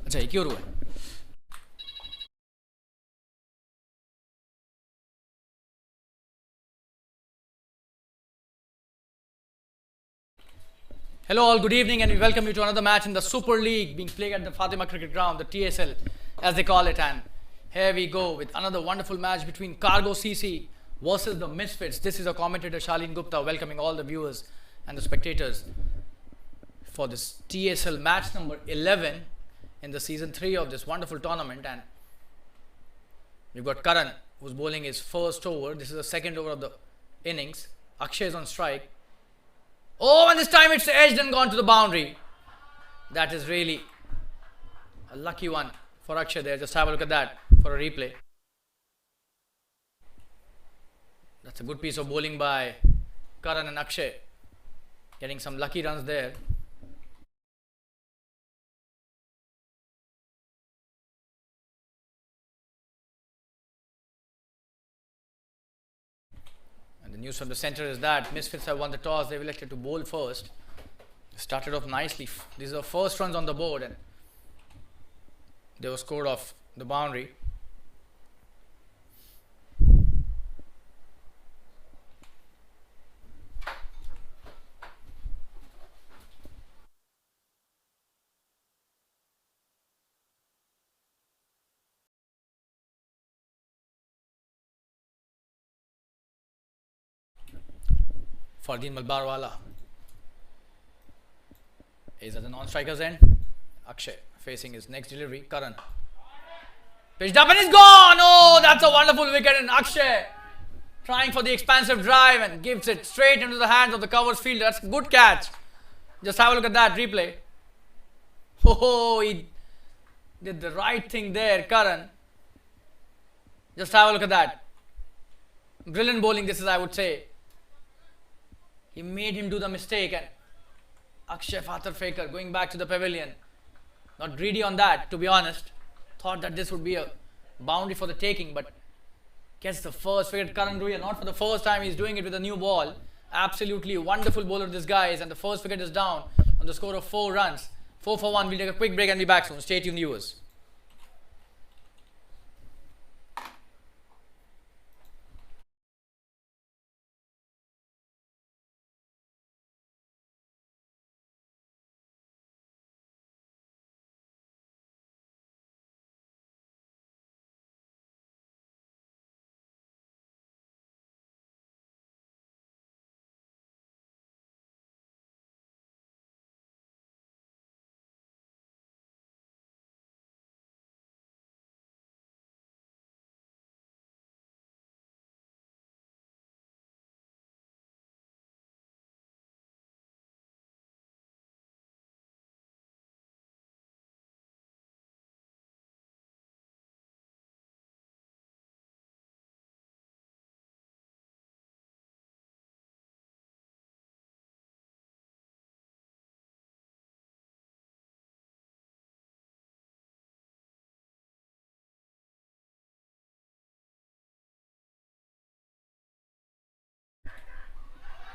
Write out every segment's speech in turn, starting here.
अच्छा एक ही और हुआ है. Hello all, good evening and we welcome you to another match in the Super League being played at the Fatima Cricket Ground, the TSL as they call it, and here we go with another wonderful match between Cargo CC versus the Misfits. This is our commentator Shalin Gupta welcoming all the viewers and the spectators for this TSL match number 11 in the season 3 of this wonderful tournament. And we've got Karan who's bowling his first over. This is the second over of the innings. Akshay is on strike. Oh, and this time it's edged and gone to the boundary. That is really a lucky one for Akshay there. Just have a look at that for a replay. That's a good piece of bowling by Karan and Akshay. Getting some lucky runs there. And the news from the centre is that Misfits have won the toss. They've elected to bowl first. Started off nicely. These are the first runs on the board and they were scored off the boundary. Fardeen Malbarwala is at the non-striker's end. Akshay facing his next delivery. Karan pitched up and he's gone. Oh, that's a wonderful wicket, and Akshay trying for the expansive drive and gives it straight into the hands of the covers fielder. That's a good catch. Just have a look at that replay. Oh, he did the right thing there, Karan. Just have a look at that. Brilliant bowling this is, I would say. He made him do the mistake, and Akshay Fatar Faker going back to the pavilion. Not greedy on that, to be honest. Thought that this would be a boundary for the taking, but gets the first wicket. Karan Ruya, not for the first time, he's doing it with a new ball. Absolutely wonderful bowler this guy is, and the first wicket is down on the score of 4 runs. 4 for 1. We'll take a quick break and be back soon. Stay tuned, viewers.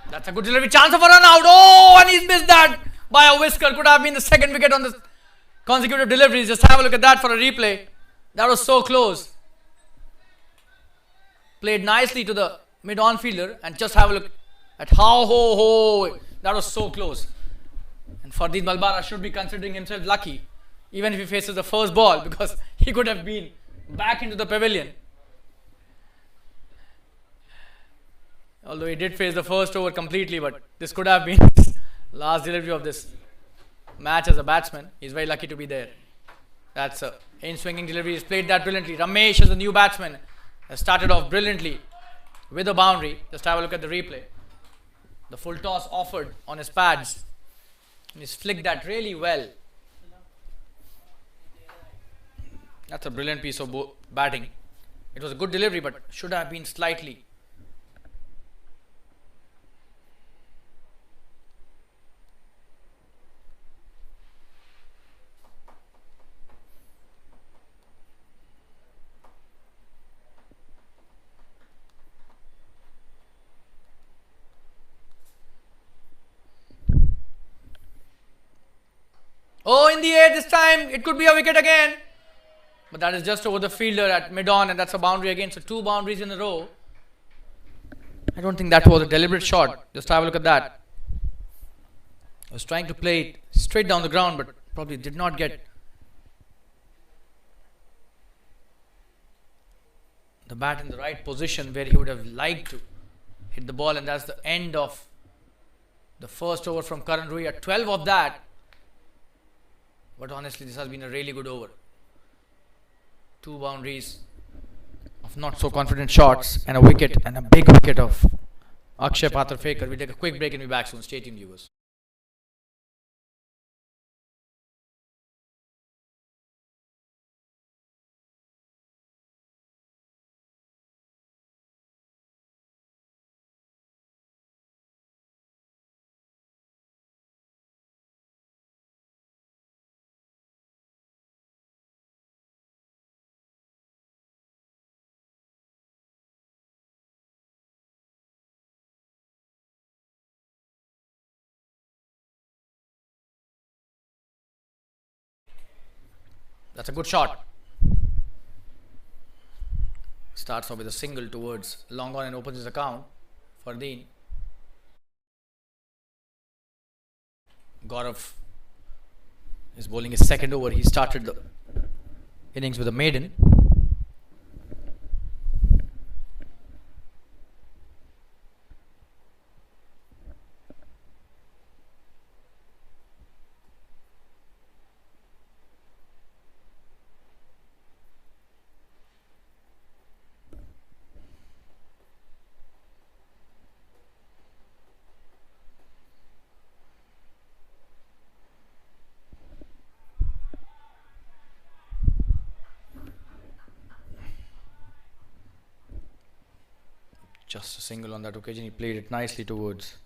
That's a good delivery. Chance of a run out. Oh, and he's missed that by a whisker. Could have been the second wicket on the consecutive deliveries. Just have a look at that for a replay. That was so close. Played nicely to the mid-on fielder, and just have a look at how that was so close. And Fardeen Malbara should be considering himself lucky, even if he faces the first ball, because he could have been back into the pavilion. Although he did face the first over completely, but this could have been his last delivery of this match as a batsman. He's very lucky to be there. That's a in-swinging delivery. He's played that brilliantly. Ramesh is the new batsman. Has started off brilliantly with a boundary. Just have a look at the replay. The full toss offered on his pads. And he's flicked that really well. That's a brilliant piece of batting. It was a good delivery, but should have been slightly. Oh, in in the air this time. It could be a wicket again. But that is just over the fielder at mid-on, and that's a boundary again. So 2 boundaries in a row. I don't think that was a deliberate shot. Just have a look at that. I was trying to play it straight down the ground, but probably did not get the bat in the right position where he would have liked to hit the ball, and that's the end of the first over from Karan Rui at 12 of that. But honestly, this has been a really good over. 2 boundaries of not so confident shots and a wicket, and a big wicket of Akshay Patrafekar. We'll take a quick break and be back soon. Stay tuned, viewers. That's a good shot. Starts off with a single towards long on and opens his account. Fardeen. Gaurav is bowling his second over. He started the innings with a maiden. Just a single on that occasion. He played it nicely towards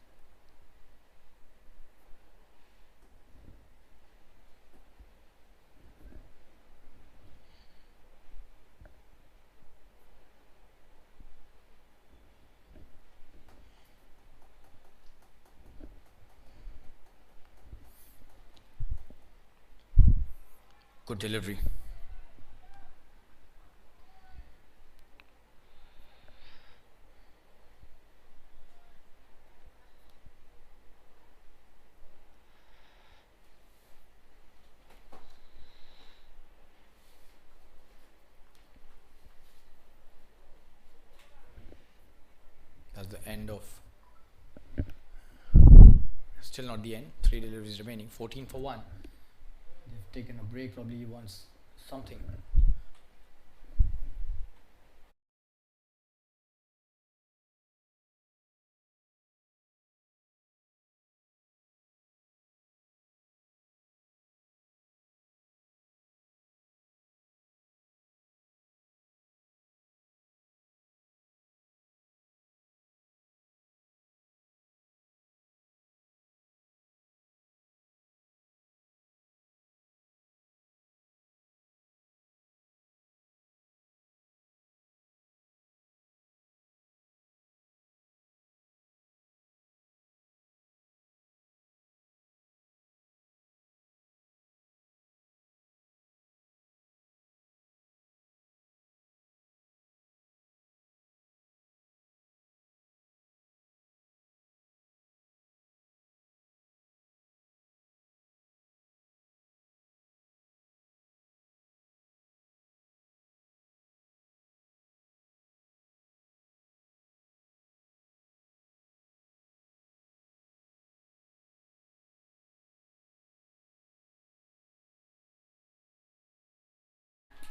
good delivery. That's the end of. Still not the end. 3 deliveries remaining. 14 for 1. They've taken a break. Probably he wants something.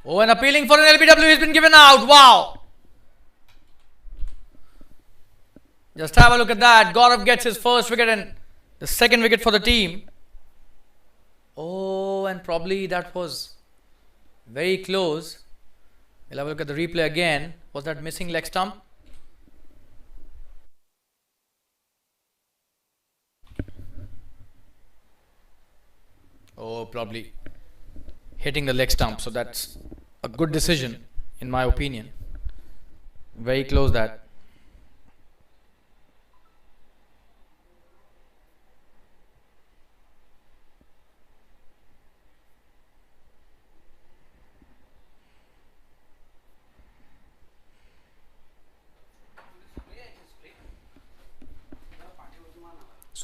Oh, and appealing for an LBW has been given out. Wow. Just have a look at that. Gaurav gets his first wicket and the second wicket for the team. Oh, and probably that was very close. We'll have a look at the replay again. Was that missing leg stump? Oh, probably hitting the leg stump. So that's a good decision in my opinion. Very close that.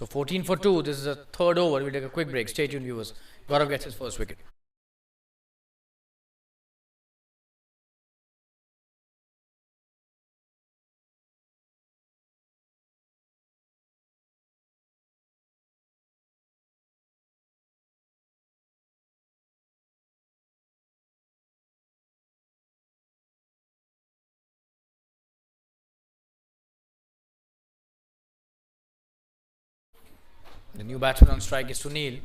So 14 for 2. This is a third over. We'll take a quick break. Stay tuned, viewers. Gaurav gets his first wicket. The new batsman on strike is Sunil.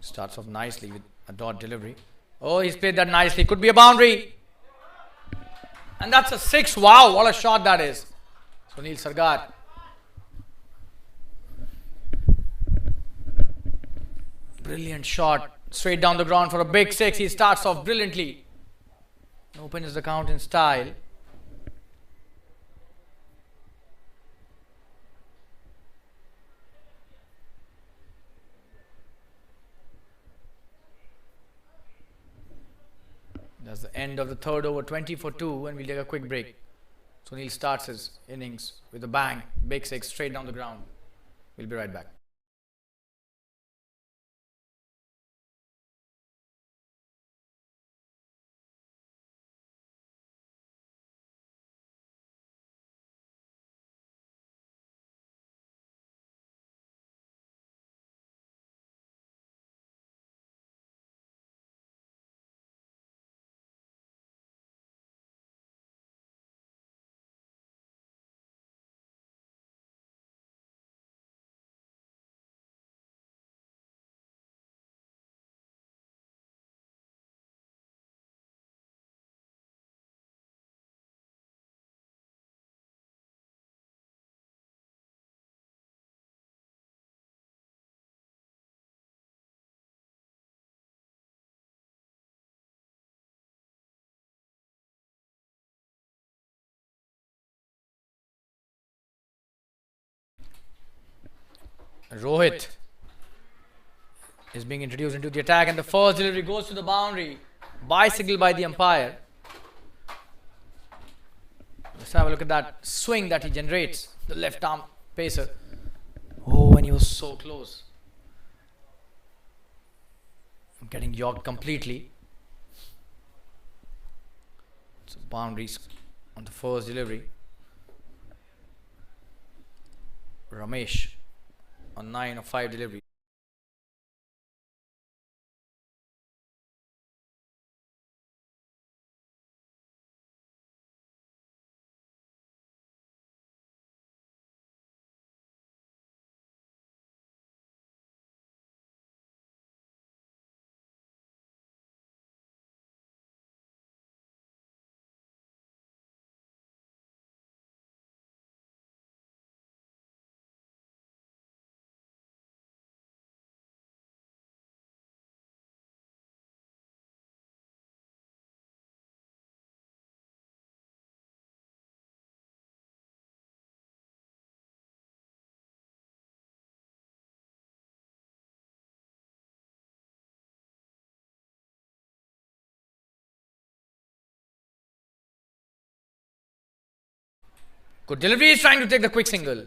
Starts off nicely with a dot delivery. Oh, he's played that nicely. Could be a boundary. And that's a 6. Wow, what a shot that is. Sunil Sargar. Brilliant shot. Straight down the ground for a big 6. He starts off brilliantly. Opens the count in style. That's the end of the third over, 20 for 2, and we'll take a quick break. Sunil starts his innings with a bang, big 6 straight down the ground. We'll be right back. Rohit is being introduced into the attack, and the first delivery goes to the boundary. Bicycle by the umpire. Let's have a look at that swing that he generates. The left arm pacer. Oh, and he was so close. Getting yorked completely. So boundaries on the first delivery. Ramesh on 9 of 5 delivery. Good delivery. He's trying to take the quick single.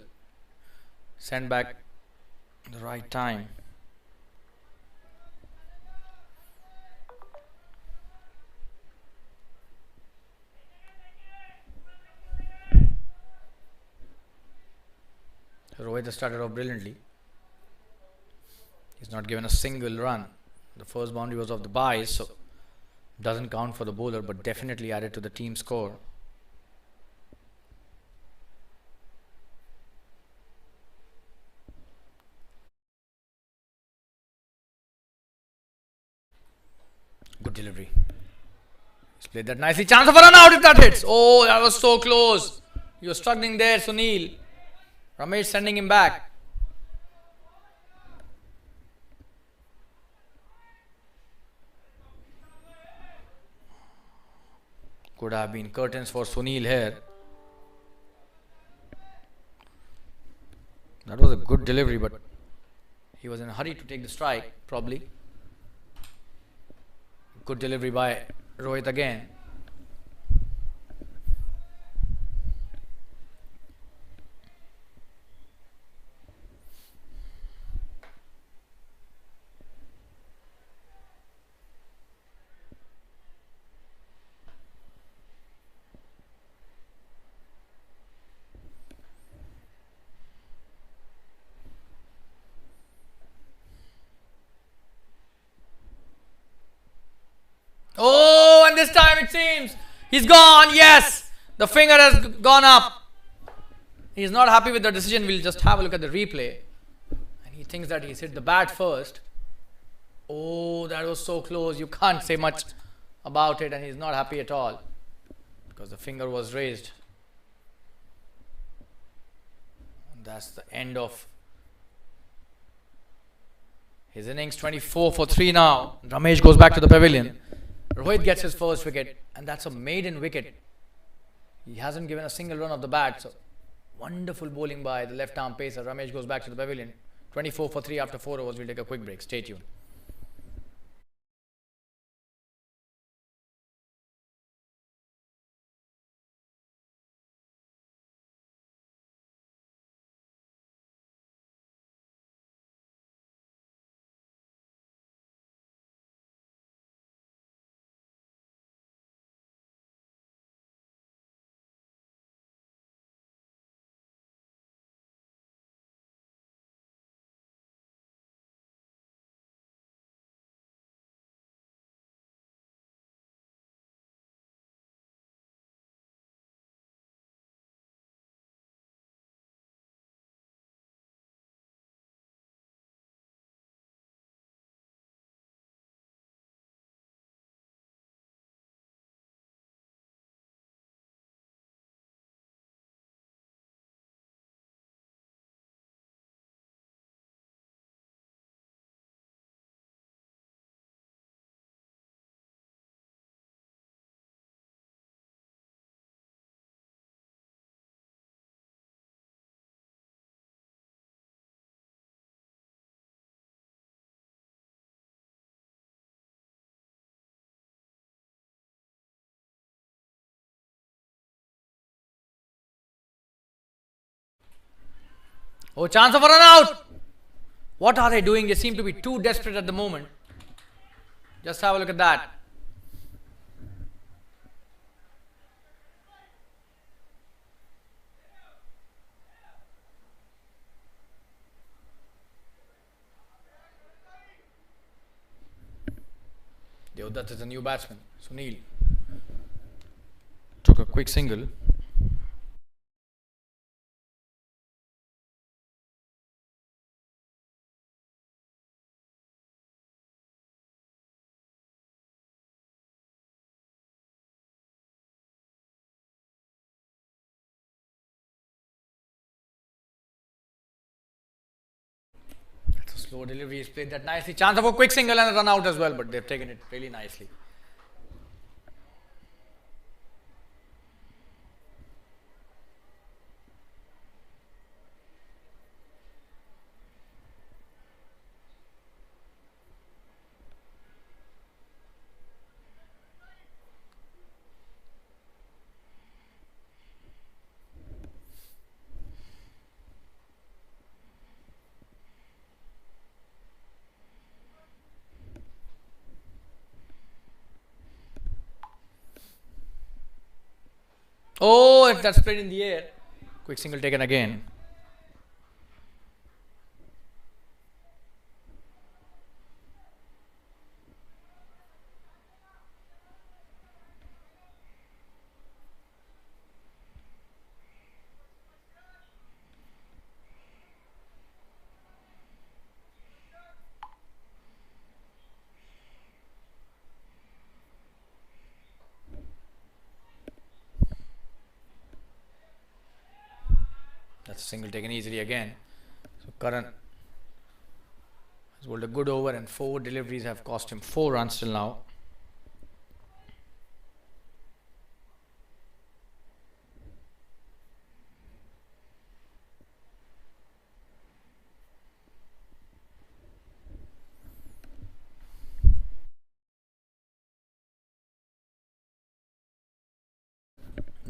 Send back the right time. Rohit has started off brilliantly. He's not given a single run. The first boundary was of the bias, so doesn't count for the bowler, but definitely added to the team score. Good delivery. He's played that nicely. Chance of a run out if that hits. Oh, that was so close. He was struggling there, Sunil. Ramesh sending him back. Could have been curtains for Sunil here. That was a good delivery, but he was in a hurry to take the strike, probably. Good delivery by Rohit again. Oh, and this time it seems he's gone. Yes, the finger has gone up. He's not happy with the decision. We'll just have a look at the replay. And he thinks that he's hit the bat first. Oh, that was so close. You can't say much about it, and he's not happy at all because the finger was raised. And that's the end of his innings. 24 for 3 now. Ramesh goes back to the pavilion. Rohit gets his first wicket, and that's a maiden wicket. He hasn't given a single run off the bat. So wonderful bowling by the left arm pacer. Ramesh goes back to the pavilion. 24 for 3 after 4 overs. We'll take a quick break. Stay tuned. Oh, chance of a run out. What are they doing? They seem to be too desperate at the moment. Just have a look at that. That is a new batsman. Sunil took a quick single. That's a slow delivery. He's played that nicely. Chance of a quick single and a run out as well, but they've taken it really nicely. Oh, that's played in the air. Quick single taken again. That's a single taken easily again. So Karan has bowled a good over, and 4 deliveries have cost him 4 runs till now.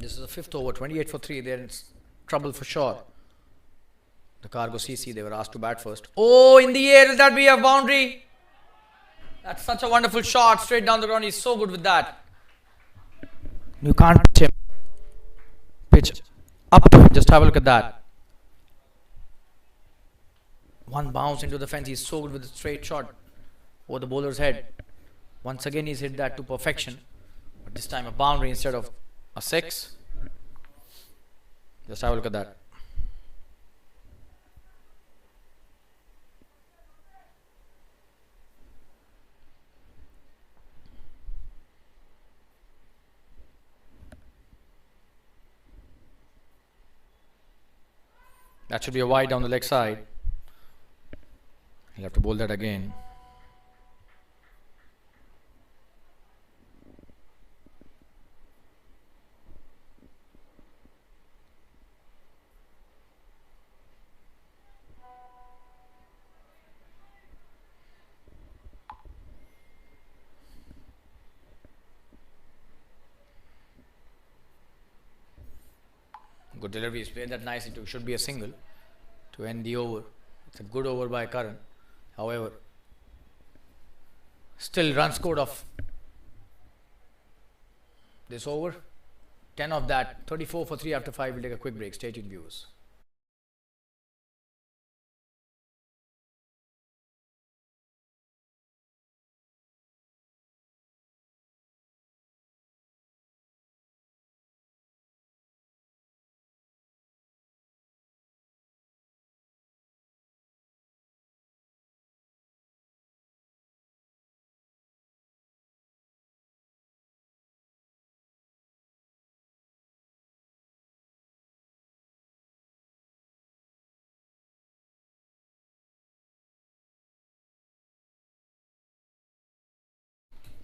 this is the 5th over, 28 for 3. They're in trouble for sure. The Cargo CC, they were asked to bat first. Oh, in the air, will that be a boundary? That's such a wonderful shot, straight down the ground. He's so good with that. You can't pitch him. Pitch up to him. Just have a look at that. One bounce into the fence. He's so good with the straight shot over the bowler's head. Once again, he's hit that to perfection. But this time a boundary instead of a 6. Just have a look at that. That should be a wide down the leg side. He'll have to bowl that again. Good delivery. He's played that nicely too. Should be a single to end the over. It's a good over by Karan. However, still run scored of this over. 10 of that. 34 for 3 after 5. We'll take a quick break. Stay tuned, viewers.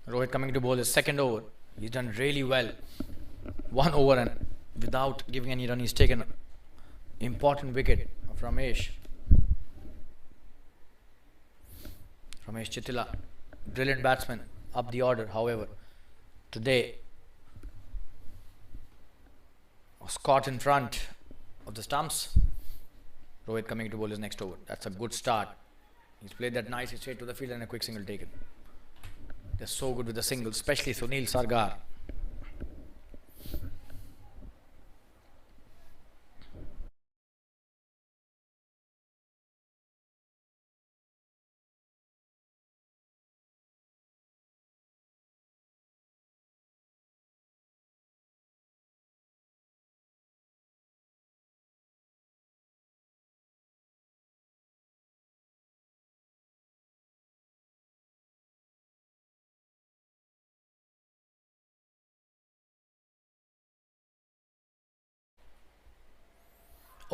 Rohit coming to bowl his second over. He's done really well. 1 over and without giving any run, he's taken an important wicket of Ramesh. Ramesh Tsl, brilliant batsman, up the order. However, today was caught in front of the stumps. Rohit coming to bowl his next over. That's a good start. He's played that nicely straight to the field and a quick single taken. They're so good with the singles, especially Sunil Sargar.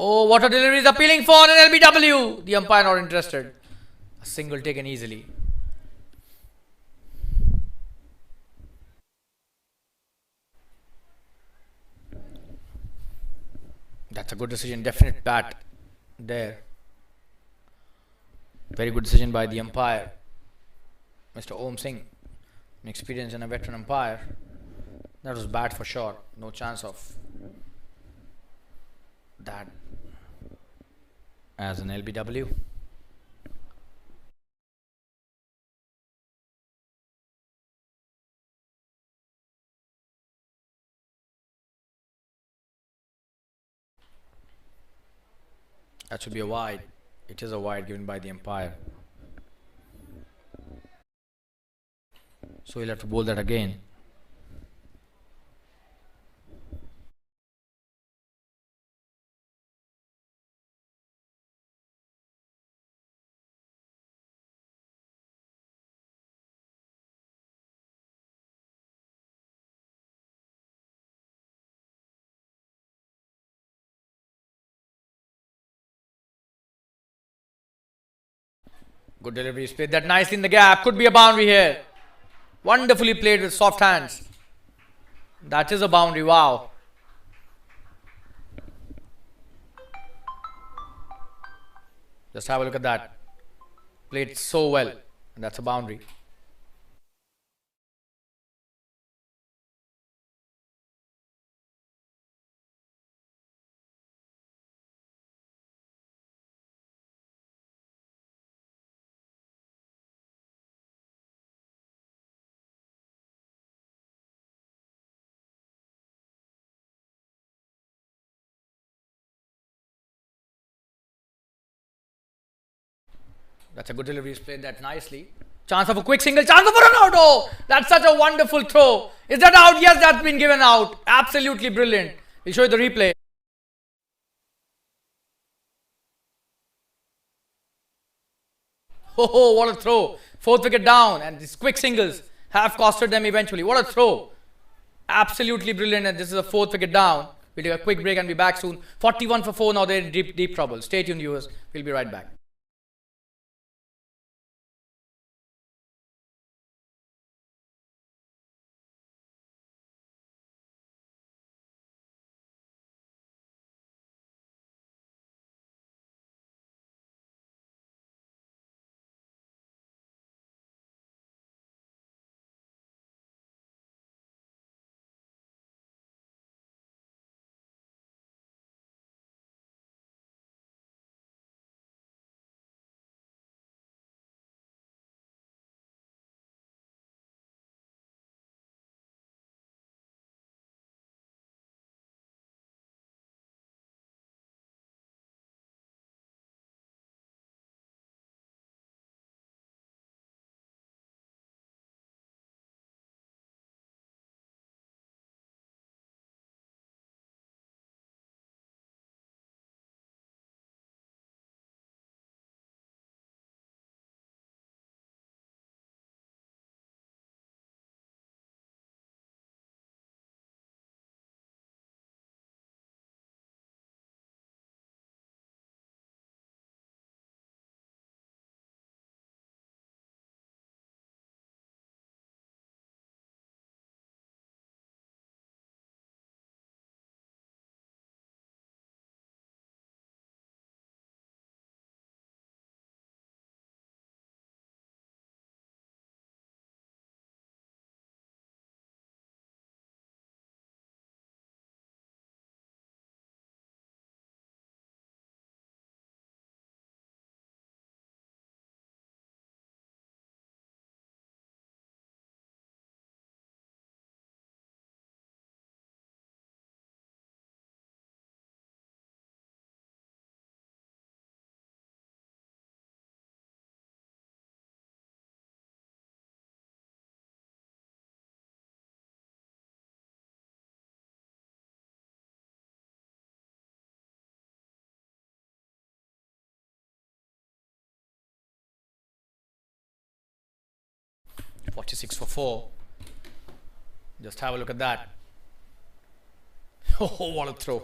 Oh, what a delivery is appealing for an LBW. The umpire not interested. A single taken easily. That's a good decision. Definite bat there. Very good decision by the umpire, Mr. Om Singh. An experienced and a veteran umpire. That was bad for sure. No chance of that as an LBW. That should be a wide. It is a wide given by the umpire. So he'll have to bowl that again. Good delivery. He's played that nicely in the gap. Could be a boundary here. Wonderfully played with soft hands. That is a boundary. Wow. Just have a look at that. Played so well. And that's a boundary. That's a good delivery. He's played that nicely. Chance of a quick single. Chance of a run out. Oh, that's such a wonderful throw. Is that out? Yes, that's been given out. Absolutely brilliant. We'll show you the replay. Oh, what a throw. 4th wicket down. And these quick singles have costed them eventually. What a throw. Absolutely brilliant. And this is a 4th wicket down. We'll take a quick break and be back soon. 41 for 4 now. They're in deep trouble. Stay tuned, viewers. We'll be right back. .46 for 4. Just have a look at that. Oh, what a throw.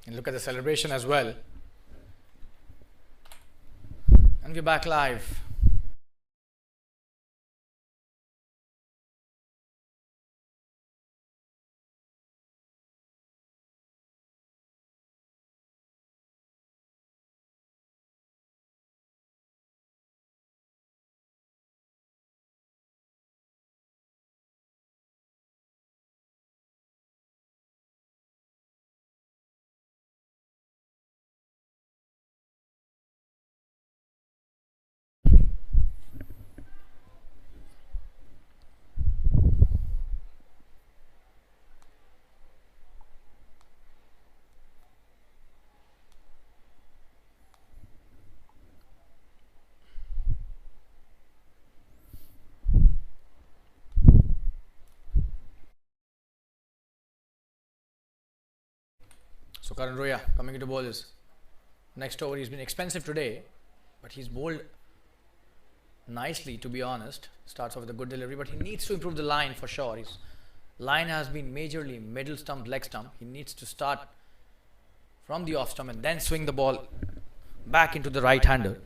And look at the celebration as well. And we're back live. So Karan Roya coming into bowlers. Next over, he's been expensive today, but he's bowled nicely, to be honest. Starts off with a good delivery, but he needs to improve the line for sure. His line has been majorly middle stump, leg stump. He needs to start from the off stump and then swing the ball back into the right hander.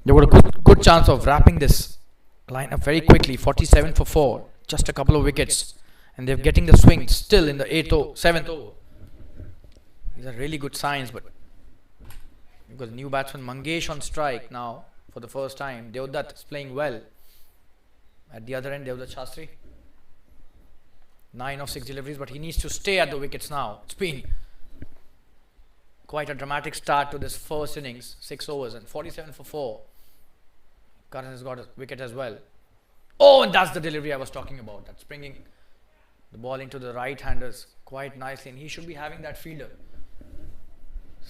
They've got a good chance of wrapping this line up very quickly. 47 for 4, just a couple of wickets, and they're getting the swing still in the 7th over. These are really good signs, but because new batsman Mangesh on strike now for the first time. Devdutt is playing well. At the other end, Devdutt Shastri. 9 of 6 deliveries, but he needs to stay at the wickets now. It's been Quite a dramatic start to this first innings. 6 overs and 47 for 4. Karan has got a wicket as well. Oh, and that's the delivery I was talking about. That's bringing the ball into the right-handers quite nicely, and he should be having that fielder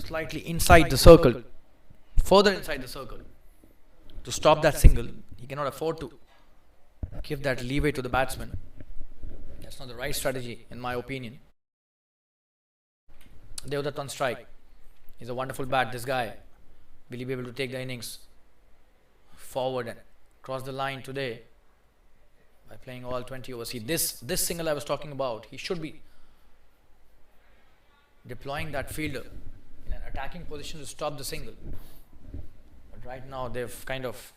slightly inside the circle, further inside the circle, to stop that single. He cannot afford to give that leeway to the batsman. That's not the right strategy, in my opinion. Devdutt on strike. He's a wonderful bat, this guy. Will he be able to take the innings forward and cross the line today by playing all 20 overs? See, this single I was talking about, he should be deploying that fielder in an attacking position to stop the single. But right now they've kind of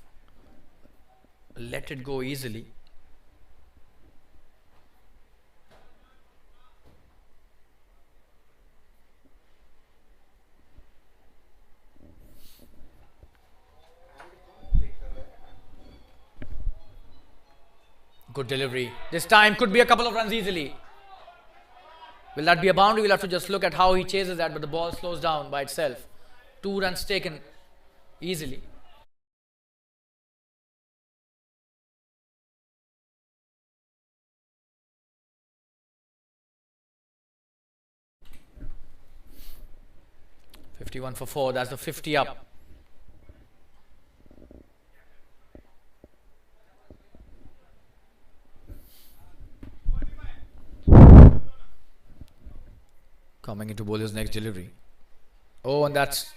let it go easily. Good delivery. This time could be a couple of runs easily. Will that be a boundary? We'll have to just look at how he chases that, but the ball slows down by itself. 2 runs taken easily. $51 for 4. That's the 50 up. Coming into bowler's next delivery. Oh, and that's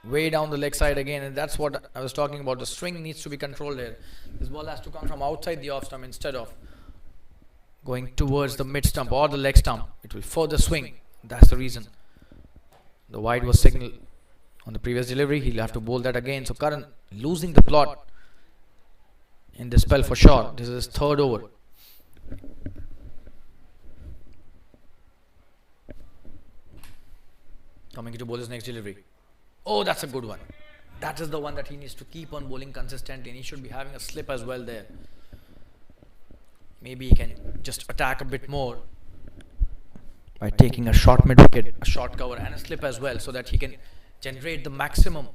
way down the leg side again, and that's what I was talking about. The swing needs to be controlled here. This ball has to come from outside the off stump instead of going towards the mid stump or the leg stump. It will further swing. That's the reason the wide was signaled on the previous delivery. He'll have to bowl that again. So Karan losing the plot in this spell for sure. This is his 3rd over. Coming into bowler's next delivery. Oh, that's a good one. That is the one that he needs to keep on bowling consistently, and he should be having a slip as well there. Maybe he can just attack a bit more by taking a short mid wicket, a short cover and a slip as well, so that he can generate the maximum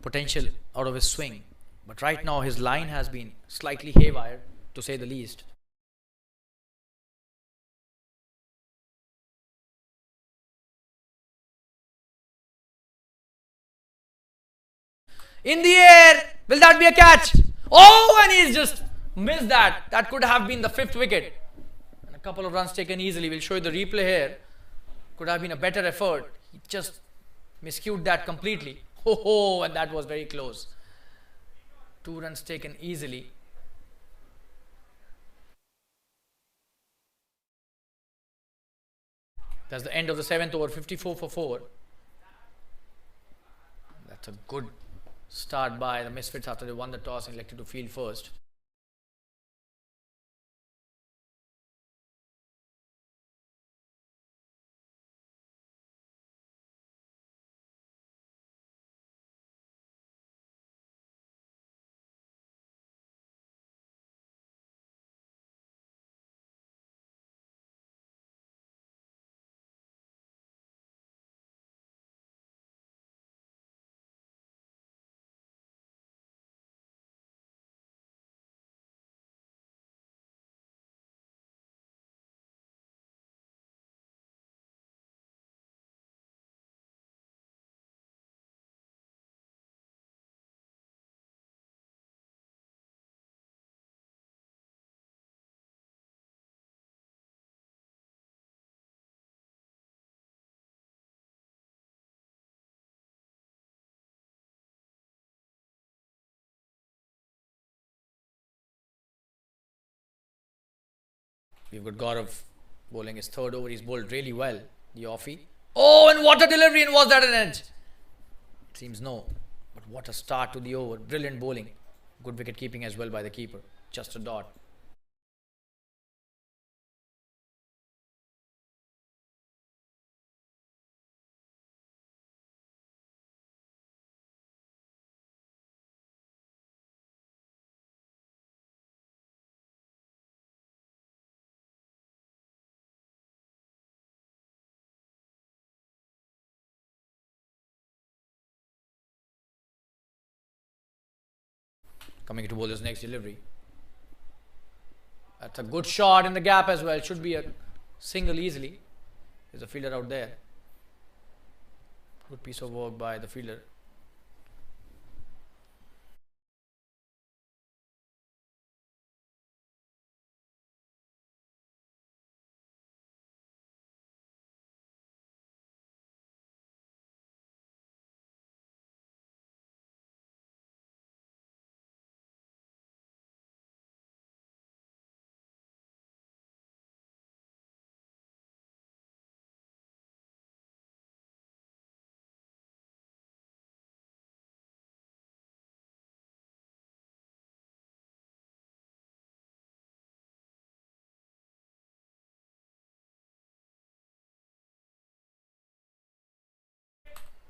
potential out of his swing. But right now his line has been slightly haywire, to say the least. In the air, will that be a catch? Oh, and he's just missed that. That could have been the 5th wicket. And a couple of runs taken easily. We'll show you the replay here. Could have been a better effort. He just miscued that completely. Oh, and that was very close. 2 runs taken easily. That's the end of the 7th over, 54 for 4. That's a good start by the Misfits after they won the toss and elected to field first. We've got Gaurav bowling his 3rd over. He's bowled really well, the offie. Oh, and what a delivery, and was that an edge? It seems no, but what a start to the over. Brilliant bowling. Good wicket keeping as well by the keeper. Just a dot. Coming to bowler's next delivery. That's a good shot in the gap as well. Should be a single easily. There's a fielder out there. Good piece of work by the fielder.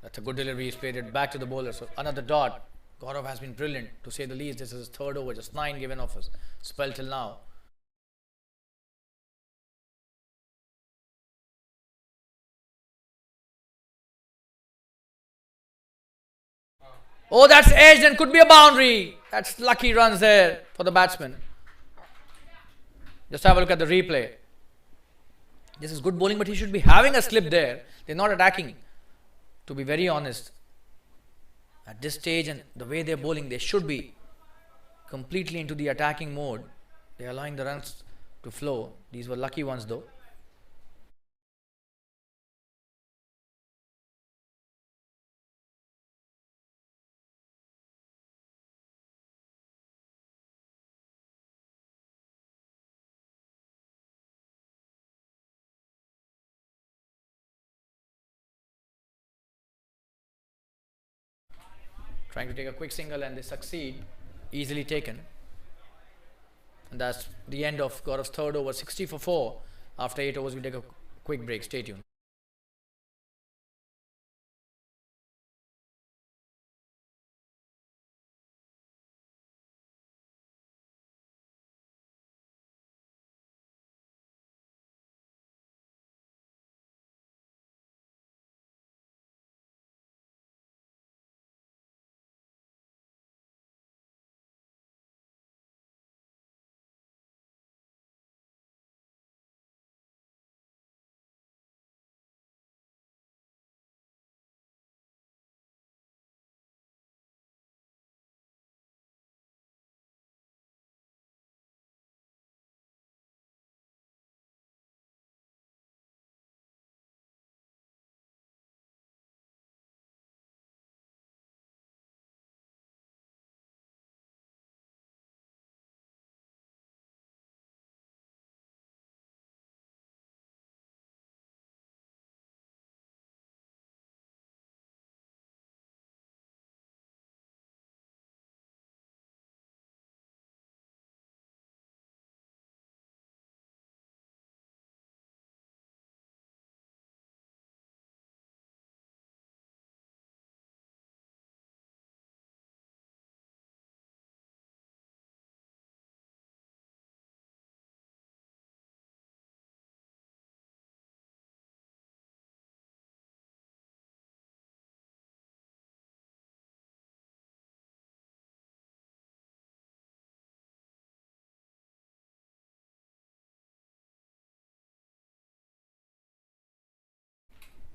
That's a good delivery. He's played it back to the bowler. So another dot. Gaurav has been brilliant, to say the least. This is his third over, just 9 given off his spell till now. Oh, that's edged and could be a boundary. That's lucky runs there for the batsman. Just have a look at the replay. This is good bowling, but he should be having a slip there. They're not attacking. To be very honest, at this stage and the way they're bowling, they should be completely into the attacking mode. They're allowing the runs to flow. These were lucky ones though. Trying to take a quick single and they succeed. Easily taken. And that's the end of Gaurav's third over, 60 for 4. After 8 overs, we take a quick break. Stay tuned.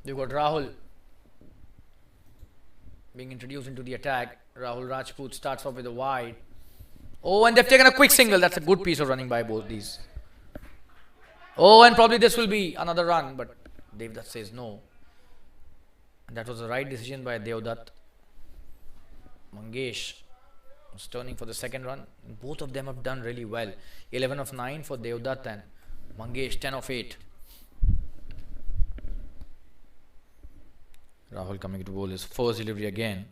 You've got Rahul being introduced into the attack. Rahul Rajput starts off with a wide. Oh, and they've taken a quick single. That's a good piece of running by both these. Oh, and probably this will be another run, but Devdutt says no. And that was the right decision by Devdutt. Mangesh was turning for the second run. Both of them have done really well. 11 of 9 for Devdutt and Mangesh 10 of 8. Rahul coming to bowl his first delivery again.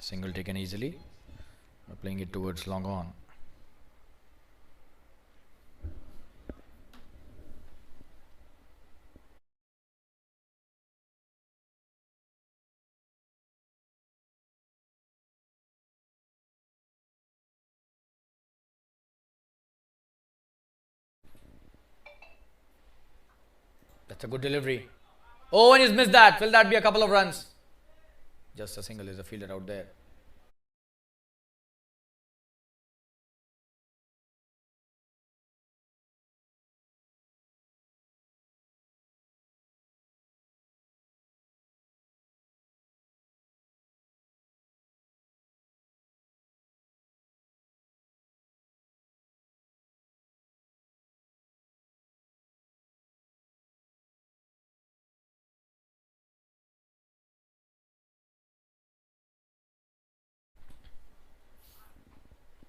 Single taken easily. Playing it towards long on. That's a good delivery. Oh, and he's missed that. Will that be a couple of runs? Just a single is a fielder out there.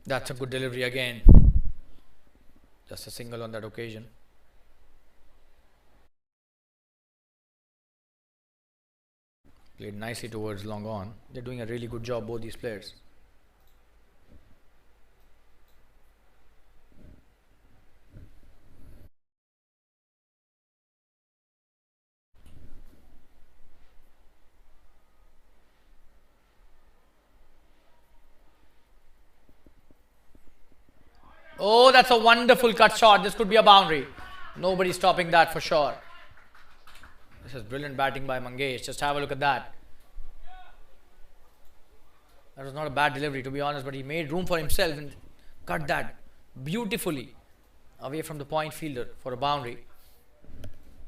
That's a good delivery again. Just a single on that occasion. Played nicely towards long on. They're doing a really good job, both these players. Oh, that's a wonderful cut shot. This could be a boundary. Nobody's stopping that for sure. This is brilliant batting by Mangesh. Just have a look at that. That was not a bad delivery, to be honest, but he made room for himself and cut that beautifully away from the point fielder for a boundary.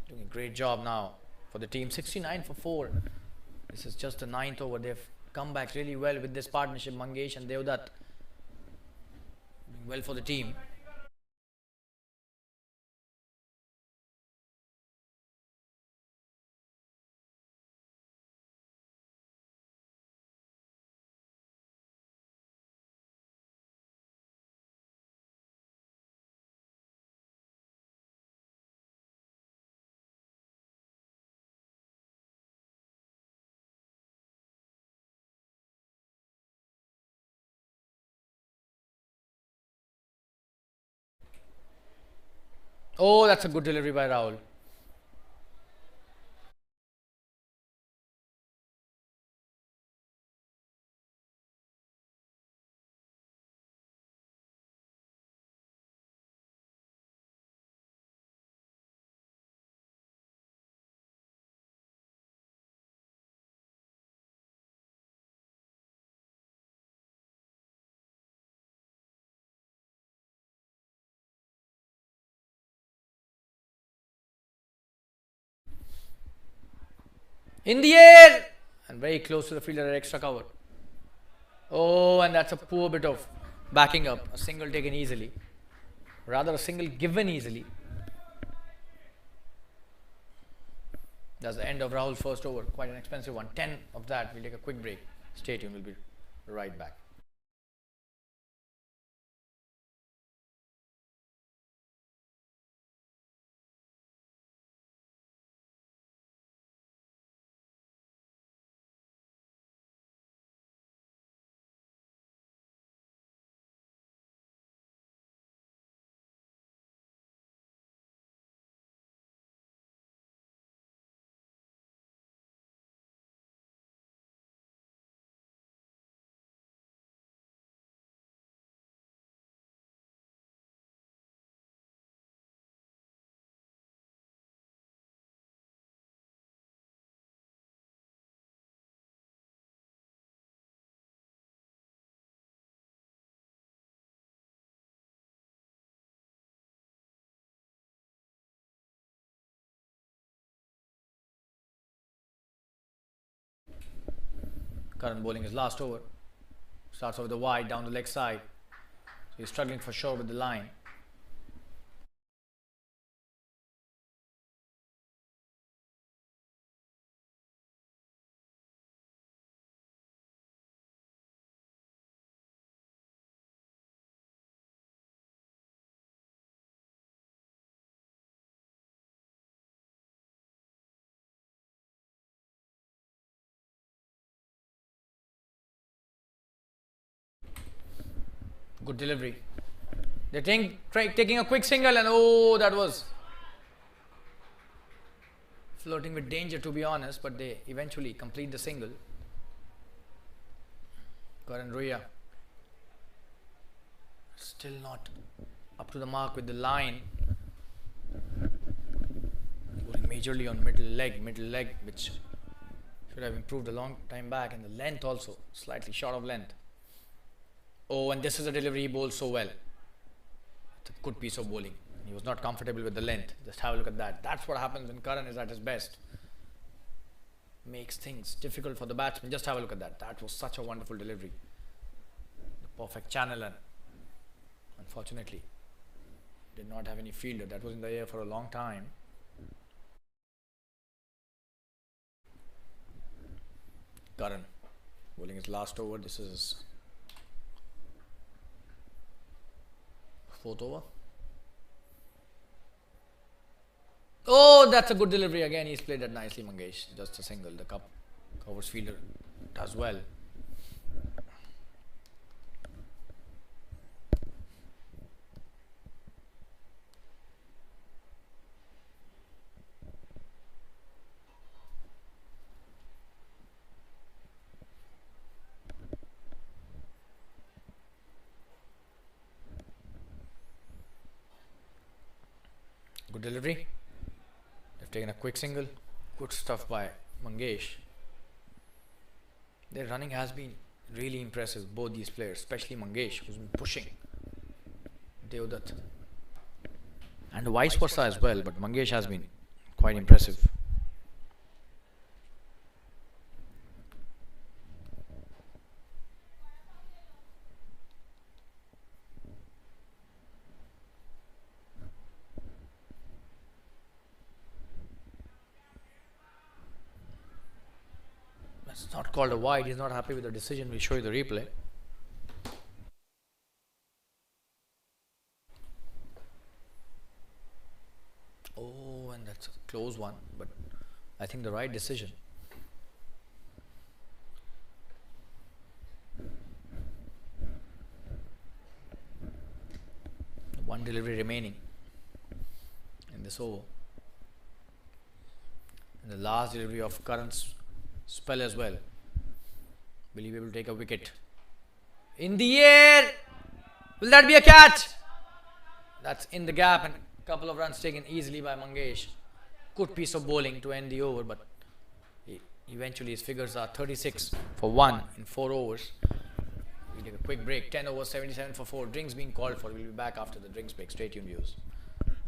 Doing a great job now for the team. 69 for 4. This is just the 9th over. They've come back really well with this partnership, Mangesh and Devdutt. Doing well for the team. Oh, that's a good delivery by Rahul. In the air! And very close to the fielder at extra cover. Oh, and that's a poor bit of backing up. A single taken easily. Rather, a single given easily. That's the end of Rahul's first over. Quite an expensive one. 10 of that. We'll take a quick break. Stay tuned. We'll be right back. Current bowling is last over. Starts over the wide, down the leg side. So he's struggling for sure with the line. Good delivery. They're taking a quick single and oh, that was flirting with danger, to be honest, but they eventually complete the single. Karan Ruya still not up to the mark with the line. Bowling majorly on middle leg, which should have improved a long time back, and the length also slightly short of length. Oh, and this is a delivery he bowled so well. It's a good piece of bowling. He was not comfortable with the length. Just have a look at that. That's what happens when Karan is at his best. Makes things difficult for the batsman. Just have a look at that. That was such a wonderful delivery. The perfect channel, and unfortunately did not have any fielder. That was in the air for a long time. Karan bowling his last over. This is his fourth over. Oh, that's a good delivery again. He's played that nicely, Mangesh. Just a single. The covers fielder does well. Good delivery. They've taken a quick single. Good stuff by Mangesh. Their running has been really impressive, both these players, especially Mangesh, who's been pushing Deodat. And vice versa as well, but Mangesh has been quite impressive. That's not called a wide. He's not happy with the decision. We'll show you the replay. Oh, and that's a close one, but I think the right decision. One delivery remaining in this over. And the last delivery of Karan's spell as well. Will he be able to take a wicket? In the air! Will that be a catch? That's in the gap, and a couple of runs taken easily by Mangesh. Good piece of bowling to end the over, but eventually his figures are 36 for 1 in 4 overs. We'll take a quick break. 10 overs, 77 for 4. Drinks being called for. We'll be back after the drinks break. Stay tuned, viewers.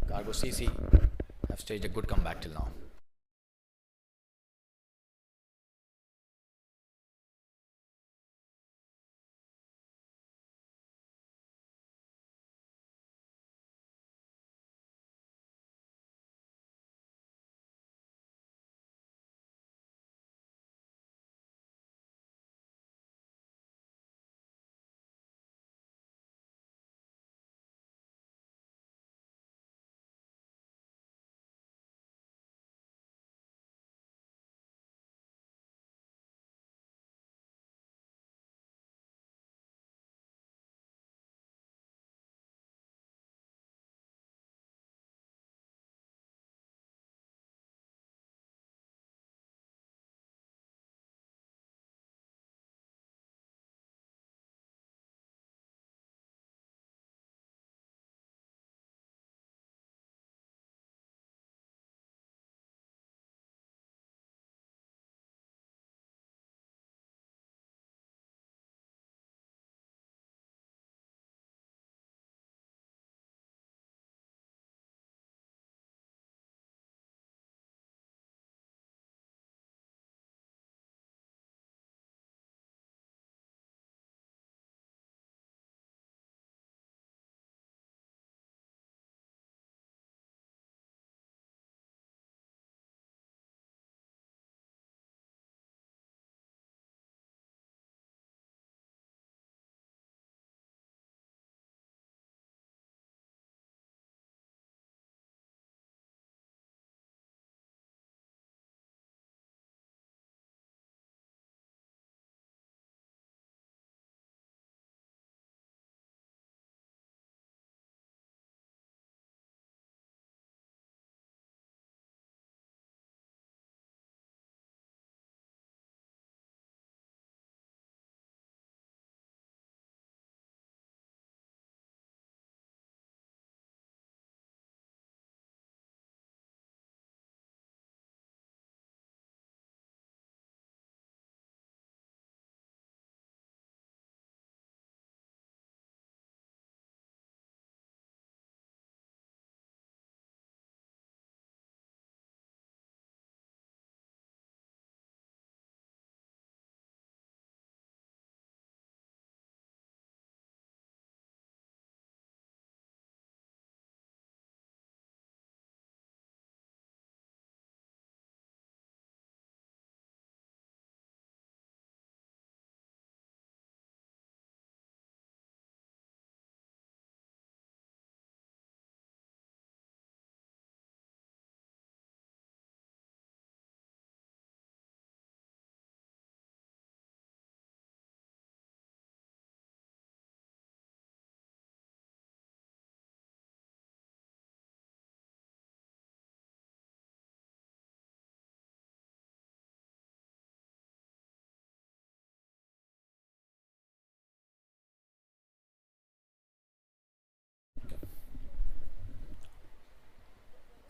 Jfsc have staged a good comeback till now.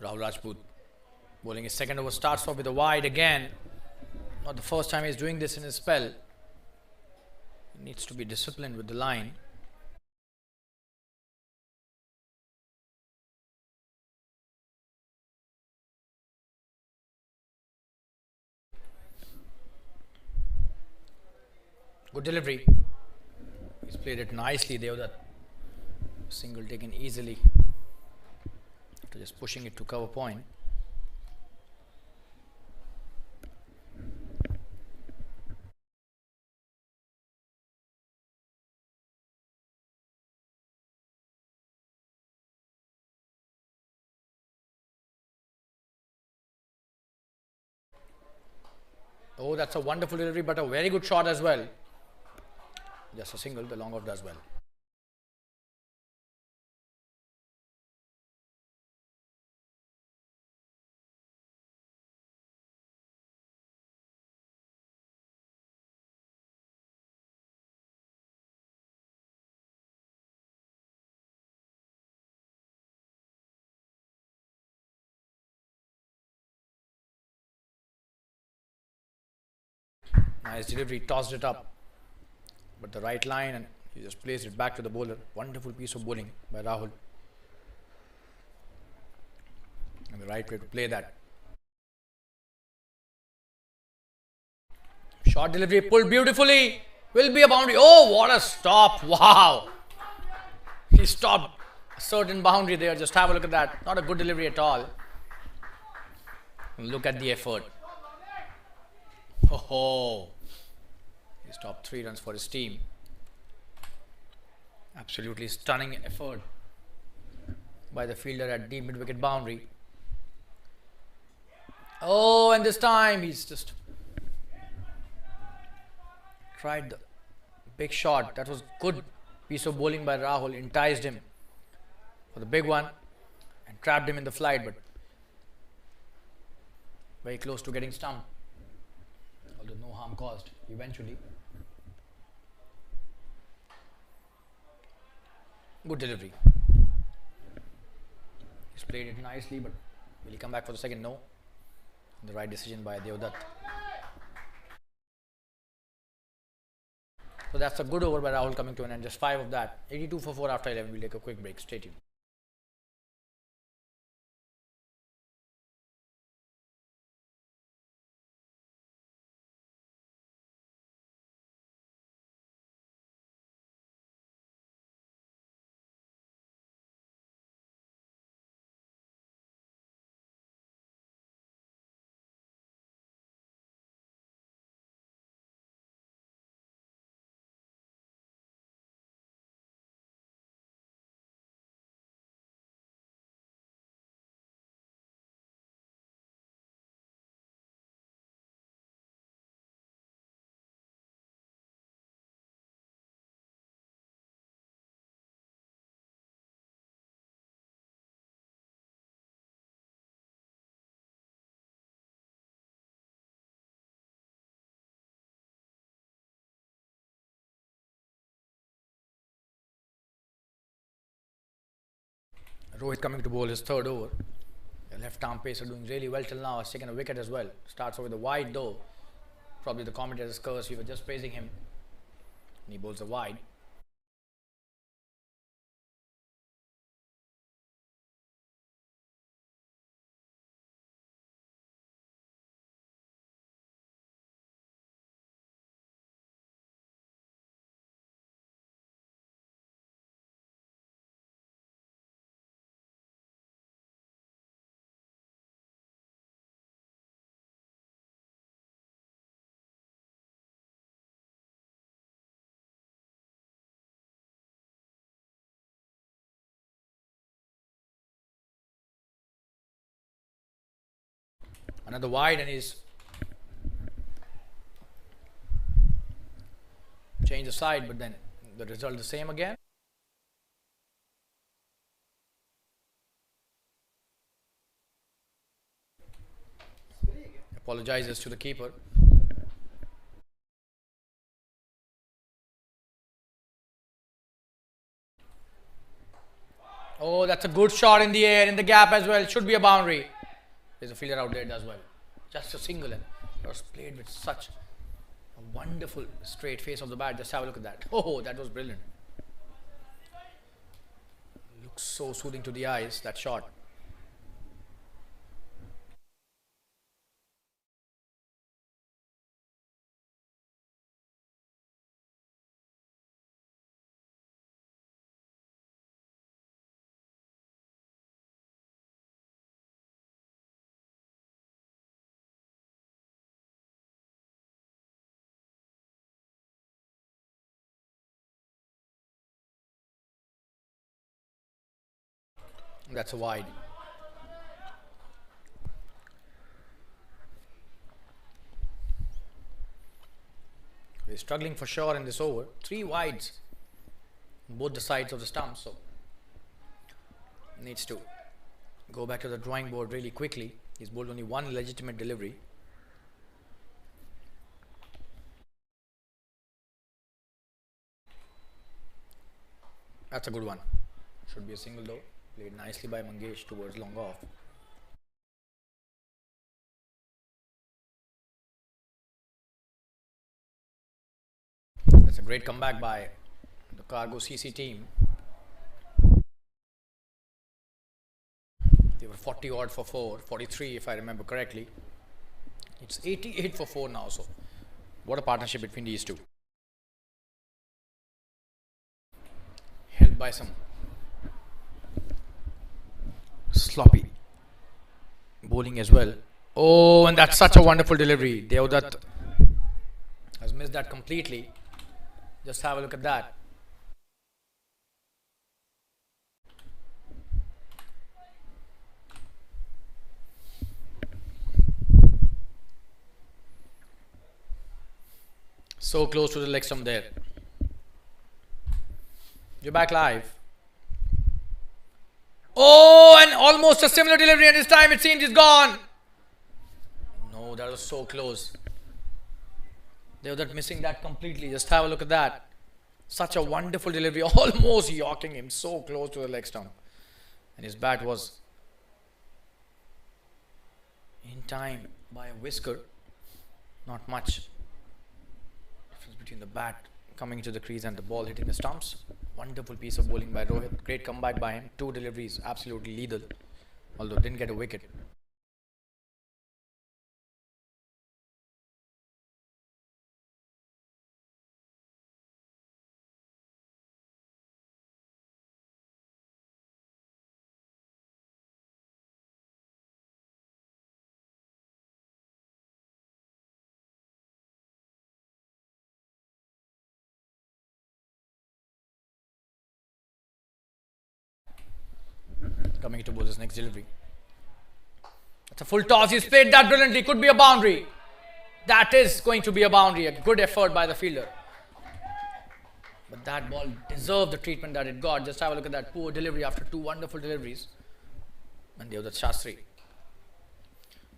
Rahul Rajput bowling his second over, starts off with a wide again. Not the first time he's doing this in his spell. He needs to be disciplined with the line. Good delivery. He's played it nicely there. That single taken easily after just pushing it to cover point. Oh, that's a wonderful delivery, but a very good shot as well. Just a single, the long off does well. Nice delivery, tossed it up, but the right line, and he just placed it back to the bowler. Wonderful piece of bowling by Rahul. And the right way to play that. Short delivery, pulled beautifully. Will be a boundary. Oh, what a stop. Wow. He stopped a certain boundary there. Just have a look at that. Not a good delivery at all. Look at the effort. Oh, he stopped 3 runs for his team. Absolutely stunning effort by the fielder at the mid-wicket boundary. Oh, and this time he's just tried the big shot. That was good piece of bowling by Rahul. Enticed him for the big one and trapped him in the flight, but very close to getting stumped. Although no harm caused eventually. Good delivery. He's played it nicely, but will he come back for the second? No. The right decision by Devdutt. So that's a good over by Rahul coming to an end. Just 5 of that. 82 for 4 after 11. We'll take a quick break. Stay tuned. Rohit coming to bowl his third over. The left arm pacer doing really well till now. Has taken a wicket as well. Starts off with a wide though. Probably the commentator's curse. We were just praising him. And he bowls a wide. Another wide, and he's changed the side, but then the result the same again. Apologizes to the keeper. Oh, that's a good shot in the air, in the gap as well. Should be a boundary. There's a fielder out there as well. Just a single, and it was played with such a wonderful straight face of the bat. Just have a look at that. Oh, that was brilliant. Looks so soothing to the eyes, that shot. That's a wide. We're struggling for sure in this over. 3 wides on both the sides of the stump, so needs to go back to the drawing board really quickly. He's bowled only one legitimate delivery. That's a good one. Should be a single though. Played nicely by Mangesh towards long off. That's a great comeback by the Cargo CC team. They were 40 odd for 4, 43 if I remember correctly. It's 88 for 4 now, so what a partnership between these two. Helped by some sloppy bowling as well. Oh, and that's such a wonderful delivery. Deodat has missed that completely. Just have a look at that. So close to the leg stump there. You're back live. Oh, and almost a similar delivery, and this time it seems it's gone. No, that was so close. They were missing that completely. Just have a look at that. Such a wonderful delivery, almost yorking him so close to the leg stump. And his bat was in time by a whisker. Not much difference between the bat coming into the crease and the ball hitting the stumps. Wonderful piece of bowling by Rohit. Great comeback by him. 2 deliveries, absolutely lethal. Although didn't get a wicket. Coming to bowl his next delivery. That's a full toss. He's played that brilliantly. Could be a boundary. That is going to be a boundary. A good effort by the fielder. But that ball deserved the treatment that it got. Just have a look at that poor delivery after 2 wonderful deliveries. And Jfsc Tsl.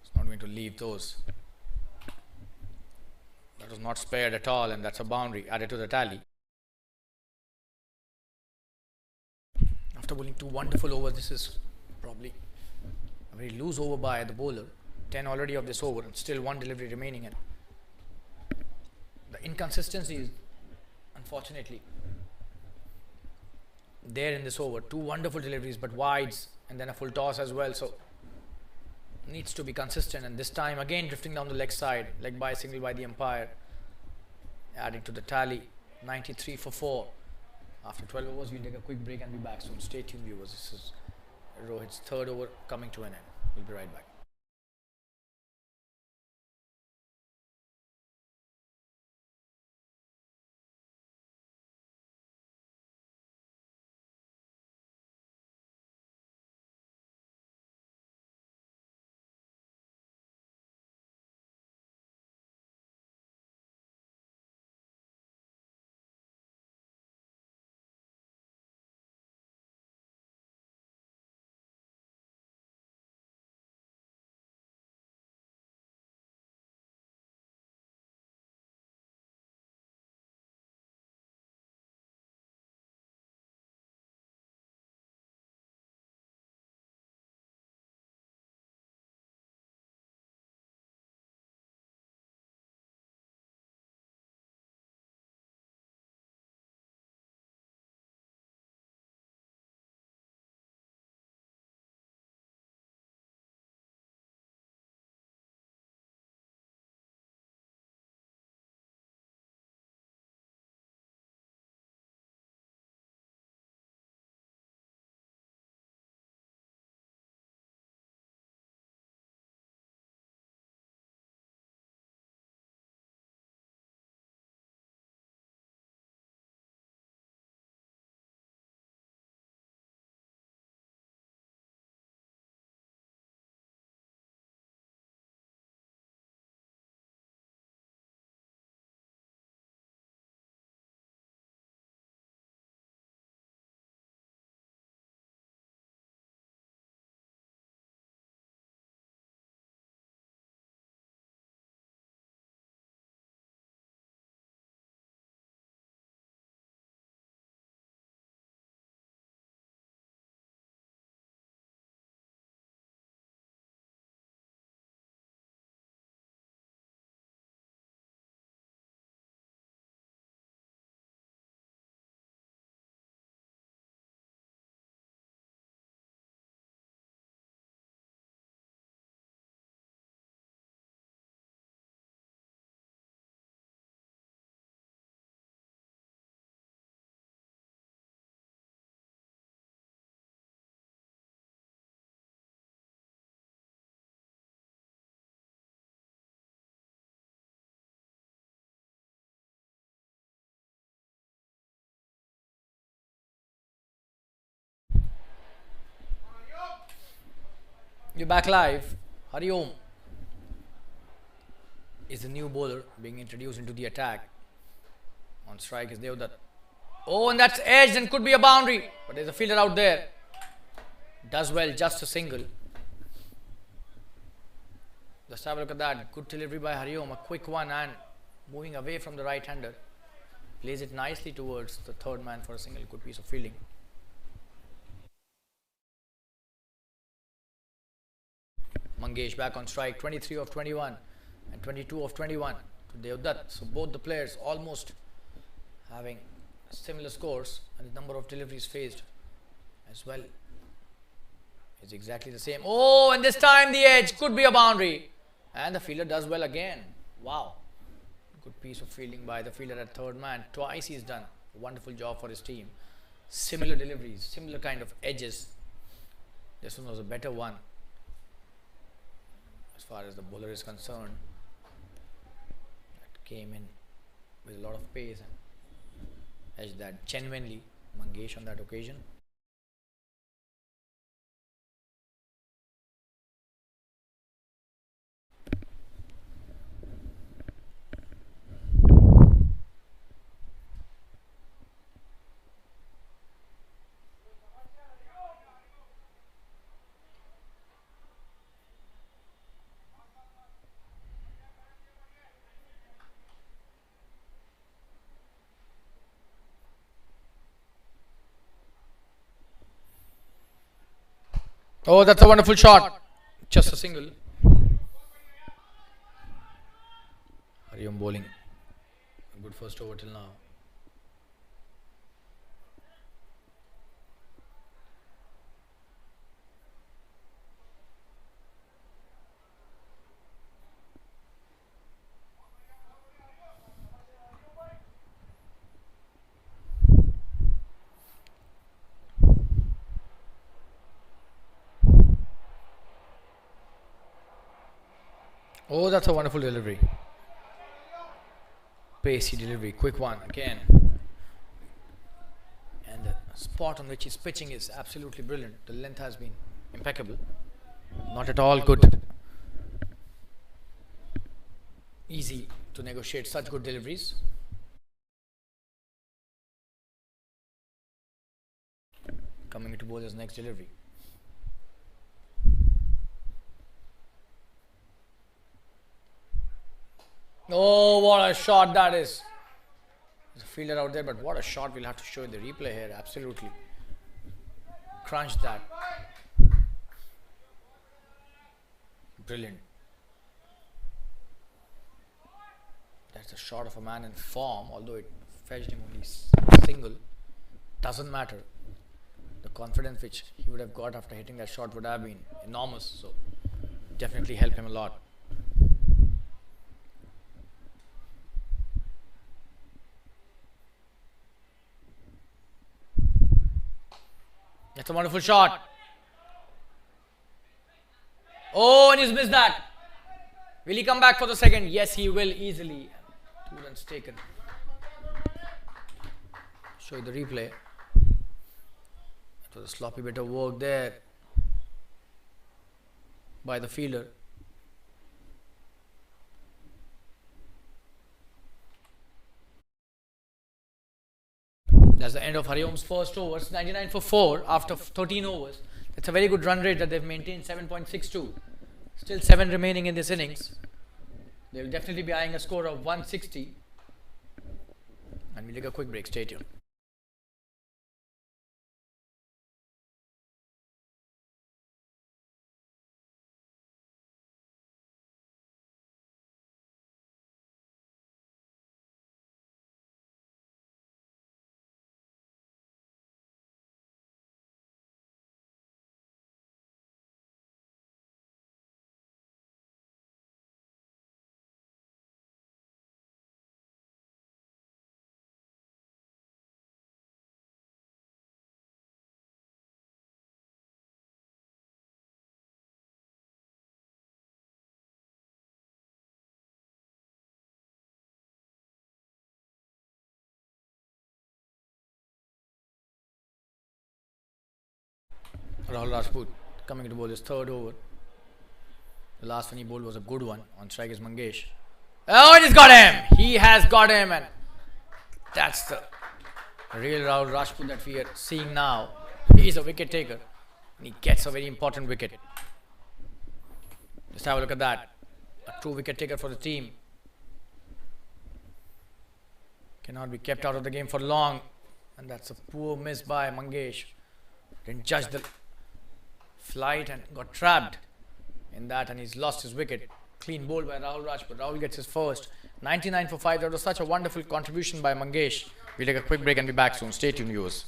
It's not going to leave those. That was not spared at all, and that's a boundary added to the tally. After bowling 2 wonderful overs, this is probably a very loose over by the bowler. 10 already of this over, and still 1 delivery remaining. And the inconsistency is unfortunately there in this over. 2 wonderful deliveries, but wides, and then a full toss as well. So needs to be consistent. And this time again drifting down the leg side, leg by single by the umpire, adding to the tally. 93 for 4. After 12 overs, we'll take a quick break and be back soon. Stay tuned, viewers. This is Rohit's 3rd over coming to an end. We'll be right back. You're back live. Hari Om is the new bowler being introduced into the attack. On strike is Devdutt. Oh, and that's edged and could be a boundary. But there's a fielder out there. Does well, just a single. Just have a look at that. Good delivery by Hari Om. A quick one and moving away from the right-hander. Plays it nicely towards the third man for a single. Good piece of fielding. Mangesh back on strike. 23 of 21 and 22 of 21 to Devdutt. So both the players almost having similar scores, and the number of deliveries faced as well is exactly the same. Oh, and this time the edge could be a boundary, and the fielder does well again. Wow, good piece of fielding by the fielder at third man. Twice he's done a wonderful job for his team. Similar deliveries, similar kind of edges. This one was a better one as far as the bowler is concerned. That came in with a lot of pace and edged that genuinely. Mangesh on that occasion. Oh, that's a wonderful shot. Just a single. Hari Om bowling. A good first over till now. Oh, that's a wonderful delivery. Pacey delivery, quick one again. And the spot on which he's pitching is absolutely brilliant. The length has been impeccable. Not at all good. Easy to negotiate such good deliveries. Coming into bowler's next delivery. Oh, what a shot that is. There's a fielder out there, but what a shot. We'll have to show you the replay here. Absolutely. Crunched that. Brilliant. That's a shot of a man in form, although it fetched him only single. Doesn't matter. The confidence which he would have got after hitting that shot would have been enormous. So, definitely helped him a lot. That's a wonderful shot. Oh, and he's missed that. Will he come back for the second? Yes, he will easily. 2 runs taken. Show you the replay. It was a sloppy bit of work there by the fielder. That's the end of Hari Om's first overs. 99 for 4 after 13 overs. That's a very good run rate that they've maintained, 7.62. Still 7 remaining in this innings. They will definitely be eyeing a score of 160. And we'll take a quick break. Stay tuned. Rahul Rajput coming to bowl his third over. The last one he bowled was a good one. On strike is Mangesh. Oh, he's got him! He has got him, and that's the real Rahul Rajput that we are seeing now. He's a wicket taker, and he gets a very important wicket. Just have a look at that. A true wicket taker for the team. Cannot be kept out of the game for long, and that's a poor miss by Mangesh. Didn't judge the flight and got trapped in that, and he's lost his wicket. Clean bowled by Rahul Rajput. Rahul gets his first. 99 for 5. That was such a wonderful contribution by Mangesh. We'll take a quick break and be back soon. Stay tuned, viewers.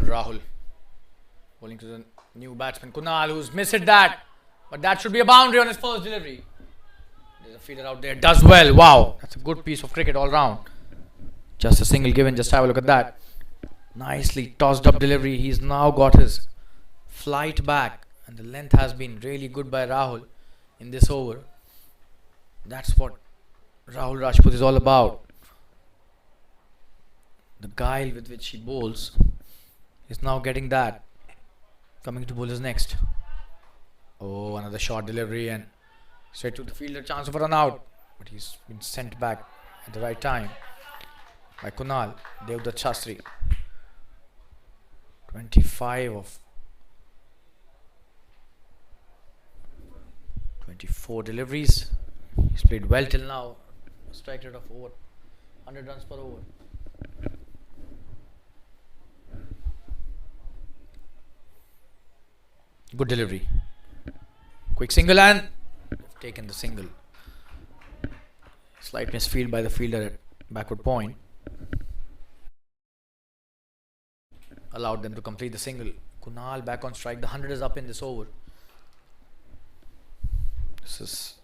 Rahul bowling to the new batsman Kunal, who's missed that, but that should be a boundary on his first delivery. There's a fielder out there, does well. Wow, that's a good piece of cricket all round. Just a single given. Just have a look at that. Nicely tossed up delivery. He's now got his flight back, and the length has been really good by Rahul in this over. That's what Rahul Rajput is all about. The guile with which he bowls is now getting that. Coming to bowl is next. Oh, another short delivery and straight to the fielder. Chance of a run out, but he's been sent back at the right time by Kunal. Jfsc Tsl. 25 of 24 deliveries. He's played well till now. A strike rate of over 100 runs per over. Good delivery. Quick single, and they've taken the single. Slight misfield by the fielder at backward point allowed them to complete the single. Kunal back on strike. The 100 is up in this over. This is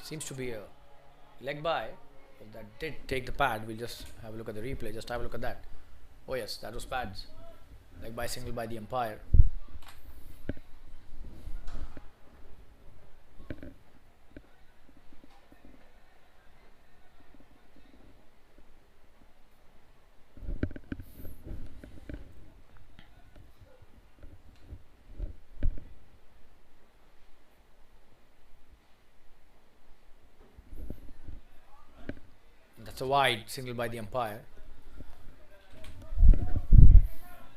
seems to be a leg by, but that did take the pad. We'll just have a look at the replay. Just have a look at that. Oh yes, that was pads. Leg by single by the umpire. That's a wide single by the umpire.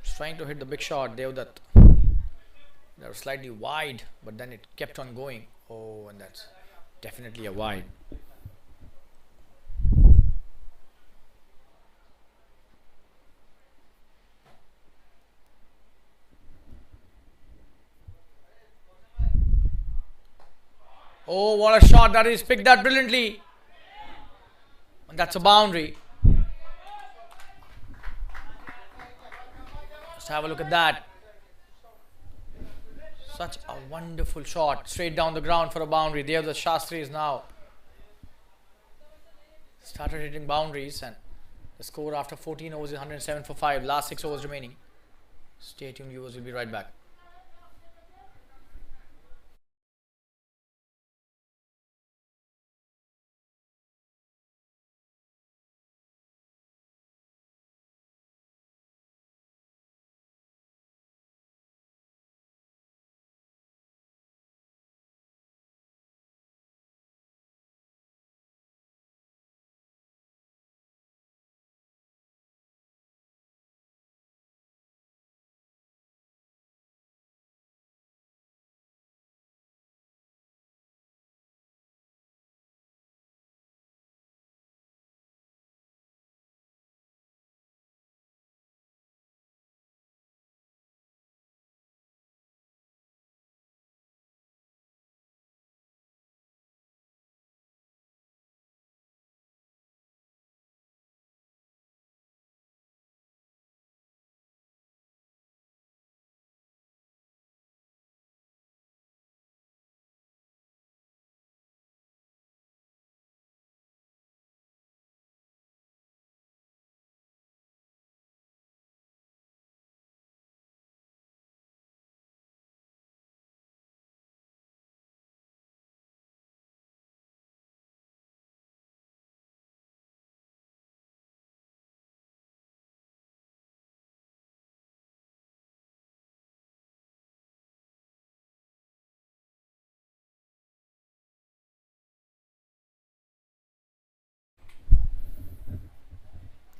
Just trying to hit the big shot, Devdutt. They were slightly wide, but then it kept on going. Oh, and that's definitely a wide. Oh, what a shot that is. Picked that brilliantly. And that's a boundary. Just have a look at that. Such a wonderful shot. Straight down the ground for a boundary. There the Shastri is now started hitting boundaries, and the score after 14 overs is 107 for 5. Last 6 overs remaining. Stay tuned, viewers. We'll be right back.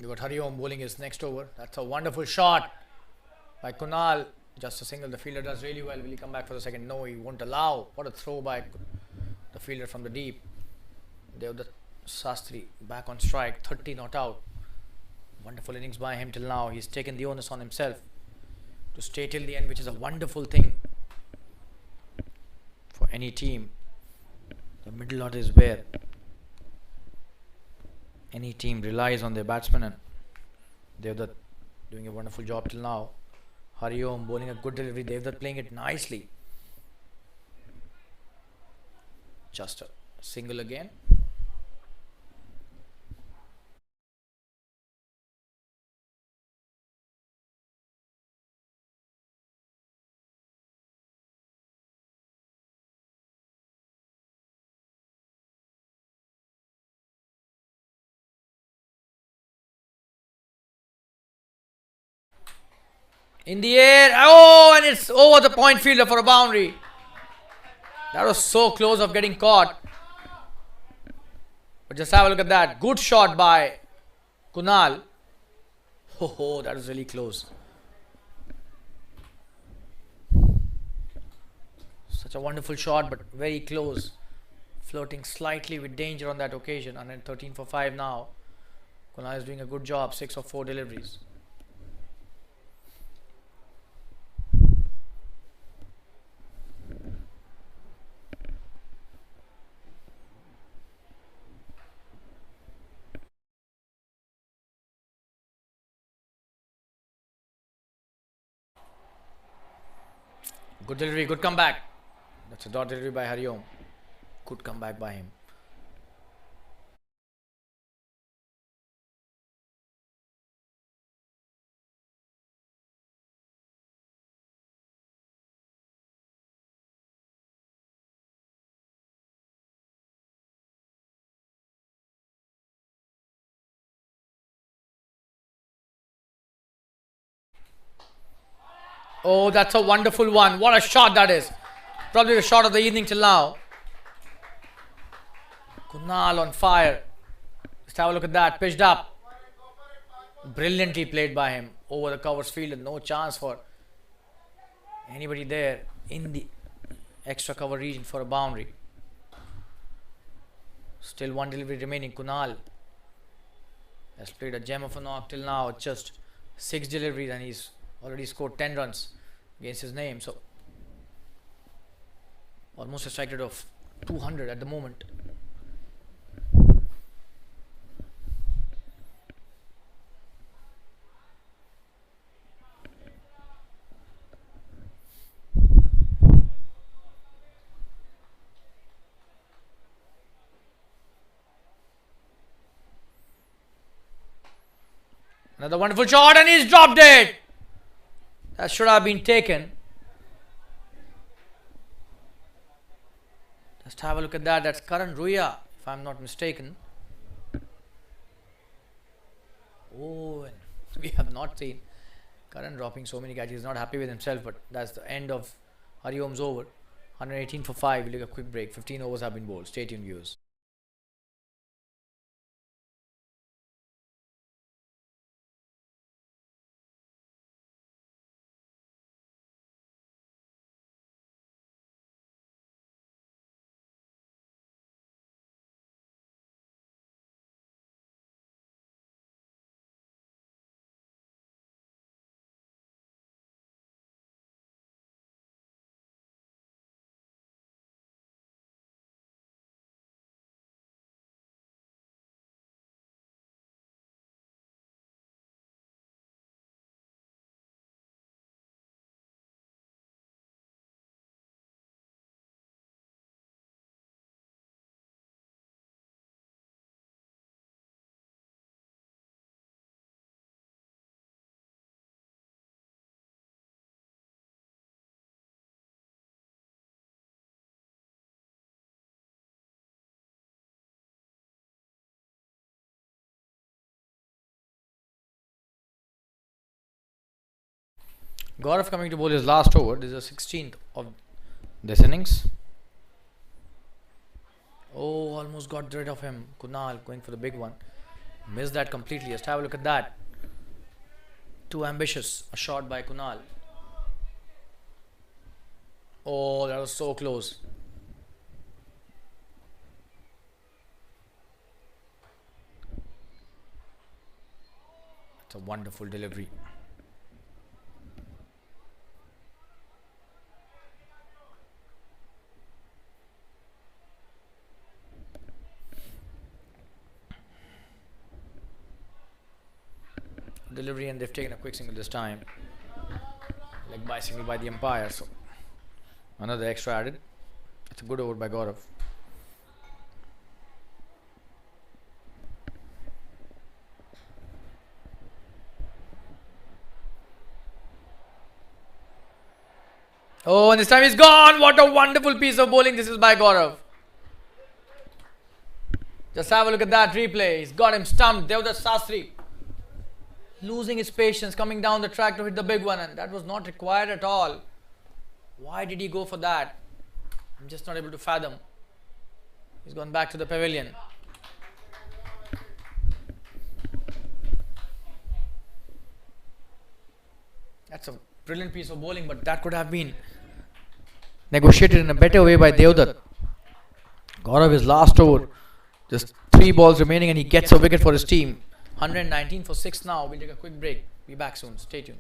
You got Hariom bowling his next over. That's a wonderful shot by Kunal. Just a single. The fielder does really well. Will he come back for the second? No, he won't allow. What a throw by the fielder from the deep. Devdutt Sastry back on strike. 30 not out. Wonderful innings by him till now. He's taken the onus on himself to stay till the end, which is a wonderful thing for any team. The middle order is where any team relies on their batsmen, and Devdutt doing a wonderful job till now. Hariom bowling a good delivery. Devdutt playing it nicely. Just a single again. In the air. Oh, and it's over the point fielder for a boundary. That was so close of getting caught. But just have a look at that. Good shot by Kunal. Oh, that was really close. Such a wonderful shot, but very close. Flirting slightly with danger on that occasion. 113 for 5 now. Kunal is doing a good job. 6 of 4 deliveries. Good delivery, good comeback. That's a dot delivery by Hariom. Good comeback by him. Oh, that's a wonderful one. What a shot that is. Probably the shot of the evening till now. Kunal on fire. Let's have a look at that. Pitched up. Brilliantly played by him. Over the covers field and no chance for anybody there in the extra cover region for a boundary. Still one delivery remaining. Kunal has played a gem of a knock till now. Just 6 deliveries and he's already scored 10 runs against his name. So almost a strike rate of 200 at the moment. Another wonderful shot and he's dropped it. That should have been taken. Just have a look at that. That's Karan Ruya, if I'm not mistaken. Oh, and we have not seen Karan dropping so many catches. He's not happy with himself, but that's the end of Hariom's over. 118 for 5. We'll take a quick break. 15 overs have been bowled. Stay tuned, viewers. Gaurav coming to bowl his last over. This is the 16th of this innings. Oh, almost got rid of him. Kunal going for the big one. Missed that completely. Just have a look at that. Too ambitious. A shot by Kunal. Oh, that was so close. It's a wonderful delivery. Delivery, and they've taken a quick single this time. Leg bicycle by the umpire. So another extra added. It's a good over by Gaurav. Oh, and this time he's gone. What a wonderful piece of bowling this is by Gaurav. Just have a look at that replay. He's got him stumped. Jfsc Tsl losing his patience, coming down the track to hit the big one, and that was not required at all. Why did he go for that? I'm just not able to fathom. He's gone back to the pavilion. That's a brilliant piece of bowling, but that could have been negotiated in a better way by Devdutt. Gaurav is last over. Just 3 balls remaining and he gets a wicket for his team. 119 for 6 now. We'll take a quick break. Be back soon. Stay tuned.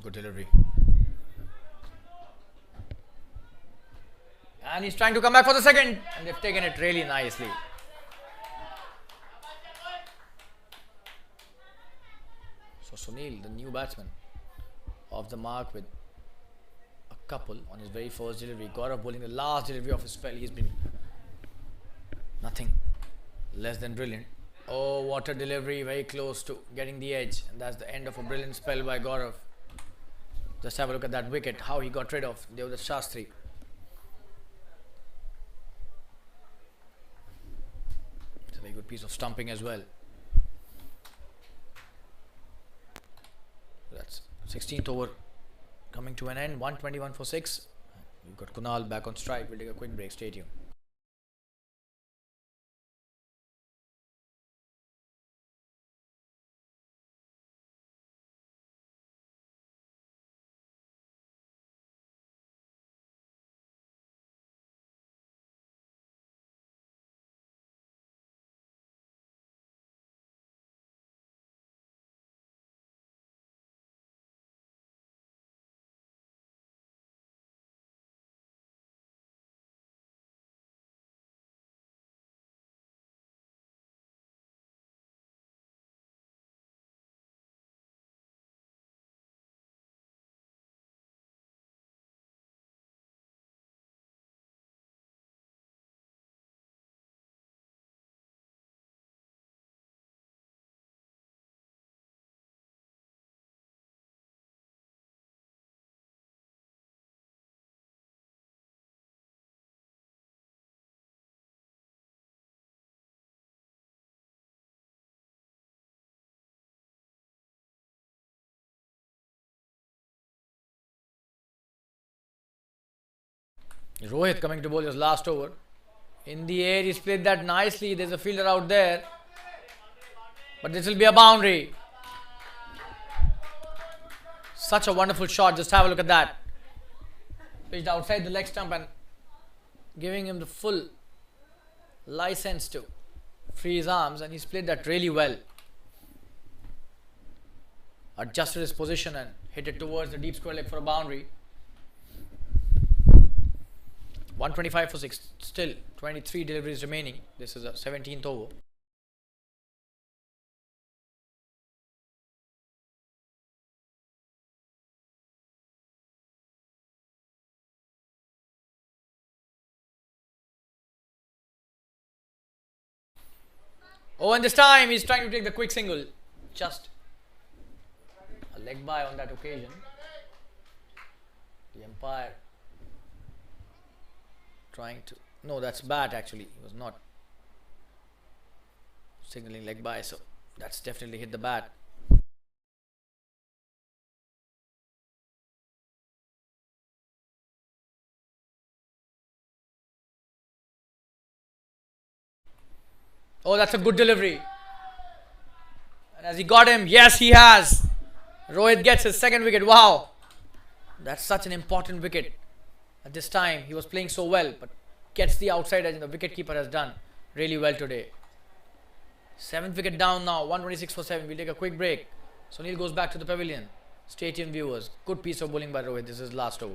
Good delivery. And he's trying to come back for the second. And they've taken it really nicely. So Sunil, the new batsman, off the mark with a couple on his very first delivery. Gaurav bowling the last delivery of his spell. He's been nothing less than brilliant. Oh, what a delivery. Very close to getting the edge. And that's the end of a brilliant spell by Gaurav. Just have a look at that wicket, how he got rid of Jfsc Tsl. It's a very good piece of stumping as well. That's 16th over coming to an end. 121 for 6. We've got Kunal back on strike. We'll take a quick break. Stay tuned. Rohit coming to bowl his last over. In the air, he's played that nicely. There's a fielder out there. But this will be a boundary. Such a wonderful shot. Just have a look at that. Pitched outside the leg stump and giving him the full license to free his arms. And he's played that really well. Adjusted his position and hit it towards the deep square leg for a boundary. 125 for 6. Still 23 deliveries remaining. This is a 17th over. Oh, and this time he's trying to take the quick single. Just a leg by on that occasion. The umpire trying to... No, that's bat actually. He was not signaling leg by, so that's definitely hit the bat. Oh, that's a good delivery. And has he got him? Yes, he has. Rohit gets his second wicket. Wow. That's such an important wicket. At this time, he was playing so well, but gets the outside edge, and the wicketkeeper has done really well today. 7th wicket down now, 126 for 7. We'll take a quick break. Sunil goes back to the pavilion. Stay tuned, viewers. Good piece of bowling by Rohit. This is last over.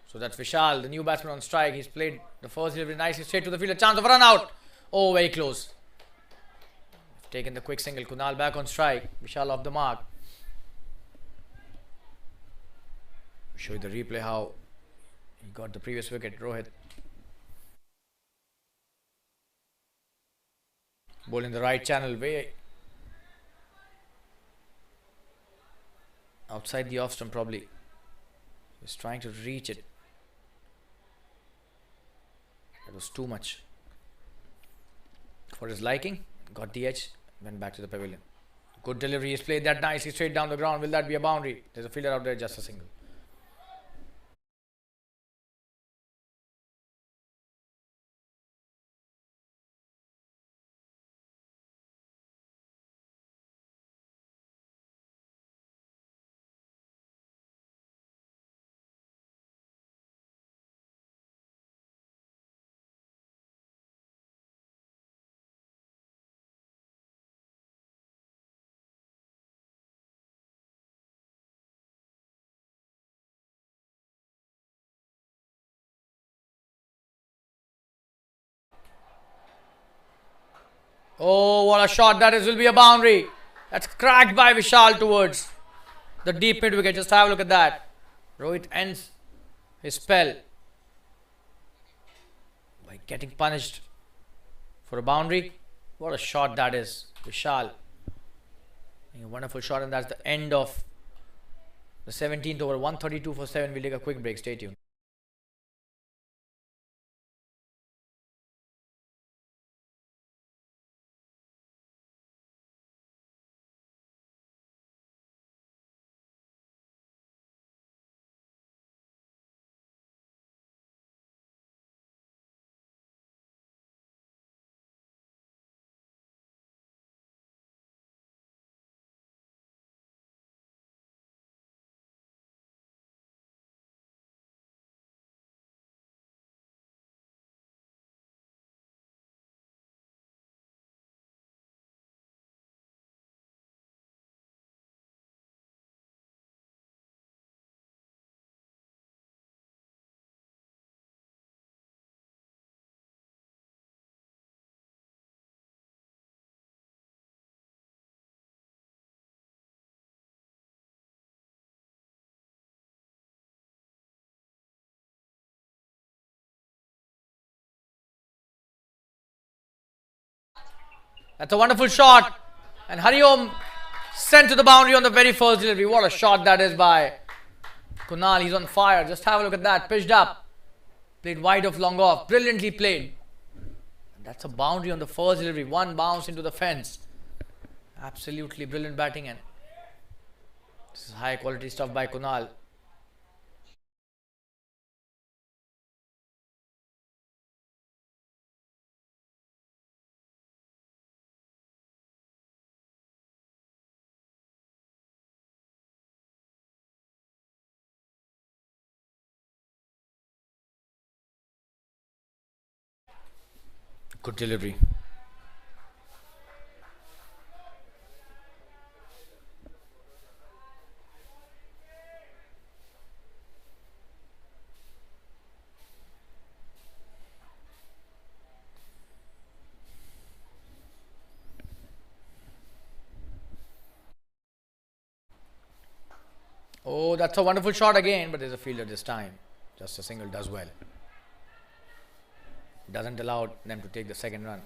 So that's Vishal, the new batsman on strike. He's played the first delivery nicely straight to the field. A chance of a run out. Oh, very close. Taken the quick single. Kunal back on strike. Vishal off the mark. Show you the replay how he got the previous wicket. Rohit ball in the right channel, way outside the off stump probably. He's trying to reach it. That was too much for his liking. Got the edge. Went back to the pavilion. Good delivery. He's played that nicely straight down the ground. Will that be a boundary? There's a fielder out there. Just a single. Oh, what a shot that is. Will be a boundary. That's cracked by Vishal towards the deep mid wicket. Just have a look at that. Rohit ends his spell by getting punished for a boundary. What a shot that is. Vishal. A wonderful shot, and that's the end of the 17th over. 132 for 7. We'll take a quick break. Stay tuned. That's a wonderful shot. And Hariom sent to the boundary on the very first delivery. What a shot that is by Kunal. He's on fire. Just have a look at that. Pitched up. Played wide off, long off. Brilliantly played. That's a boundary on the first delivery. One bounce into the fence. Absolutely brilliant batting, and this is high quality stuff by Kunal. Good delivery. Oh, that's a wonderful shot again, but there's a fielder this time. Just a single does well. Doesn't allow them to take the second run.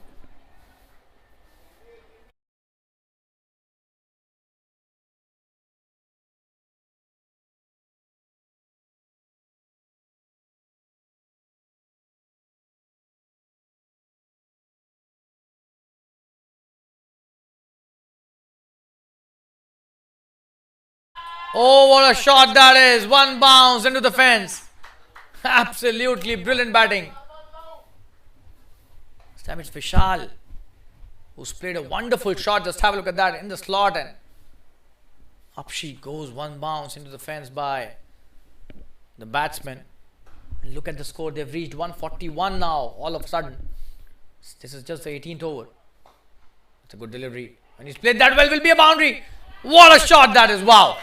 Oh, what a shot that is. One bounce into the fence. Absolutely brilliant batting. This time it's Vishal, who's played a wonderful shot. Just have a look at that in the slot, and up she goes. One bounce into the fence by the batsman. And look at the score. They've reached 141 now, all of a sudden. This is just the 18th over. It's a good delivery. When he's played that well, will be a boundary. What a shot that is. Wow.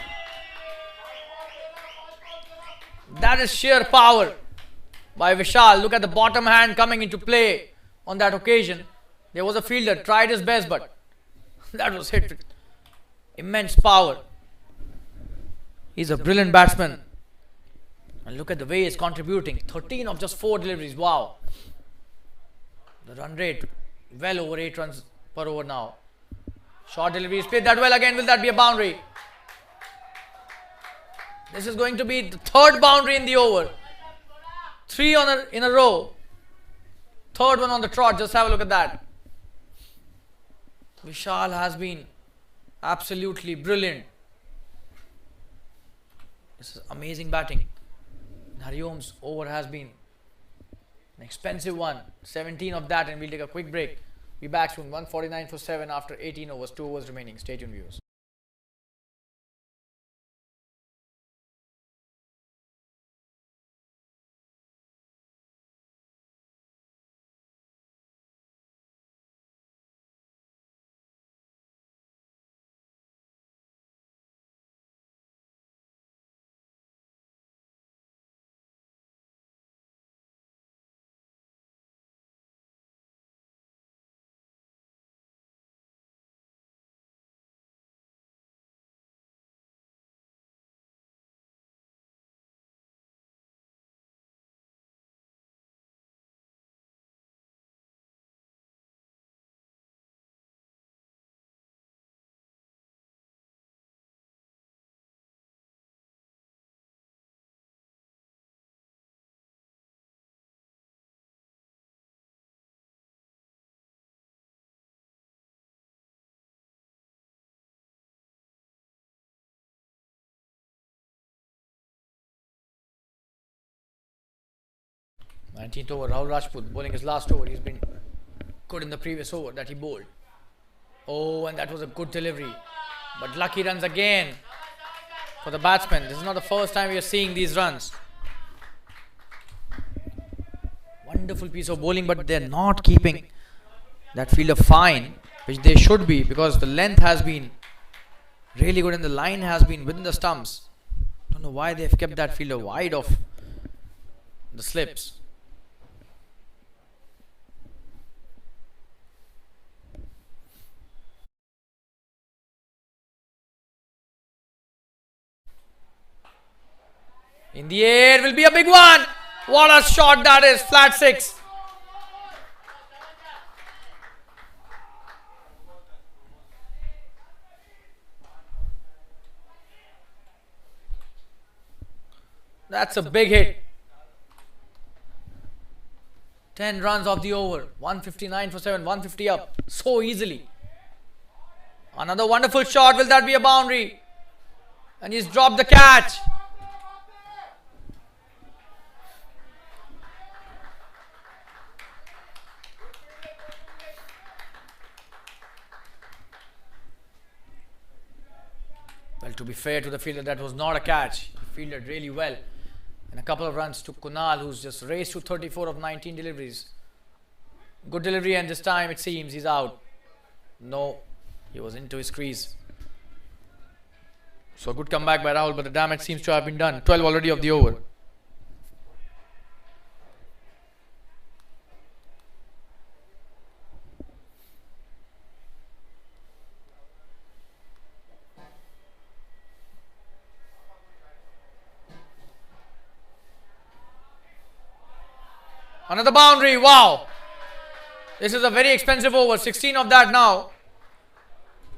That is sheer power by Vishal. Look at the bottom hand coming into play on that occasion. There was a fielder, tried his best, but that was hit with immense power. He's a brilliant batsman. And look at the way he's contributing. 13 of just 4 deliveries. Wow. The run rate well over 8 runs per over now. Short delivery. He's played that well again. Will that be a boundary? This is going to be the third boundary in the over. 3 in a row. Third one on the trot. Just have a look at that. Vishal has been absolutely brilliant. This is amazing batting. Hariom's over has been an expensive one. 17 of that, and we'll take a quick break. Be back soon. 149 for 7 after 18 overs. 2 overs remaining. Stay tuned, viewers. Nineteenth over, Rahul Rajput bowling his last over. He's been good in the previous over that he bowled. Oh, and that was a good delivery. But lucky runs again for the batsman. This is not the first time we are seeing these runs. Wonderful piece of bowling, but they're not keeping that fielder fine, which they should be, because the length has been really good and the line has been within the stumps. Don't know why they've kept that fielder wide of the slips. In the air will be a big one. What a shot that is. Flat 6. That's a big hit. 10 runs of the over. 159 for 7. 150 up. So easily. Another wonderful shot. Will that be a boundary? And he's dropped the catch. Well, to be fair to the fielder, that was not a catch. He fielded really well. And a couple of runs to Kunal, who's just raced to 34 of 19 deliveries. Good delivery, and this time it seems he's out. No, he was into his crease. So a good comeback by Rahul, but the damage seems to have been done. 12 already of the over. Another boundary. Wow. This is a very expensive over. 16 of that now.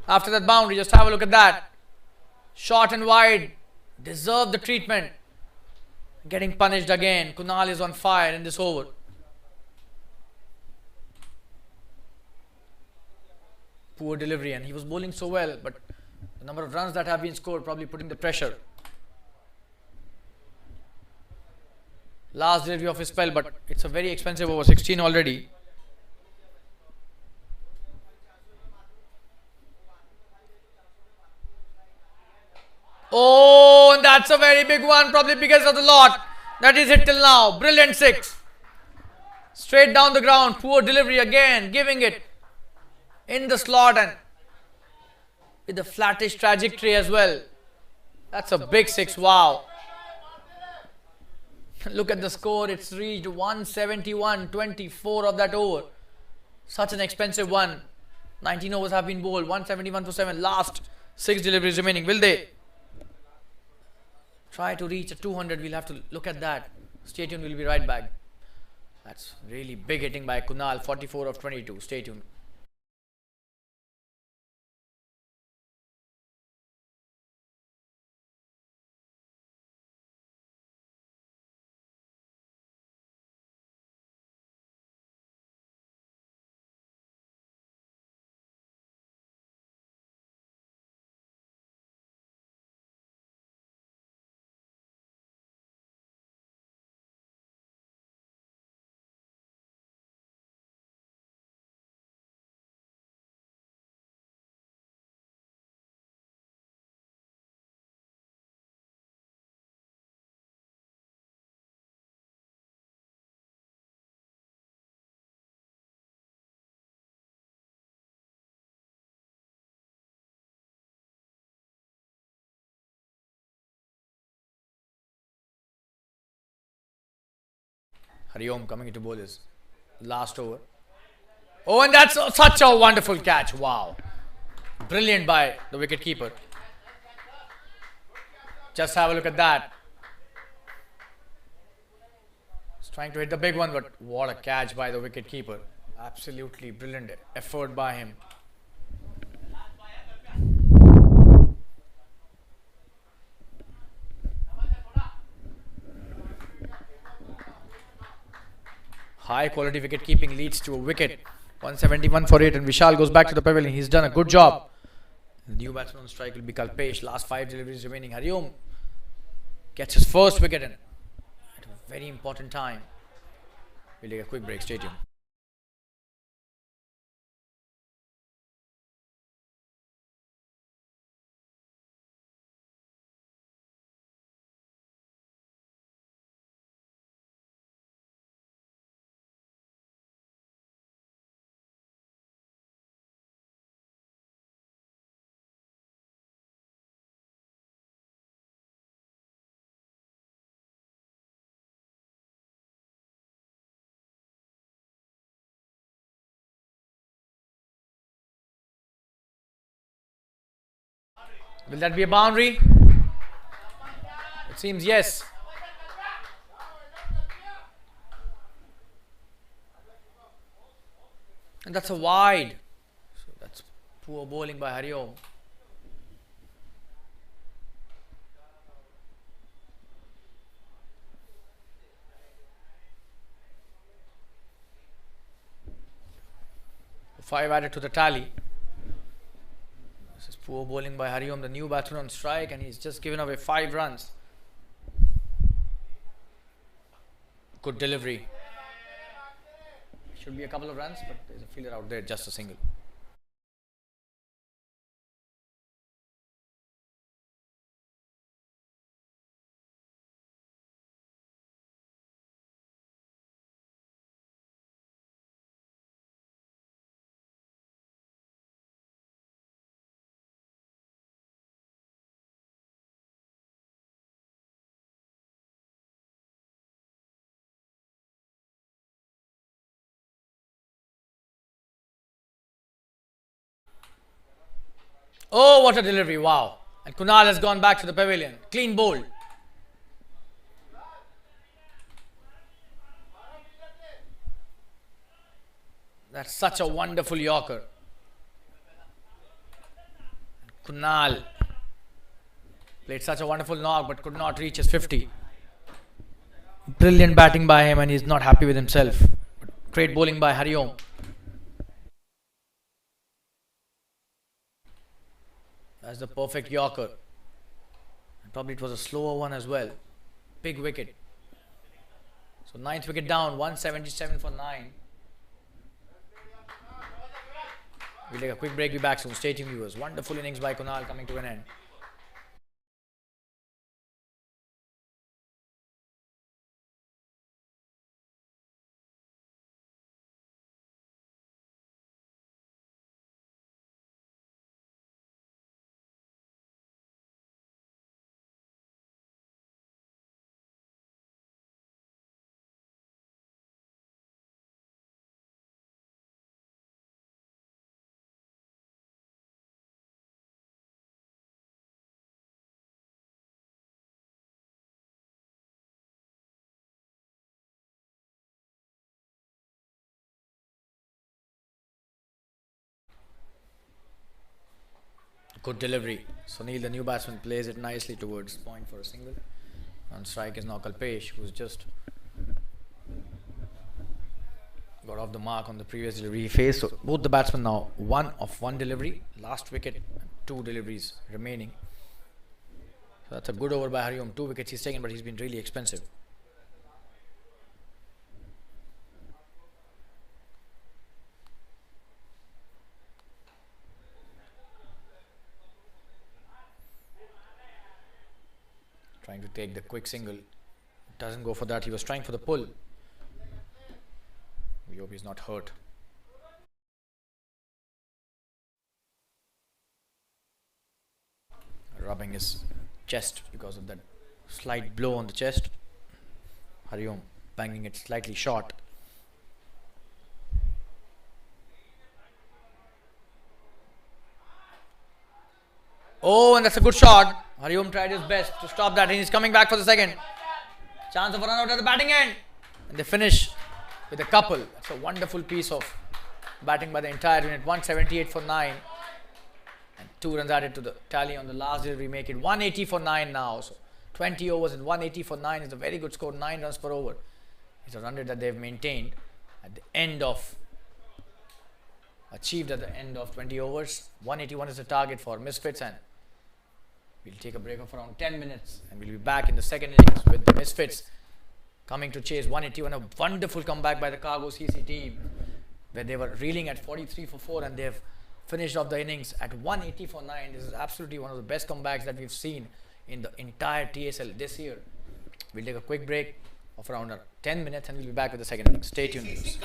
After that boundary, just have a look at that. Short and wide. Deserve the treatment. Getting punished again. Kunal is on fire in this over. Poor delivery, and he was bowling so well, but the number of runs that have been scored probably putting the pressure. Last delivery of his spell, but it's a very expensive over. 16 already. Oh, and that's a very big one, probably biggest of the lot that is hit till now. Brilliant 6. Straight down the ground. Poor delivery again, giving it in the slot and with a flattish trajectory as well. That's a big 6. Wow. Look at the score. It's reached 171, 24 of that over. Such an expensive one. 19 overs have been bowled. 171 for 7. Last 6 deliveries remaining. Will they try to reach a 200? We'll have to look at that. Stay tuned. We'll be right back. That's really big hitting by Kunal. 44 of 22. Stay tuned. Hariom coming into bowlers. Last over. Oh, and that's such a wonderful catch. Wow. Brilliant by the wicket keeper. Just have a look at that. He's trying to hit the big one, but what a catch by the wicket keeper. Absolutely brilliant effort by him. High quality wicket keeping leads to a wicket. 171 for 8, and Vishal goes back to the pavilion. He's done a good job. The new batsman on strike will be Kalpesh. Last 5 deliveries remaining. Hariom gets his first wicket in at a very important time. We'll take a quick break. Stay tuned. Will that be a boundary? It seems yes. And that's a wide. So that's poor bowling by Hariom. 5 added to the tally. This is poor bowling by Hariom, the new batsman on strike, and he's just given away 5 runs. Good delivery. Should be a couple of runs, but there's a fielder out there, just a single. Oh, what a delivery, wow. And Kunal has gone back to the pavilion. Clean bowl. That's such a wonderful Yorker. Kunal played such a wonderful knock but could not reach his 50. Brilliant batting by him, and he's not happy with himself. Great bowling by Hariom. That's the perfect Yorker. And probably it was a slower one as well. Big wicket. So 9th wicket down, 177 for 9. We'll take a quick break, be back soon. Stay tuned, viewers. Wonderful innings by Kunal coming to an end. Good delivery. Sunil, the new batsman, plays it nicely towards point for a single. On strike is now Kalpesh, who's just got off the mark on the previous delivery he faced. So both the batsmen now 1 of 1 delivery. Last wicket, 2 deliveries remaining. So that's a good over by Hariom. 2 wickets he's taken, but he's been really expensive. Trying to take the quick single. Doesn't go for that. He was trying for the pull. We hope he's not hurt. Rubbing his chest because of that slight blow on the chest. Hariom banging it slightly short. Oh, and that's a good shot. Hariom tried his best to stop that, and he's coming back for the second. Chance of a run out at the batting end. And they finish with a couple. That's a wonderful piece of batting by the entire unit. 178 for 9. And 2 runs added to the tally on the last delivery. Make it 180 for 9 now. So 20 overs and 180 for 9 is a very good score. 9 runs per over. It's a run rate that they've maintained at the end of, achieved at the end of 20 overs. 181 is the target for Misfits, and we'll take a break of around 10 minutes and we'll be back in the second innings with the Misfits coming to chase 181. A wonderful comeback by the Cargo CC team, where they were reeling at 43 for 4 and they've finished off the innings at 180 for 9. This is absolutely one of the best comebacks that we've seen in the entire TSL this year. We'll take a quick break of around 10 minutes and we'll be back with the second innings. Stay tuned.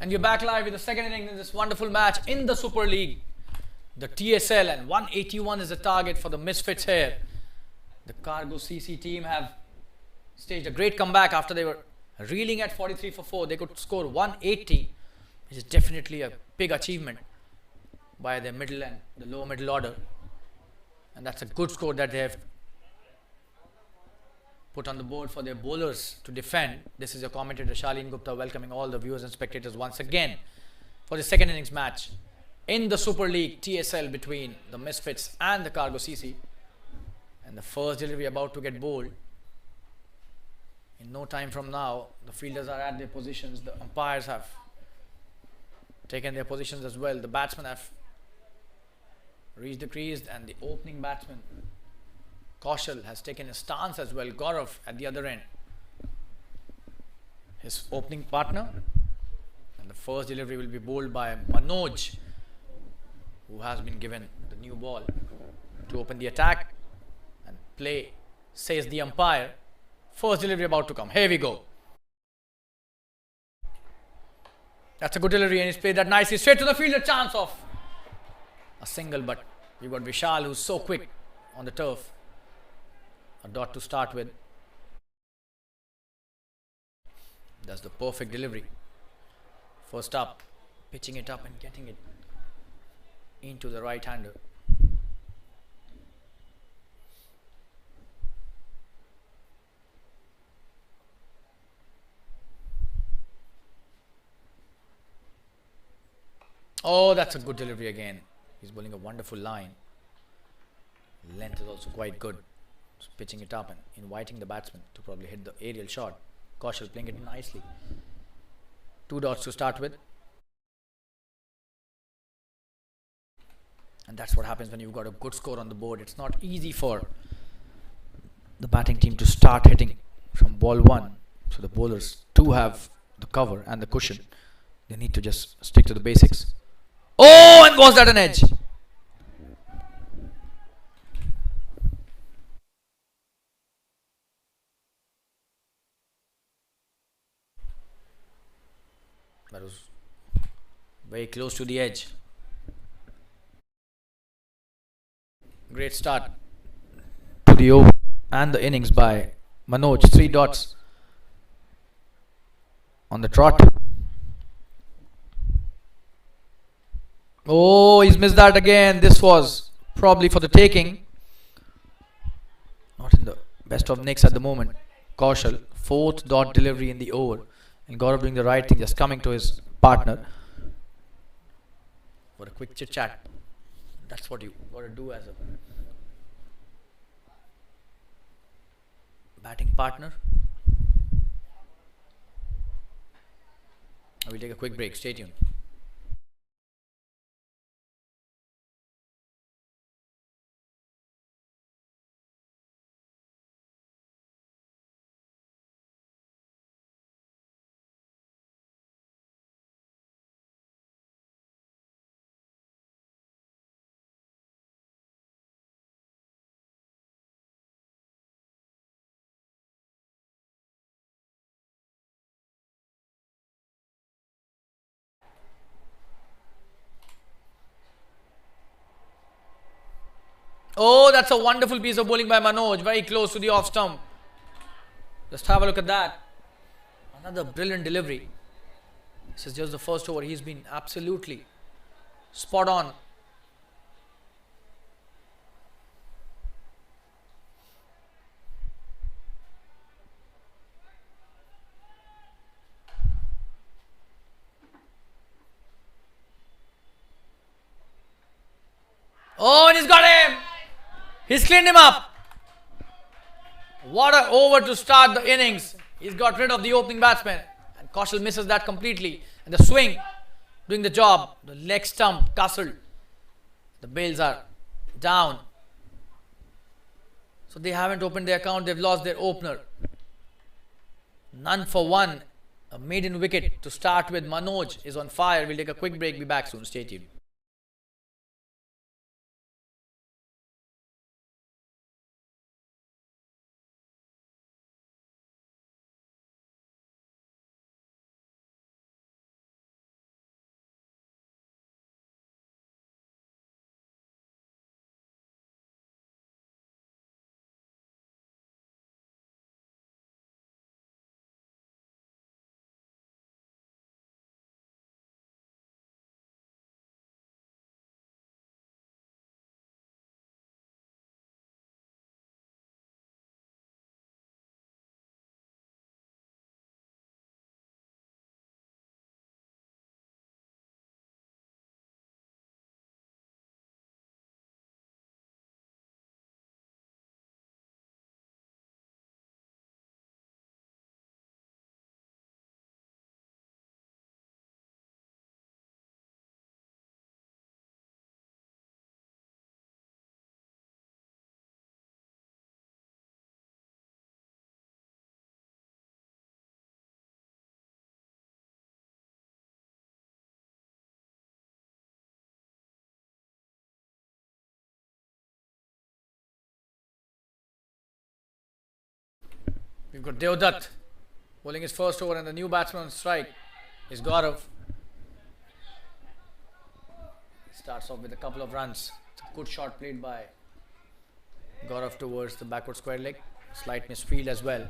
And you're back live with the second inning in this wonderful match in the Super League. The TSL, and 181 is the target for the Misfits here. The Cargo CC team have staged a great comeback after they were reeling at 43 for 4. They could score 180, which is definitely a big achievement by the middle and the lower middle order. And that's a good score that they have put on the board for their bowlers to defend. This is your commentator Shaleen Gupta welcoming all the viewers and spectators once again for the second innings match in the Super League TSL between the Misfits and the Cargo CC. And the first delivery about to get bowled. In no time from now, the fielders are at their positions. The umpires have taken their positions as well. The batsmen have reached the crease, and the opening batsman Kaushal has taken a stance as well. Gaurav at the other end, his opening partner. And the first delivery will be bowled by Manoj, who has been given the new ball to open the attack. And play, says the umpire. First delivery about to come. Here we go. That's a good delivery, and he's played that nicely. Straight to the field, a chance of a single, but you've got Vishal, who's so quick on the turf. A dot to start with. That's the perfect delivery. First up, pitching it up and getting it into the right-hander. Oh, that's a good delivery again. He's bowling a wonderful line. Length is also quite good. Just pitching it up and inviting the batsman to probably hit the aerial shot. Kaushal playing it nicely. 2 dots to start with. And that's what happens when you've got a good score on the board. It's not easy for the batting team to start hitting from ball 1. So the bowlers do have the cover and the cushion. They need to just stick to the basics. Oh, and was that an edge? That was very close to the edge. Great start to the over and the innings by Manoj. 3 dots on the trot. Oh, he's missed that again. This was probably for the taking. Not in the best of nicks at the moment. Kaushal, 4th dot delivery in the over. And Gaurav doing the right thing, just coming to his partner for a quick chit chat. That's what you got to do as a batting partner. I will take a quick break. Stay tuned. Oh, that's a wonderful piece of bowling by Manoj. Very close to the off stump. Just have a look at that. Another brilliant delivery. This is just the first over. He's been absolutely spot on. Oh, and he's got him. He's cleaned him up. What an over to start the innings. He's got rid of the opening batsman. And Kaushal misses that completely. And the swing doing the job. The leg stump castled. The bails are down. So they haven't opened their account. They've lost their opener. None for one. A maiden wicket to start with. Manoj is on fire. We'll take a quick break. Be back soon. Stay tuned. We've got Deodat bowling his first over, and the new batsman on strike is Gaurav. Starts off with a couple of runs. It's a good shot played by Gaurav towards the backward square leg. Slight misfield as well.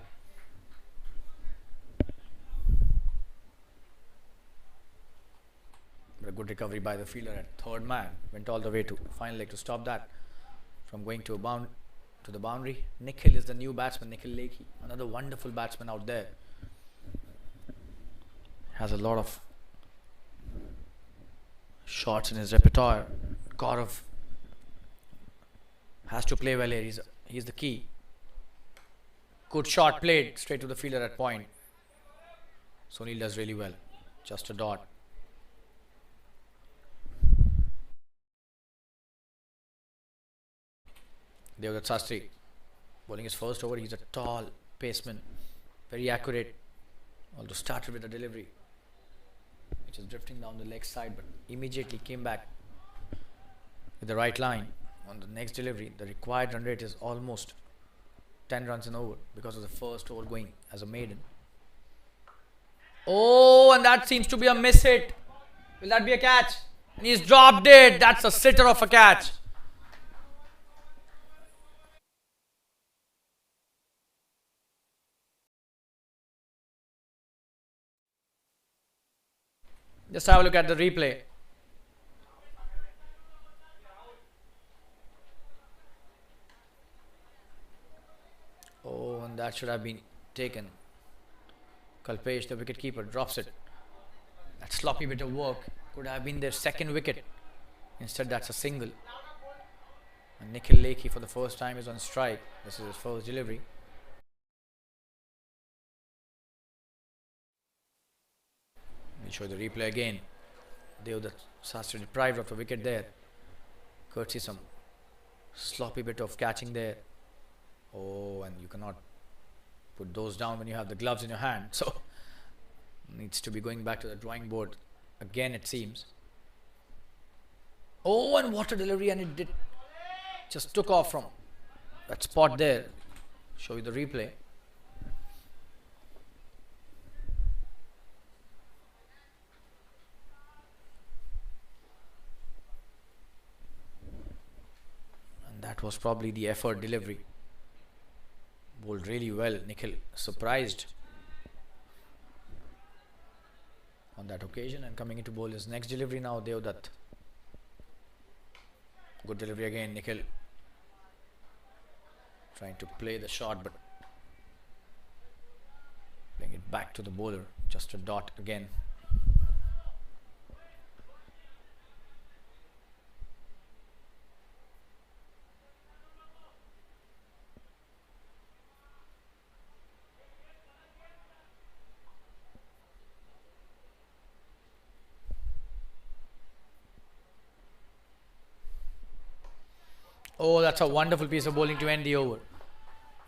But a good recovery by the fielder at third man. Went all the way to final leg to stop that from going to the boundary. Nikhil is the new batsman. Nikhil Lekhi, another wonderful batsman out there. Has a lot of shots in his repertoire. Gaurav has to play well here. He's the key. Good shot played straight to the fielder at point. Sunil does really well. Just a dot. Jfsc Tsl bowling his first over. He's a tall paceman, very accurate. Although started with a delivery which is drifting down the leg side, but immediately came back with the right line on the next delivery. The required run rate is almost 10 runs an over because of the first over going as a maiden. Oh, and that seems to be a miss hit. Will that be a catch? And he's dropped it. That's a sitter of a catch. Just have a look at the replay. Oh, and that should have been taken. Kalpesh, the wicket keeper, drops it. That sloppy bit of work could have been their second wicket. Instead, that's a single. And Nikhil Lekhi for the first time is on strike. This is his first delivery. We'll show the replay again. Jfsc Tsl deprived of a wicket there. Courtesy some sloppy bit of catching there. Oh, and you cannot put those down when you have the gloves in your hand. So, needs to be going back to the drawing board again, it seems. Oh, and what a delivery, and it did just took off from that spot there. Show you the replay. And that was probably the effort delivery. Bowled really well. Nikhil surprised on that occasion, and coming into bowl his next delivery now, Deodat. Good delivery again, Nikhil. Trying to play the shot, but playing it back to the bowler. Just a dot again. Oh, that's a wonderful piece of bowling to end the over.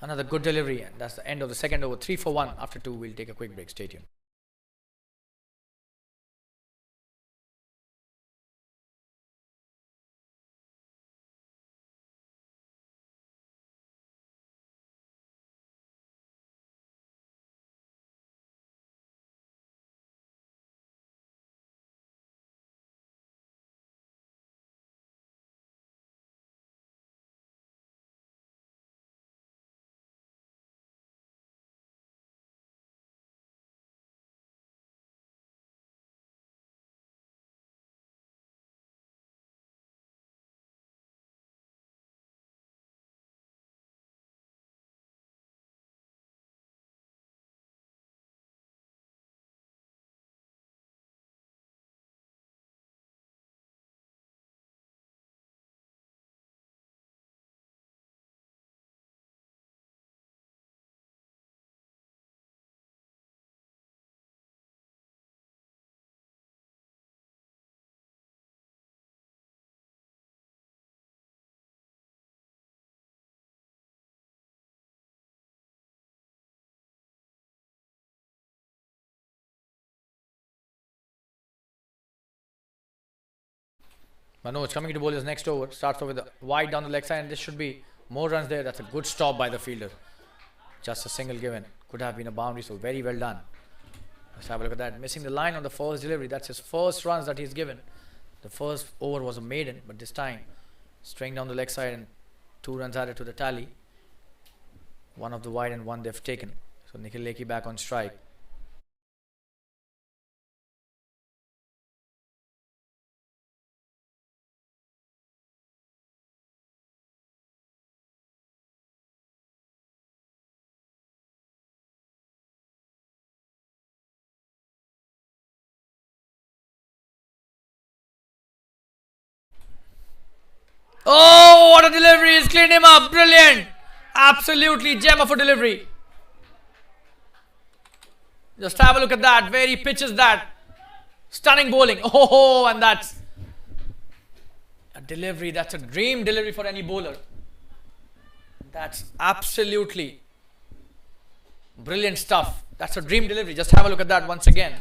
Another good delivery, and that's the end of the second over. 3 for 1. After 2, we'll take a quick break. Stay tuned. Manoj coming to bowl his next over. Starts off with a wide down the leg side, and this should be more runs there. That's a good stop by the fielder. Just a single given. Could have been a boundary, so very well done. Let's have a look at that. Missing the line on the first delivery. That's his first runs that he's given. The first over was a maiden, but this time straying down the leg side and 2 runs added to the tally. One of the wide and one they've taken. So Nikhil Lekhi back on strike. Oh, what a delivery! He's cleaned him up. Brilliant. Absolutely gem of a delivery. Just have a look at that. Where he pitches that. Stunning bowling. Oh, and that's a delivery. That's a dream delivery for any bowler. That's absolutely brilliant stuff. That's a dream delivery. Just have a look at that once again.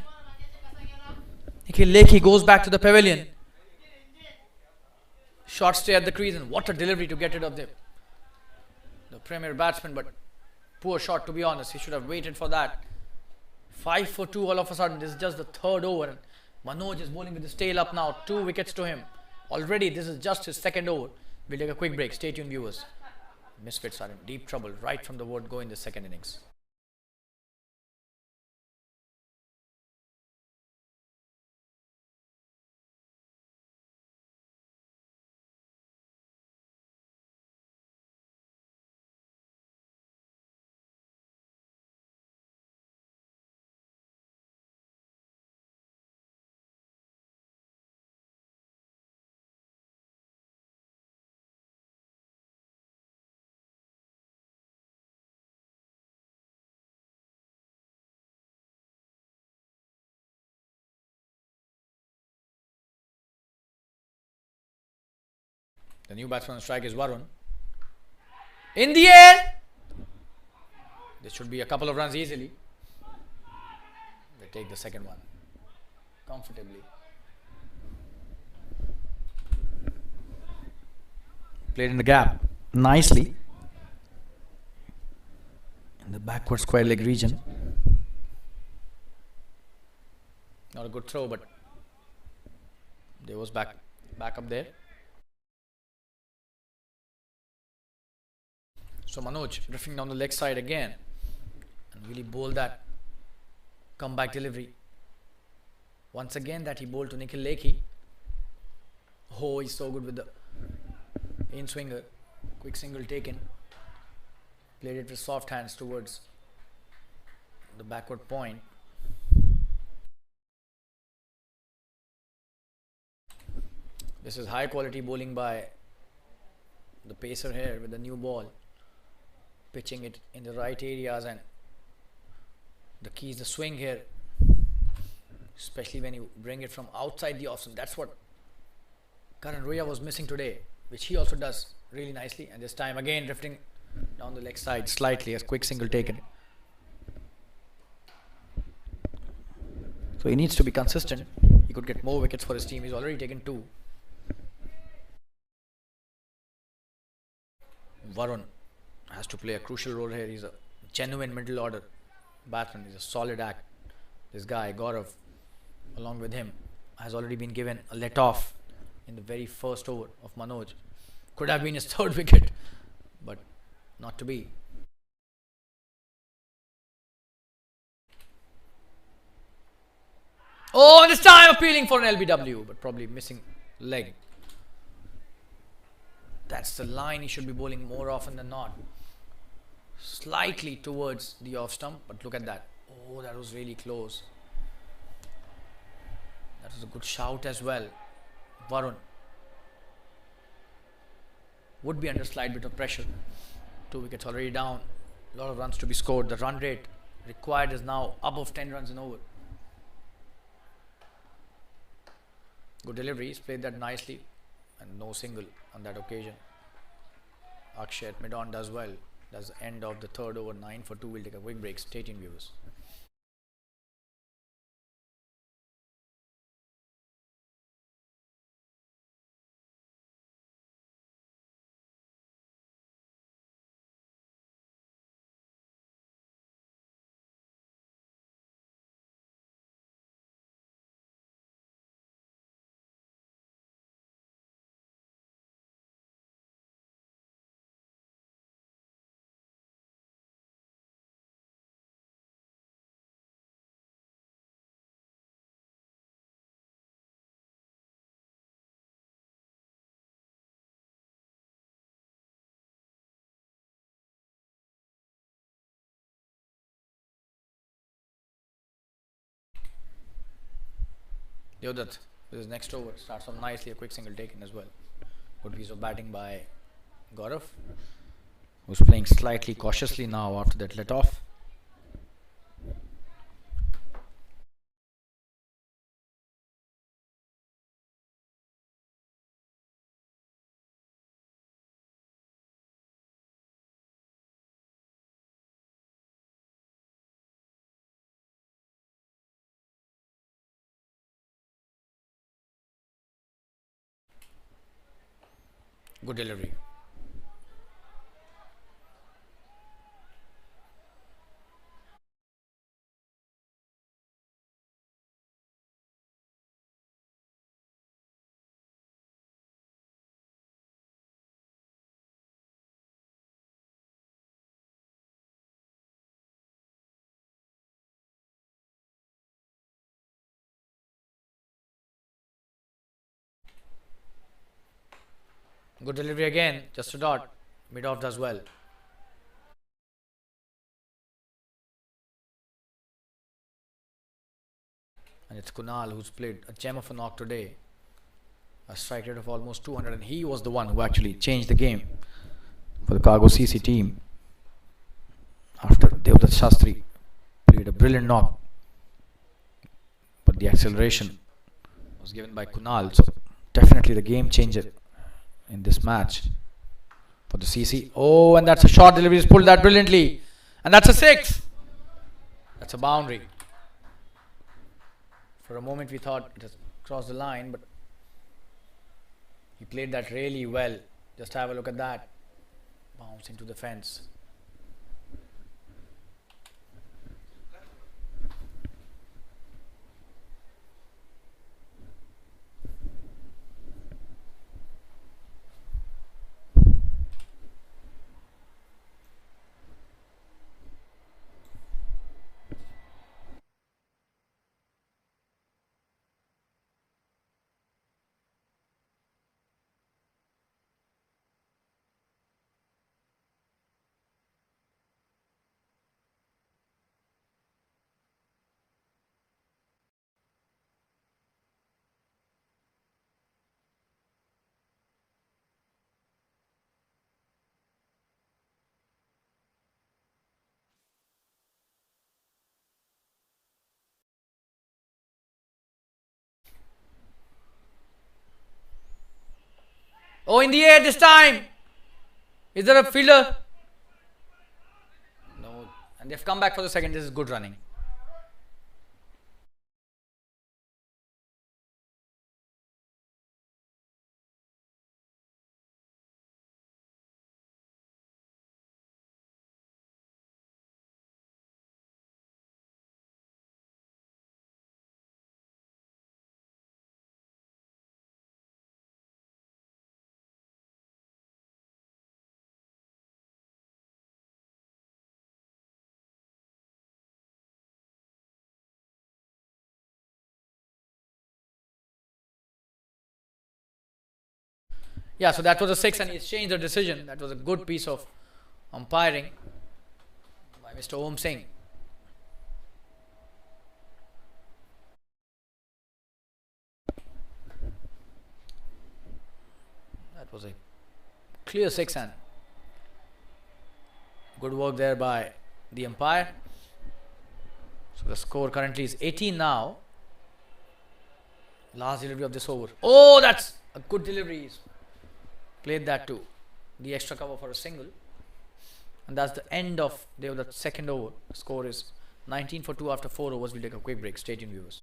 Nikhil Lekhi goes back to the pavilion. Short stay at the crease, and what a delivery to get rid of the premier batsman, but poor shot, to be honest. He should have waited for that. 5 for 2 all of a sudden. This is just the third over, and Manoj is bowling with his tail up now. 2 wickets to him. Already this is just his second over. We'll take a quick break. Stay tuned, viewers. Misfits are in deep trouble right from the word go in the second innings. The new batsman on strike is Varun. In the air! This should be a couple of runs easily. They take the second one comfortably. Played in the gap nicely in the backward square leg region. Not a good throw, but there was back up there. So Manoj drifting down the leg side again and really bowled that comeback delivery. Once again that he bowled to Nikhil Lekhi. Oh, he's so good with the in swinger. Quick single taken. Played it with soft hands towards the backward point. This is high quality bowling by the pacer here with the new ball. Pitching it in the right areas, and the key is the swing here, especially when you bring it from outside the off stump. That's what Karan Roya was missing today, which he also does really nicely. And this time again drifting down the leg side slightly, as quick single taken. So he needs to be consistent. He could get more wickets for his team. He's already taken 2. Varun has to play a crucial role here. He's a genuine middle order batsman. He's a solid act. This guy Gaurav, along with him, has already been given a let off in the very first over of Manoj. Could have been his 3rd wicket, but not to be. Oh, and this time appealing for an LBW, but probably missing leg. That's the line he should be bowling more often than not. Slightly towards the off stump, but look at that. Oh, that was really close. That was a good shout as well. Varun would be under slight bit of pressure. 2 wickets already down. A lot of runs to be scored. The run rate required is now above 10 runs an over. Good delivery. He's played that nicely, and no single on that occasion. Akshay at mid-on does well. That's the end of the 3rd over. 9 for 2. We'll take a quick break. Stay tuned, viewers. Deodat with his next over starts off nicely, a quick single taken as well. Good piece of batting by Gaurav, who's playing slightly cautiously now after that let off. Good delivery. Good delivery again, just a dot. Mid off does well. And it's Kunal who's played a gem of a knock today. A strike rate of almost 200, and he was the one who actually changed the game for the Cargo CC team. After Devdutt Shastri played a brilliant knock, but the acceleration was given by Kunal. So definitely the game changer in this match for the CC. Oh, and that's a short delivery. He's pulled that brilliantly, and that's a six. That's a boundary. For a moment we thought it has crossed the line, but he played that really well. Just have a look at that. Bounce into the fence. Oh, in the air this time. Is there a fielder? No. And they've come back for the second. This is good running. Yeah, so that was a six, and he's changed the decision. That was a good piece of umpiring by Mr. Om Singh. That was a clear six, and good work there by the umpire. So the score currently is 18 now. Last delivery of this over. Oh, that's a good delivery. He's played that too. The extra cover for a single. And that's the end of the second over. The score is 19 for 2 after 4 overs. We'll take a quick break. Stay tuned, viewers.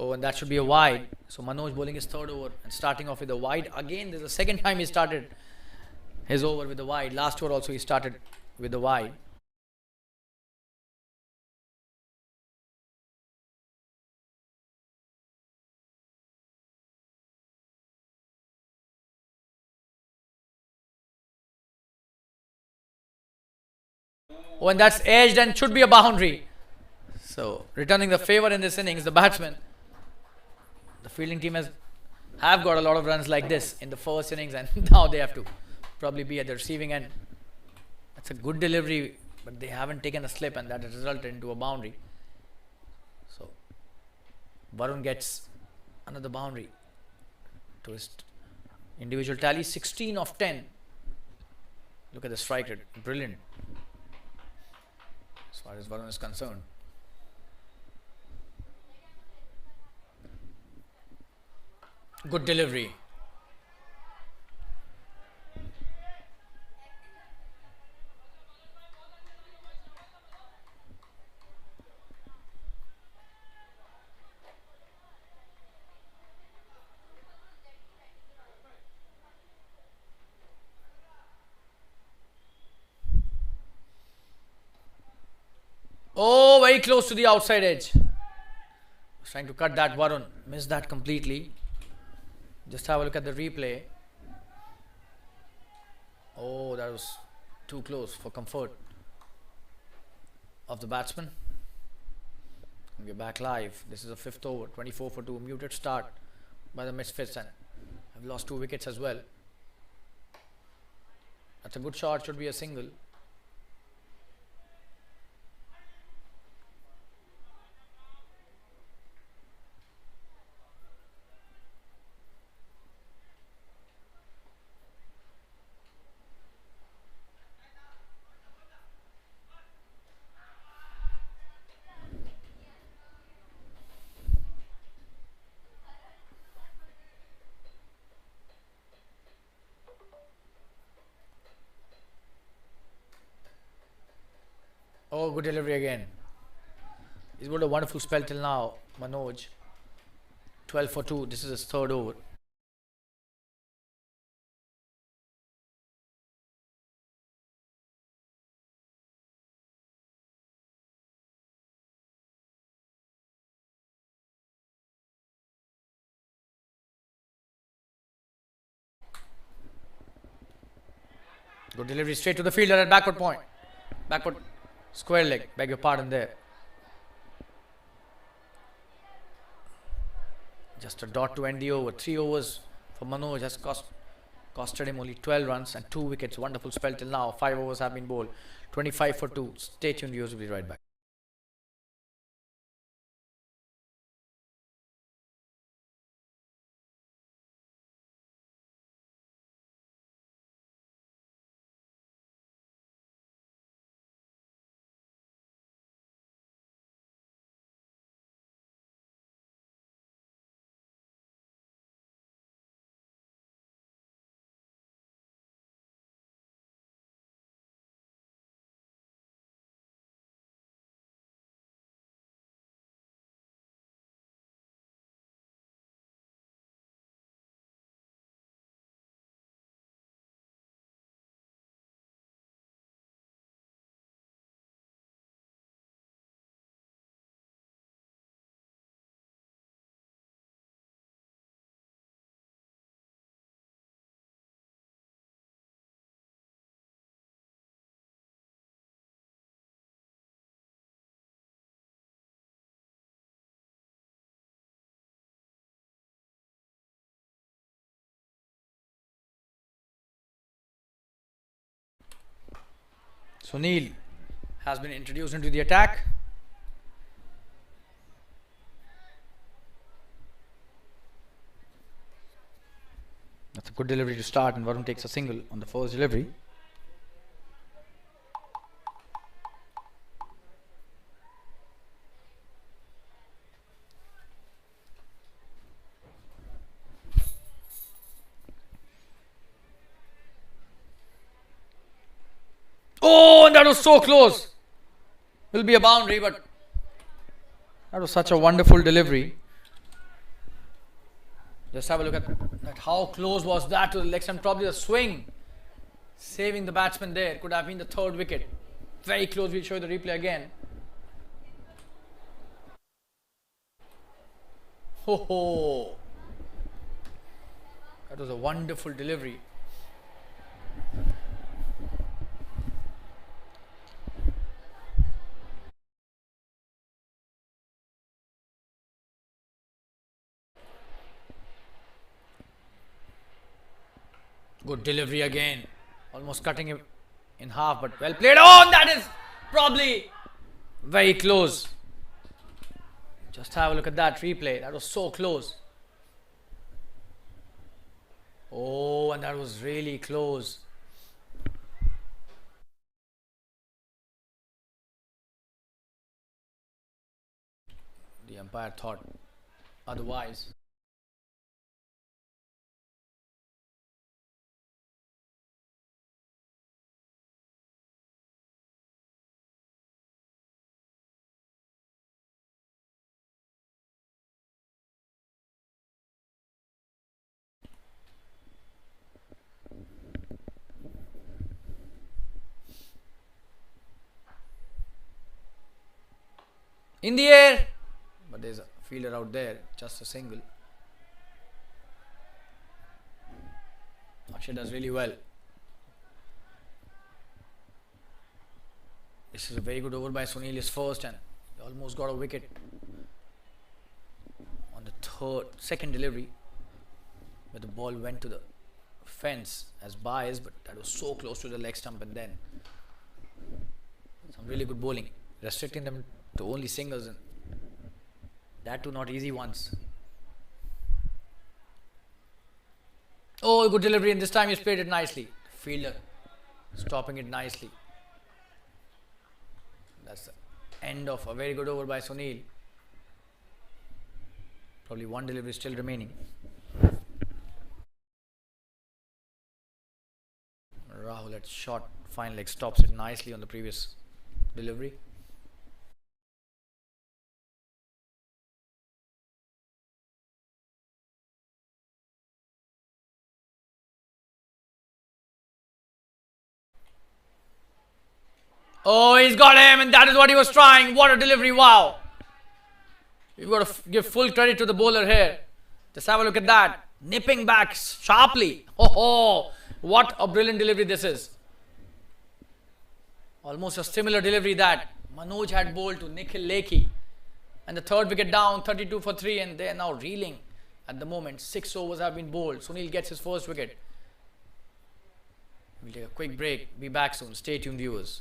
Oh, and that should be a wide. So Manoj bowling his third over and starting off with a wide. Again, this is the second time he started his over with the wide. Last over also he started with the wide. Oh, and that's edged and should be a boundary. So returning the favor in this innings, the batsman. The fielding team have got a lot of runs like this in the first innings, and now they have to probably be at the receiving end. That's a good delivery, but they haven't taken a slip, and that has resulted into a boundary. So Varun gets another boundary to his individual tally, 16 of 10. Look at the strike rate, brilliant as far as Varun is concerned. Good delivery. Oh, very close to the outside edge. Was trying to cut that, Varun. Missed that completely. Just have a look at the replay. Oh, that was too close for comfort of the batsman. We're back live. This is a fifth over, 24 for 2. Muted start by the Misfits and have lost 2 wickets as well. That's a good shot, should be a single. Oh, good delivery again. He's got a wonderful spell till now, Manoj. 12 for 2. This is his third over. Good delivery straight to the fielder at backward point. Backward square leg. Beg your pardon there. Just a dot to end the over. 3 overs for Manoj has costed him only 12 runs and 2 wickets. Wonderful spell till now. 5 overs have been bowled. 25 for 2. Stay tuned, viewers. Will be right back. Sunil has been introduced into the attack. That's a good delivery to start, and Varun takes a single on the first delivery. Oh, and that was so close. Will be a boundary, but that was such a wonderful delivery. Just have a look at that. How close was that to the leg stump? Probably the swing saving the batsman there. Could have been the third wicket. Very close. We'll show you the replay again. Ho ho! That was a wonderful delivery. Good delivery again. Almost cutting him in half, but well played. Oh, that is probably very close. Just have a look at that replay. That was so close. Oh, and that was really close. The umpire thought otherwise. In the air, but there's a fielder out there, just a single. Akshay does really well. This is a very good over by Sunil, his first, and he almost got a wicket on the second delivery, where the ball went to the fence as bias, but that was so close to the leg stump, and then some really good bowling, restricting them to only singles, and that too not easy ones. Oh, good delivery, and this time he played it nicely. Fielder stopping it nicely. That's the end of a very good over by Sunil. Probably one delivery still remaining. Rahul at short fine leg stops it nicely on the previous delivery. Oh, he's got him, and that is what he was trying. What a delivery, wow. You've got to give full credit to the bowler here. Just have a look at that. Nipping back sharply. Oh, what a brilliant delivery this is. Almost a similar delivery that Manoj had bowled to Nikhil Lekhi. And the third wicket down, 32 for 3, and they are now reeling at the moment. 6 overs have been bowled. Sunil gets his first wicket. We'll take a quick break. Be back soon. Stay tuned, viewers.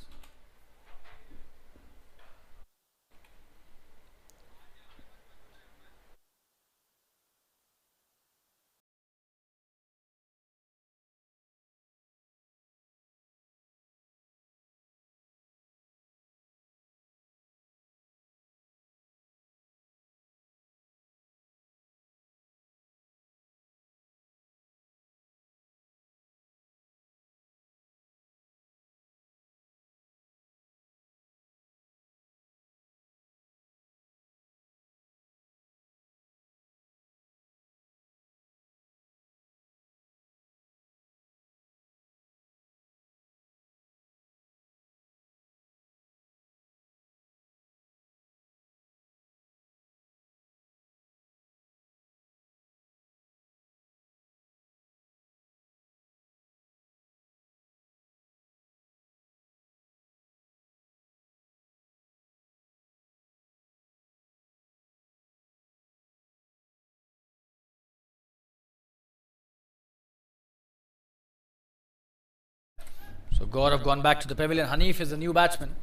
So Gaurav gone back to the pavilion. Hanif is the new batsman.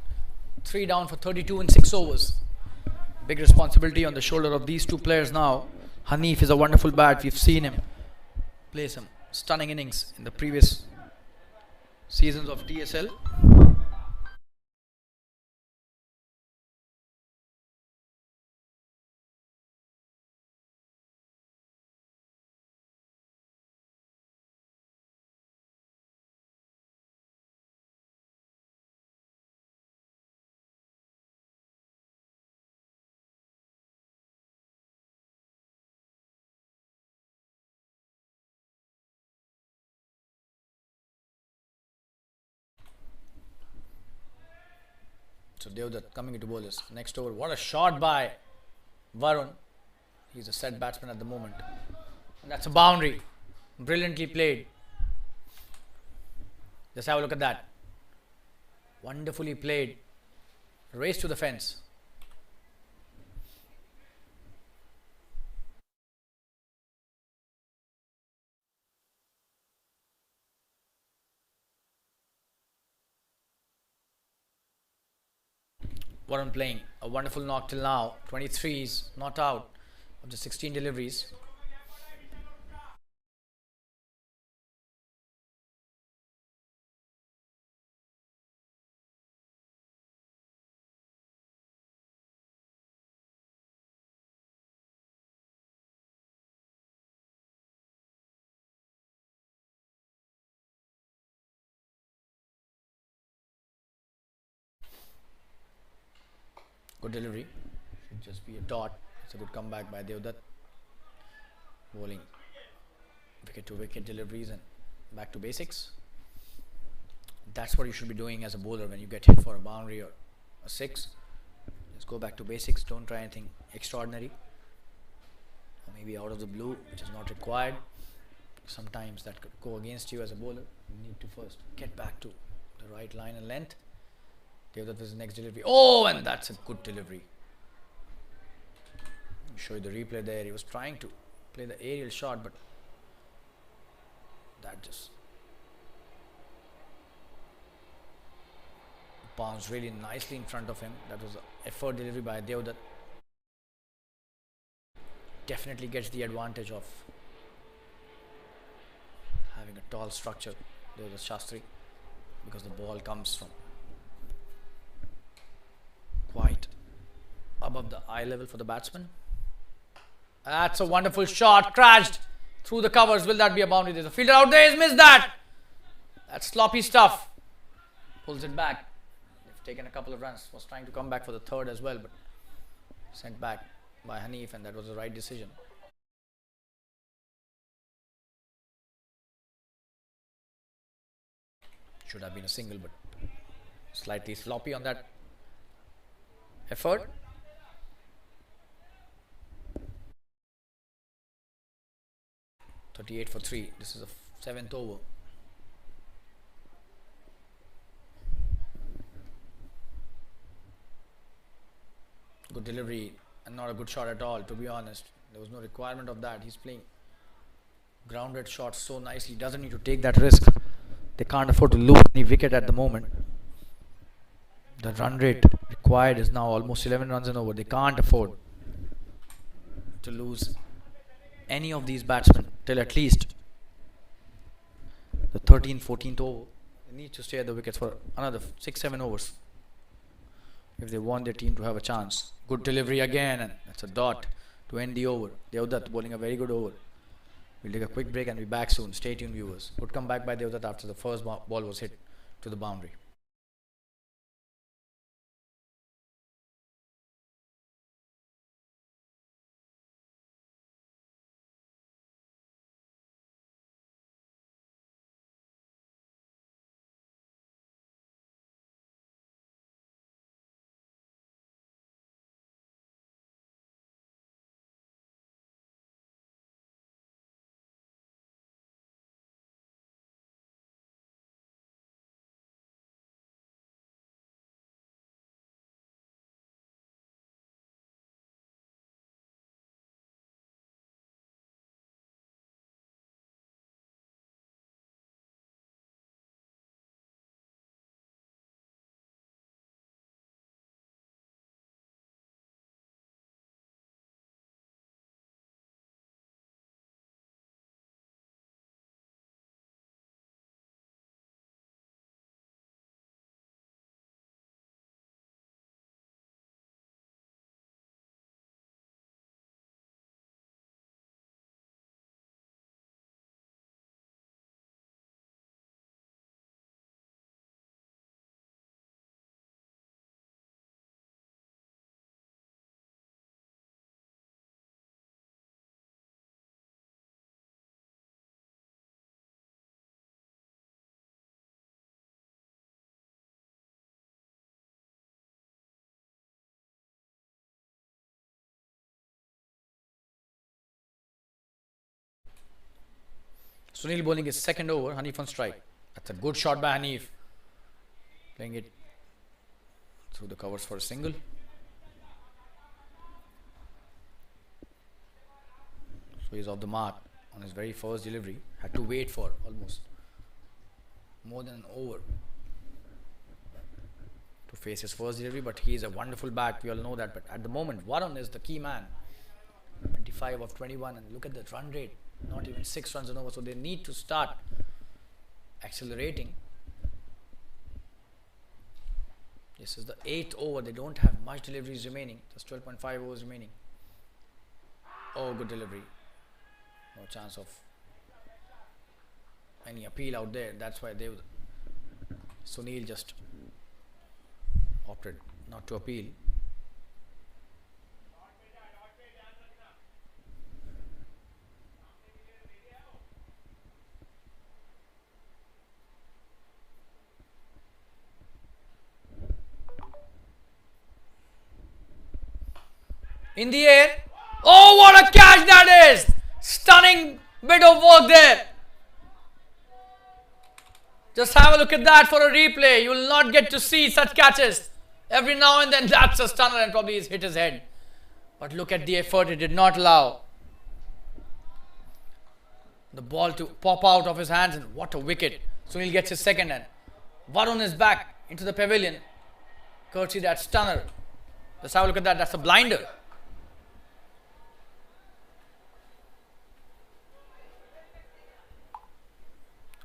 3 down for 32 in 6 overs. Big responsibility on the shoulder of these two players now. Hanif is a wonderful bat. We've seen him play some stunning innings in the previous seasons of TSL. So Devdutt coming into bowlers. Next over. What a shot by Varun. He's a set batsman at the moment. And that's a boundary. Brilliantly played. Just have a look at that. Wonderfully played. Race to the fence. Varun playing a wonderful knock till now. 23s not out of the 16 deliveries. Good delivery. Should just be a dot. It's a good comeback by Devdutt. Bowling wicket to wicket deliveries and back to basics. That's what you should be doing as a bowler when you get hit for a boundary or a six. Just go back to basics. Don't try anything extraordinary. Or maybe out of the blue, which is not required. Sometimes that could go against you as a bowler. You need to first get back to the right line and length. Devdutt was the next delivery. Oh, and that's a good delivery. I'll show you the replay there. He was trying to play the aerial shot, but that just bounced really nicely in front of him. That was an effort delivery by Devdutt. Definitely gets the advantage of having a tall structure. There was Shastri, because the ball comes from quite above the eye level for the batsman. That's a wonderful shot. Crashed through the covers. Will that be a boundary? There's a fielder out there. He's missed that. That's sloppy stuff. Pulls it back. They've taken a couple of runs. Was trying to come back for the third as well, but sent back by Hanif, and that was the right decision. Should have been a single, but slightly sloppy on that effort. .38 for 3. This is a 7th over. Good delivery and not a good shot at all, to be honest. There was no requirement of that. He's playing grounded shots so nicely. He doesn't need to take that risk. They can't afford to lose any wicket at the moment. The run rate required is now almost 11 runs and over. They can't afford to lose any of these batsmen till at least the 13th, 14th over. They need to stay at the wickets for another 6-7 overs if they want their team to have a chance. Good delivery again, and that's a dot to end the over. Devdutt bowling a very good over. We'll take a quick break and be back soon. Stay tuned, viewers. Good comeback by Devdutt after the first ball was hit to the boundary. Sunil bowling his second over, Hanif on strike. That's a good shot by Hanif. Playing it through the covers for a single. So he's off the mark on his very first delivery. Had to wait for almost more than an over to face his first delivery, but he's a wonderful bat, we all know that. But at the moment, Varun is the key man. 25 of 21, and look at the run rate, not even 6 runs an over, so they need to start accelerating. This is the 8th over, they don't have much deliveries remaining, just 12.5 overs remaining. Oh, good delivery. No chance of any appeal out there. That's why Sunil just opted not to appeal. In the air. Oh, what a catch that is! Stunning bit of work there. Just have a look at that for a replay. You will not get to see such catches. Every now and then that's a stunner, and probably he's hit his head. But look at the effort, it did not allow the ball to pop out of his hands, and what a wicket. Sunil gets his second, and Varun is back into the pavilion. Courtesy that stunner. Just have a look at that, that's a blinder.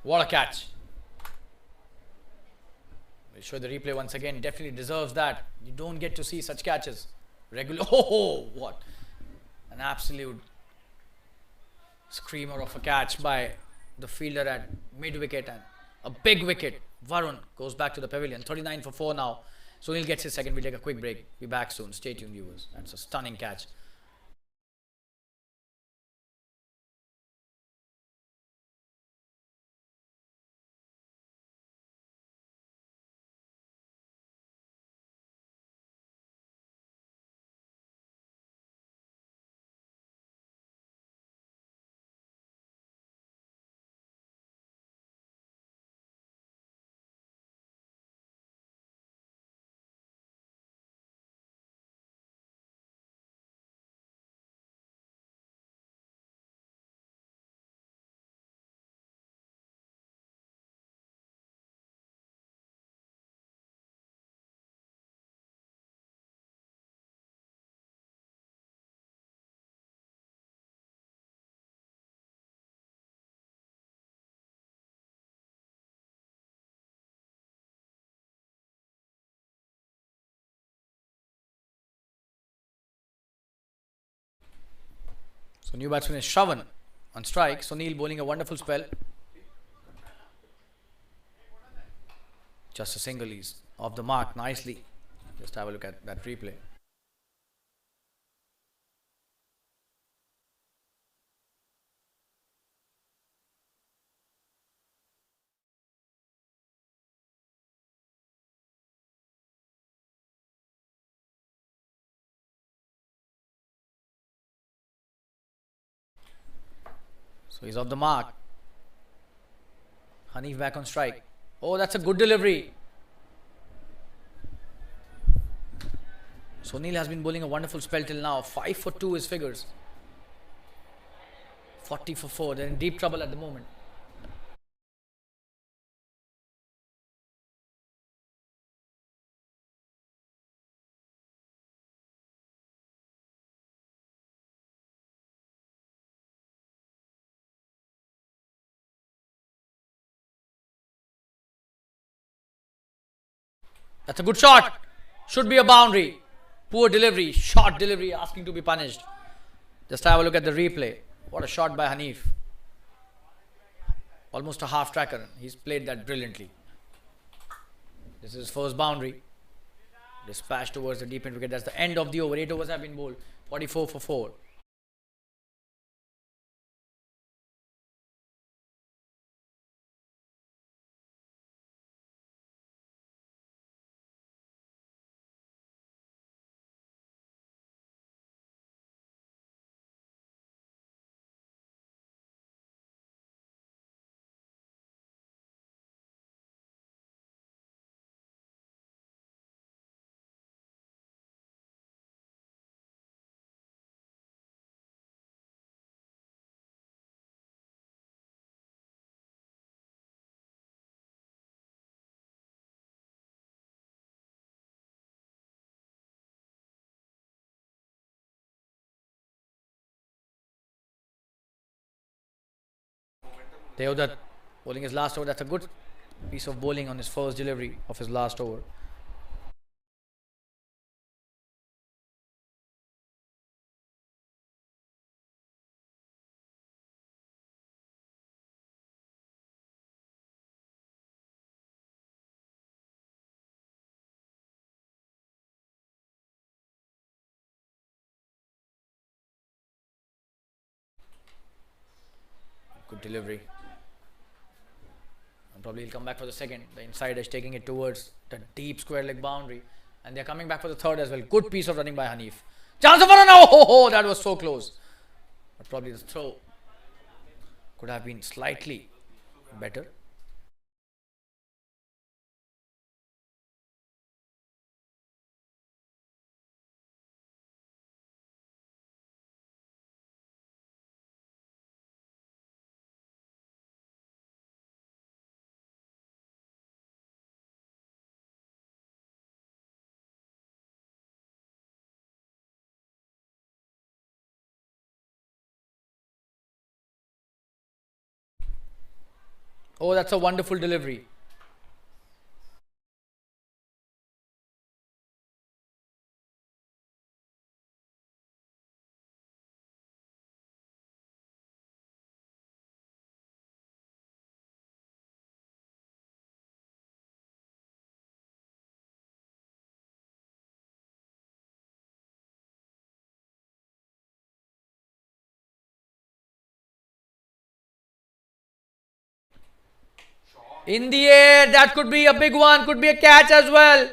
What a catch. We'll show the replay once again. Definitely deserves that. You don't get to see such catches regularly. Oh, what an absolute screamer of a catch by the fielder at mid-wicket, and a big wicket. Varun goes back to the pavilion. 39 for 4 now. Sunil gets his second. We'll take a quick break. Be back soon. Stay tuned, viewers. That's a stunning catch. So new batsman is Shravan on strike. Sunil bowling a wonderful spell. Just a single, he's off the mark nicely. Just have a look at that replay. So he's off the mark. Hanif back on strike. Oh, that's a good delivery. Sunil has been bowling a wonderful spell till now. 5 for 2 his figures. 40 for 4. They're in deep trouble at the moment. That's a good shot. Should be a boundary. Poor delivery. Short delivery asking to be punished. Just have a look at the replay. What a shot by Hanif. Almost a half tracker. He's played that brilliantly. This is his first boundary. Dispatched towards the deep end wicket. That's the end of the over. 8 overs have been bowled. 44 for 4. Deodat bowling his last over. That's a good piece of bowling on his first delivery of his last over. Good delivery. And probably he'll come back for the second. The inside is taking it towards the deep square leg boundary. And they're coming back for the third as well. Good piece of running by Hanif. Chance of a run. Oh, that was so close. But probably the throw could have been slightly better. Oh, that's a wonderful delivery. In the air, that could be a big one, could be a catch as well.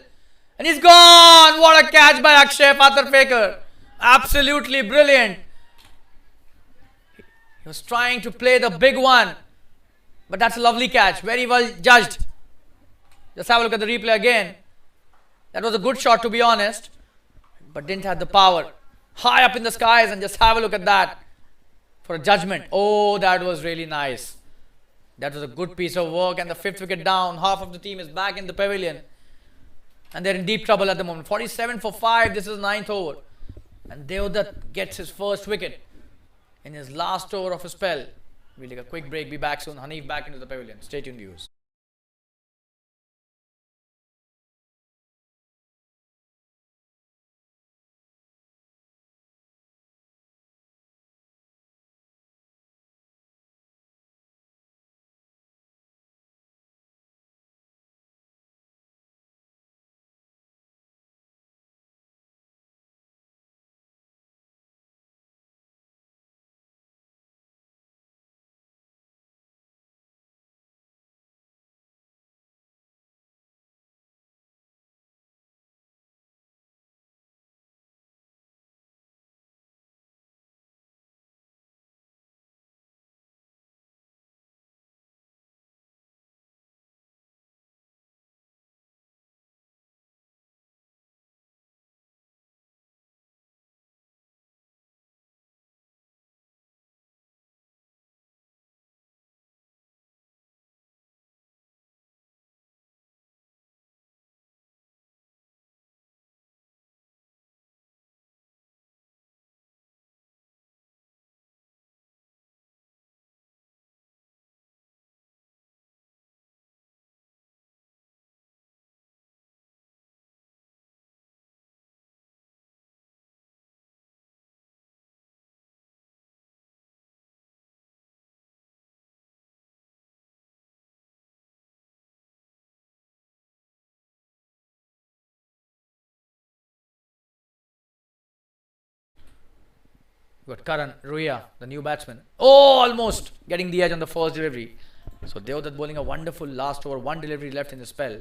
And he's gone. What a catch by Akshay Faker. Absolutely brilliant. He was trying to play the big one. But that's a lovely catch. Very well judged. Just have a look at the replay again. That was a good shot, to be honest. But didn't have the power. High up in the skies, and just have a look at that for a judgment. Oh, that was really nice. That was a good piece of work, and the fifth wicket down. Half of the team is back in the pavilion. And they're in deep trouble at the moment. 47 for 5. This is 9th over. And Deodat gets his first wicket in his last over of his spell. We'll take a quick break. Be back soon. Hanif back into the pavilion. Stay tuned, viewers. We've got Karan, Ruya, the new batsman. Oh, almost getting the edge on the first delivery. So Deodat bowling a wonderful last over. One delivery left in the spell.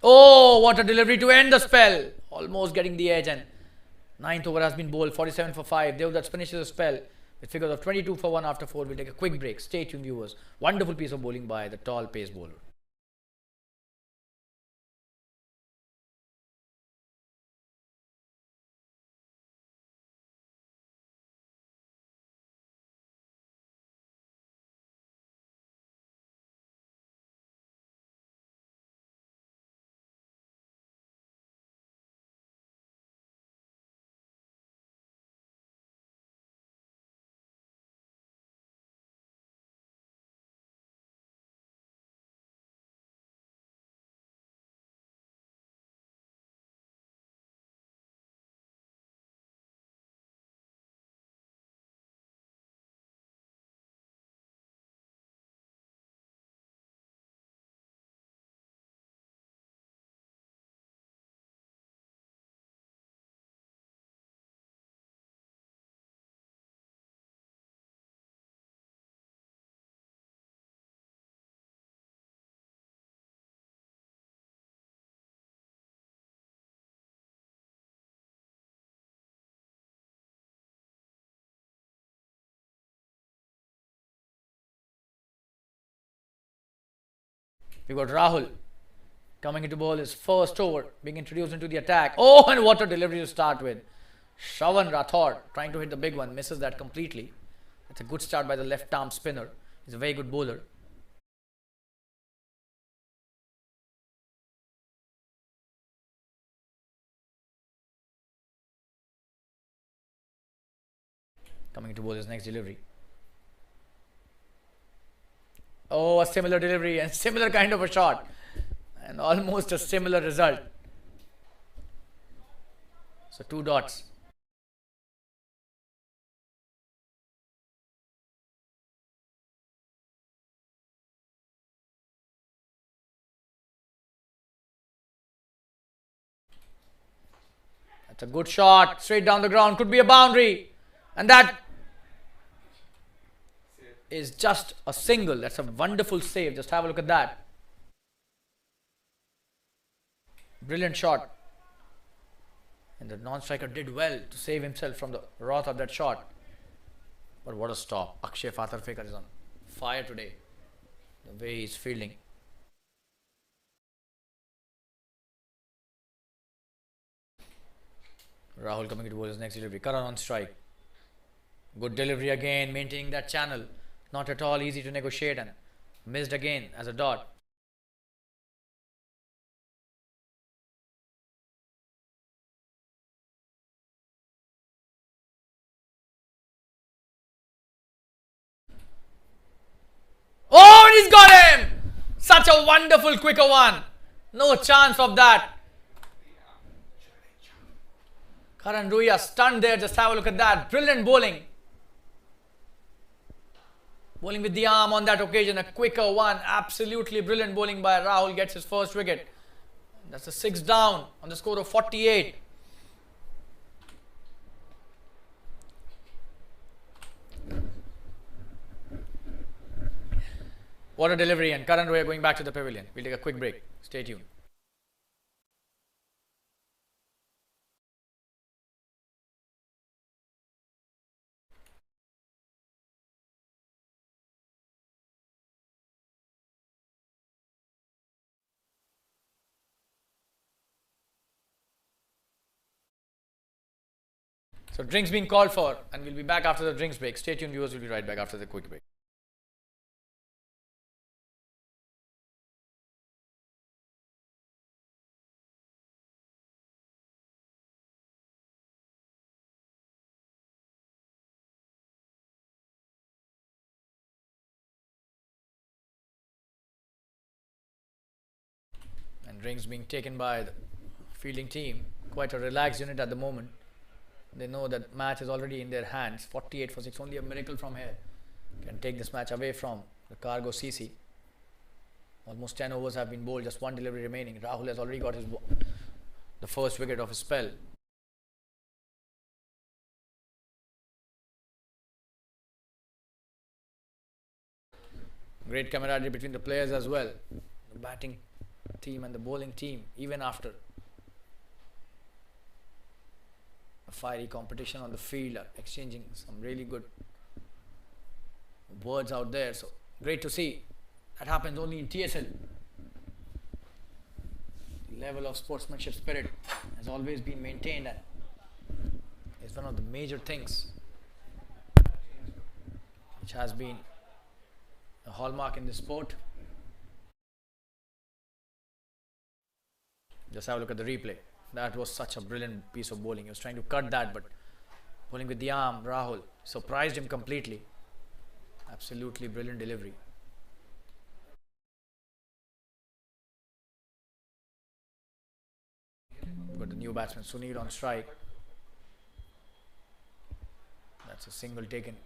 Oh, what a delivery to end the spell. Almost getting the edge, and 9th over has been bowled. 47 for 5. Deodat finishes the spell with figures of 22 for 1 after 4. We'll take a quick break. Stay tuned, viewers. Wonderful piece of bowling by the tall pace bowler. We got Rahul coming into bowl his first over, being introduced into the attack. Oh, and what a delivery to start with. Shravan Rathod trying to hit the big one, misses that completely. It's a good start by the left arm spinner. He's a very good bowler. Coming to bowl his next delivery. Oh, a similar delivery and similar kind of a shot. And almost a similar result. So 2 dots. That's a good shot. Straight down the ground. Could be a boundary. And that is just a single. That's a wonderful save. Just have a look at that. Brilliant shot. And the non-striker did well to save himself from the wrath of that shot. But what a stop. Akshay Fatharfekar is on fire today. The way he's fielding. Rahul coming to bowl his next delivery. Karan on strike. Good delivery again, maintaining that channel. Not at all easy to negotiate and missed again as a dot. Oh, and he's got him! Such a wonderful quicker one. No chance of that. Karan Ruya stunned there. Just have a look at that. Brilliant bowling. Bowling with the arm on that occasion. A quicker one. Absolutely brilliant bowling by Rahul. Gets his first wicket. That's a 6 down on the score of 48. What a delivery, and Karan Roya going back to the pavilion. We'll take a quick break. Stay tuned. So drinks being called for, and we'll be back after the drinks break. Stay tuned, viewers. We'll be right back after the quick break. And drinks being taken by the fielding team. Quite a relaxed unit at the moment. They know that match is already in their hands. 48 for 6. Only a miracle from here can take this match away from the Cargo CC. Almost 10 overs have been bowled. Just one delivery remaining. Rahul has already got the first wicket of his spell. Great camaraderie between the players as well. The batting team and the bowling team, even after a fiery competition on the field, are exchanging some really good words out there. So great to see. That happens only in TSL. The level of sportsmanship spirit has always been maintained and is one of the major things which has been a hallmark in this sport. Just have a look at the replay. That was such a brilliant piece of bowling. He was trying to cut that, but bowling with the arm, Rahul surprised him completely. Absolutely brilliant delivery. We've got the new batsman Sunil on strike. That's a single taken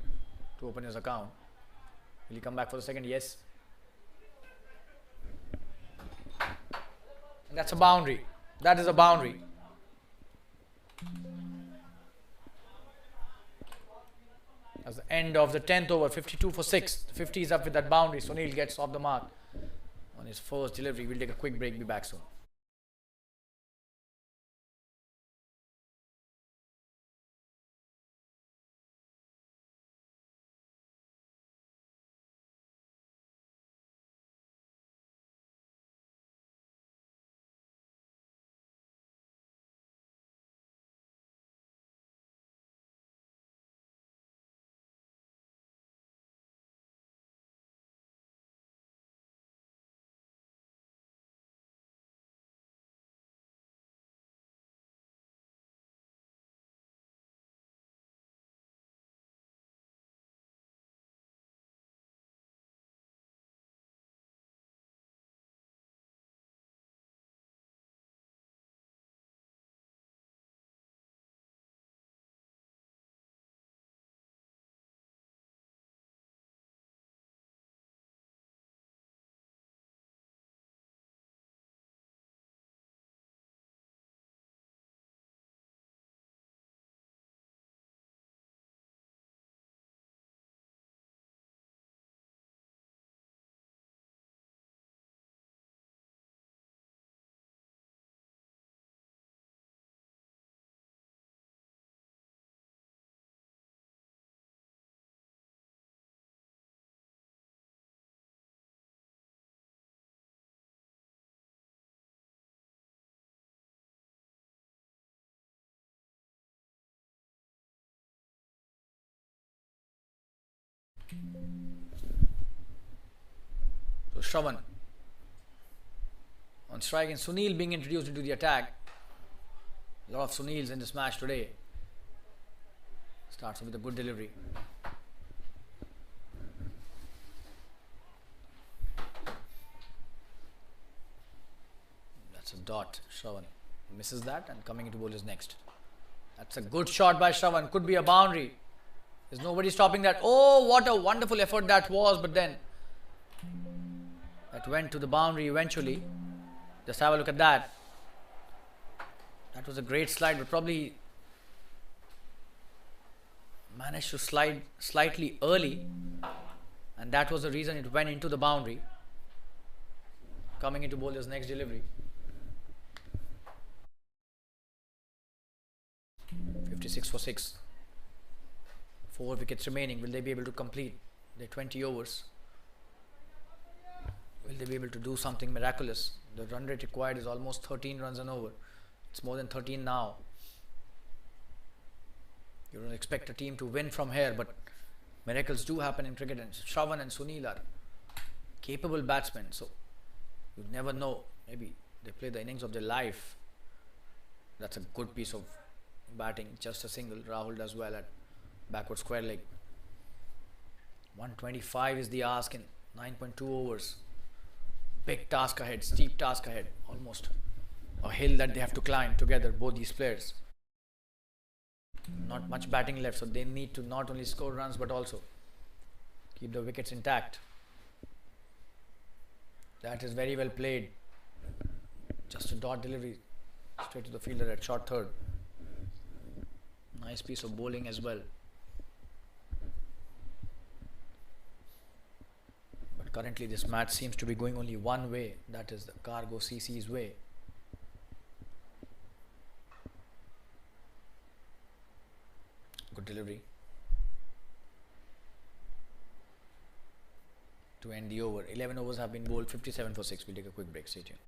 to open his account. Will he come back for the second? Yes. And that's a boundary. That is a boundary. That's the end of the 10th over. 52 for 6. 50 is up with that boundary. Sunil gets off the mark on his first delivery. We'll take a quick break. Be back soon. So Shravan on strike and Sunil being introduced into the attack. A lot of Sunils in this match today. Starts with a good delivery. That's a dot. Shravan misses that and coming into bowl is next. That's a good shot by Shravan. Could be a boundary. There's nobody stopping that. Oh, what a wonderful effort that was. But then that went to the boundary eventually. Just have a look at that. That was a great slide, but probably managed to slide slightly early, and that was the reason it went into the boundary. Coming into bowler's next delivery. 56 for 6. 4 wickets remaining. Will they be able to complete their 20 overs? Will they be able to do something miraculous? The run rate required is almost 13 runs an over. It's more than 13 now. You don't expect a team to win from here, but miracles do happen in cricket, and Shravan and Sunil are capable batsmen, so you never know. Maybe they play the innings of their life. That's a good piece of batting. Just a single. Rahul does well at backward square leg. 125 is the ask in 9.2 overs. Big task ahead, steep task ahead. Almost a hill that they have to climb together, both these players. Not much batting left, so they need to not only score runs but also keep the wickets intact. That is very well played. Just a dot delivery straight to the fielder at short third. Nice piece of bowling as well. But currently this match seems to be going only one way. That is the Cargo CC's way. Good delivery to end the over. 11 overs have been bowled. 57 for 6. We'll take a quick break. Stay tuned.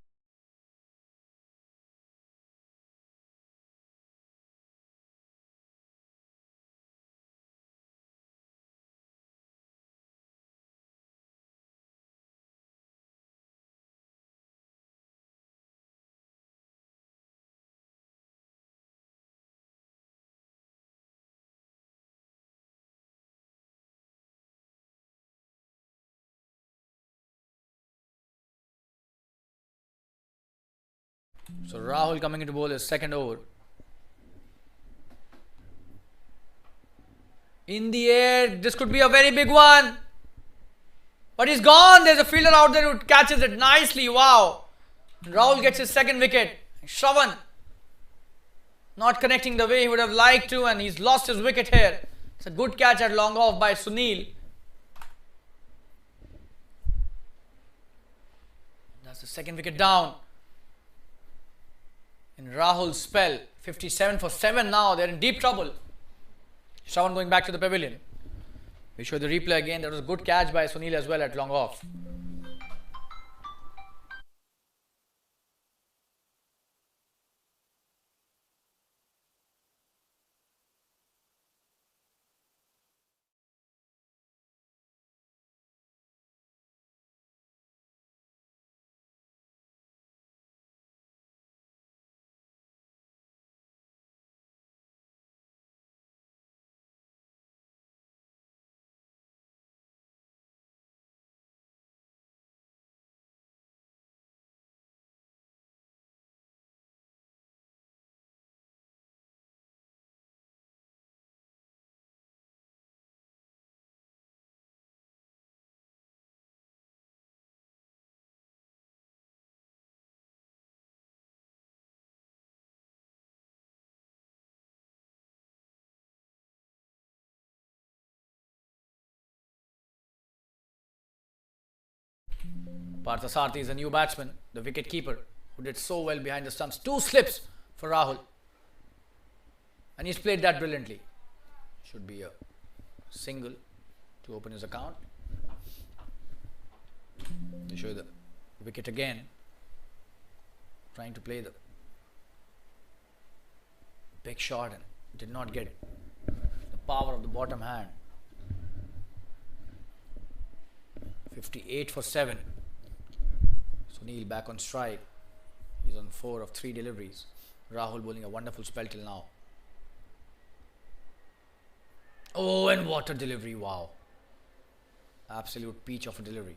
So Rahul coming into bowl his second over. In the air, this could be a very big one. But he's gone. There's a fielder out there who catches it nicely. Wow. Rahul gets his second wicket. Shravan not connecting the way he would have liked to, and he's lost his wicket here. It's a good catch at long off by Sunil. That's the second wicket down in Rahul's spell. 57 for 7 now. They're in deep trouble. Shravan going back to the pavilion. We show the replay again. That was a good catch by Sunil as well at long off. Parthasarathi is a new batsman, the wicket keeper, who did so well behind the stumps. 2 slips for Rahul. And he's played that brilliantly. Should be a single to open his account. They show the wicket again. Trying to play the big shot and did not get the power of the bottom hand. 58 for 7. Sunil back on strike. He's on 4 of 3 deliveries. Rahul bowling a wonderful spell till now. Oh, and what a delivery, wow. Absolute peach of a delivery.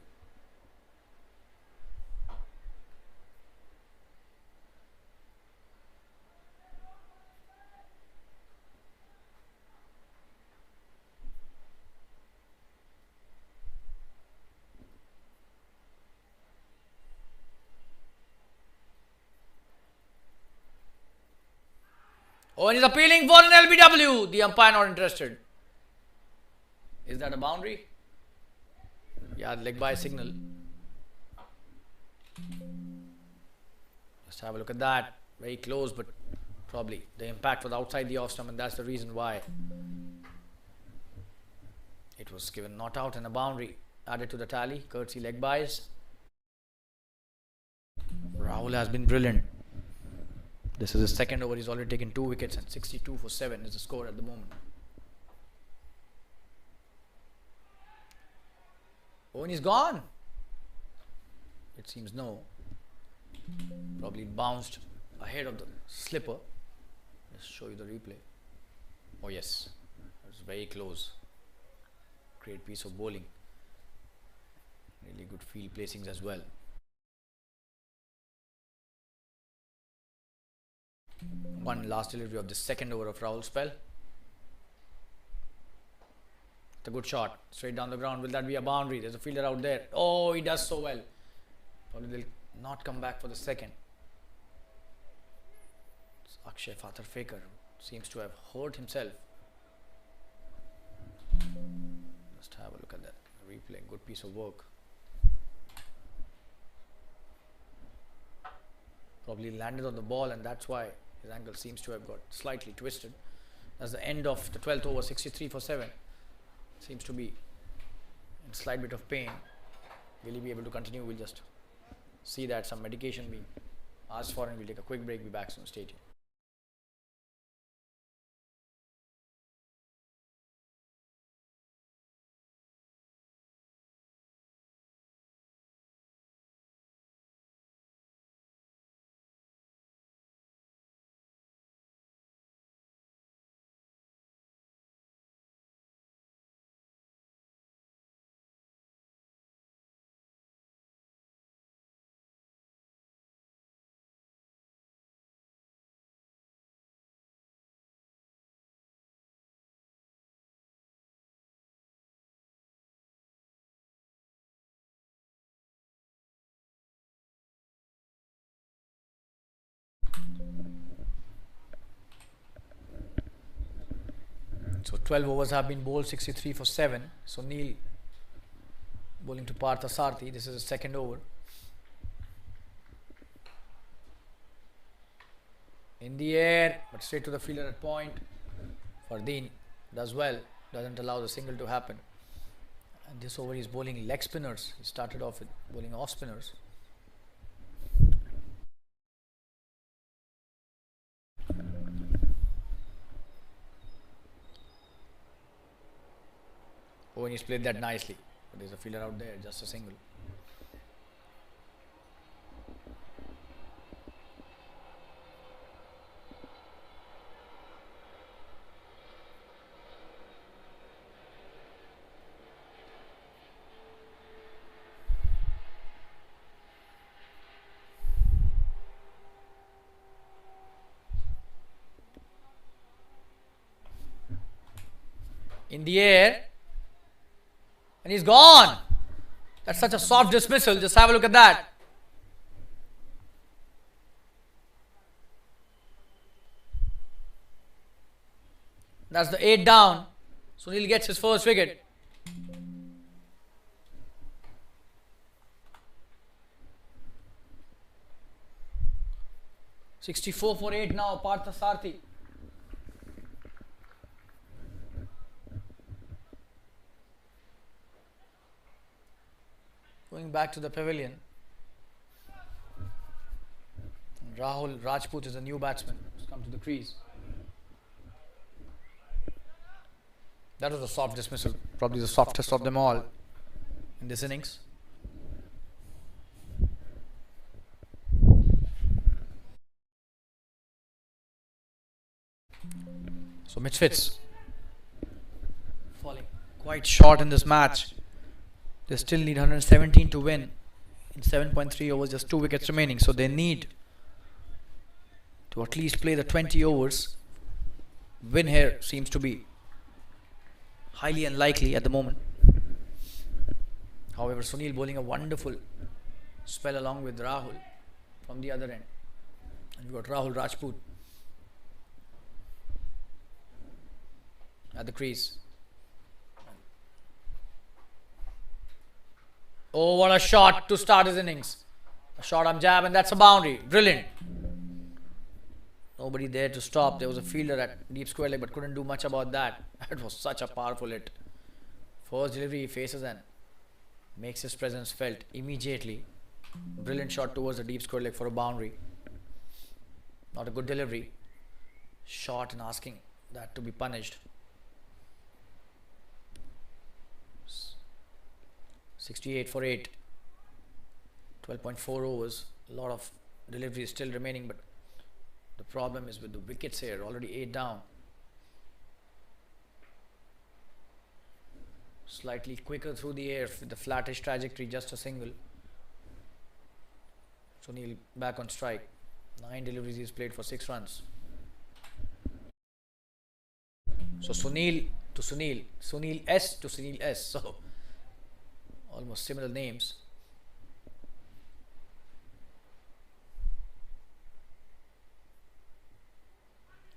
Oh, and he's appealing for an LBW. The umpire not interested. Is that a boundary? Yeah, leg by signal. Just have a look at that. Very close, but probably the impact was outside the off stump, and that's the reason why it was given not out and a boundary added to the tally, courtesy leg buys. Rahul has been brilliant. This is his second over. He's already taken 2 wickets, and 62 for 7 is the score at the moment. Oh, and he's gone. It seems no. Probably bounced ahead of the slipper. Let's show you the replay. Oh yes, it was very close. Great piece of bowling. Really good field placings as well. One last delivery of the second over of Rahul's spell. It's a good shot. Straight down the ground. Will that be a boundary? There's a fielder out there. Oh, he does so well. Probably they'll not come back for the second. It's Akshay Faker seems to have hurt himself. Just have a look at that replay. Good piece of work. Probably landed on the ball, and that's why his ankle seems to have got slightly twisted. That's the end of the 12th over. 63 for 7. Seems to be in a slight bit of pain. Will he be able to continue? We'll just see that some medication being asked for, and we'll take a quick break. Be back soon. Stay tuned. So 12 overs have been bowled, 63 for 7. So Neil bowling to Partha Sarthi. This is the second over. In the air, but straight to the fielder at point. Fardeen does well, doesn't allow the single to happen. And this over he's bowling leg spinners. He started off with bowling off spinners. Oh, and he's played that nicely. But there's a fielder out there, just a single. In the air. And he's gone. That's such a soft dismissal. Just have a look at that. That's the 8 down. Sunil gets his first wicket. "64 for 8 now, Partha Sarthi. Going back to the pavilion. Rahul Rajput is a new batsman who's come to the crease. That was a soft dismissal, probably the softest of them all in this innings. So Misfits falling quite short in this match. They still need 117 to win. In 7.3 overs, just 2 wickets remaining. So they need to at least play the 20 overs. Win here seems to be highly unlikely at the moment. However, Sunil bowling a wonderful spell along with Rahul from the other end. And we've got Rahul Rajput at the crease. Oh, what a shot to start his innings. A short arm jab, and that's a boundary. Brilliant. Nobody there to stop. There was a fielder at deep square leg, but couldn't do much about that. It was such a powerful hit. First delivery, he faces and makes his presence felt immediately. Brilliant shot towards the deep square leg for a boundary. Not a good delivery. Short and asking that to be punished. 68 for 8. 12.4 overs. A lot of delivery is still remaining, but the problem is with the wickets here. Already 8 down. Slightly quicker through the air with the flattish trajectory, just a single. Sunil back on strike. 9 deliveries he's played for 6 runs. So Sunil to Sunil. Sunil S to Sunil S. So almost similar names.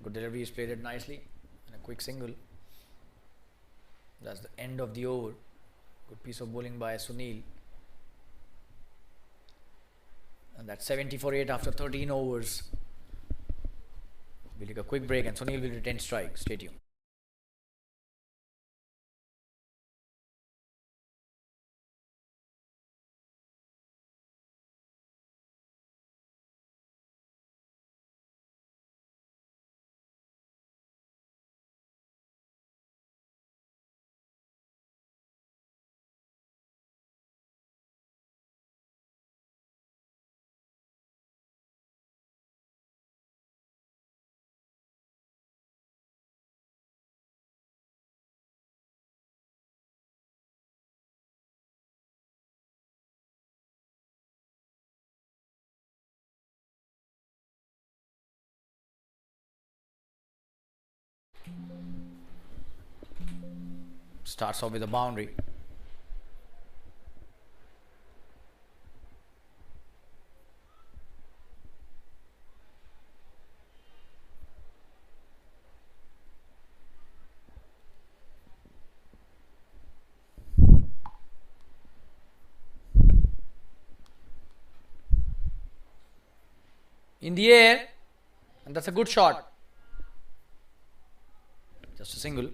Good delivery, he's played it nicely. And a quick single. That's the end of the over. Good piece of bowling by Sunil. And that's 70 for 8 after 13 overs. We'll take a quick break and Sunil will retain strike. Stay tuned. Starts off with a boundary. In the air, and that's a good shot. Just a single.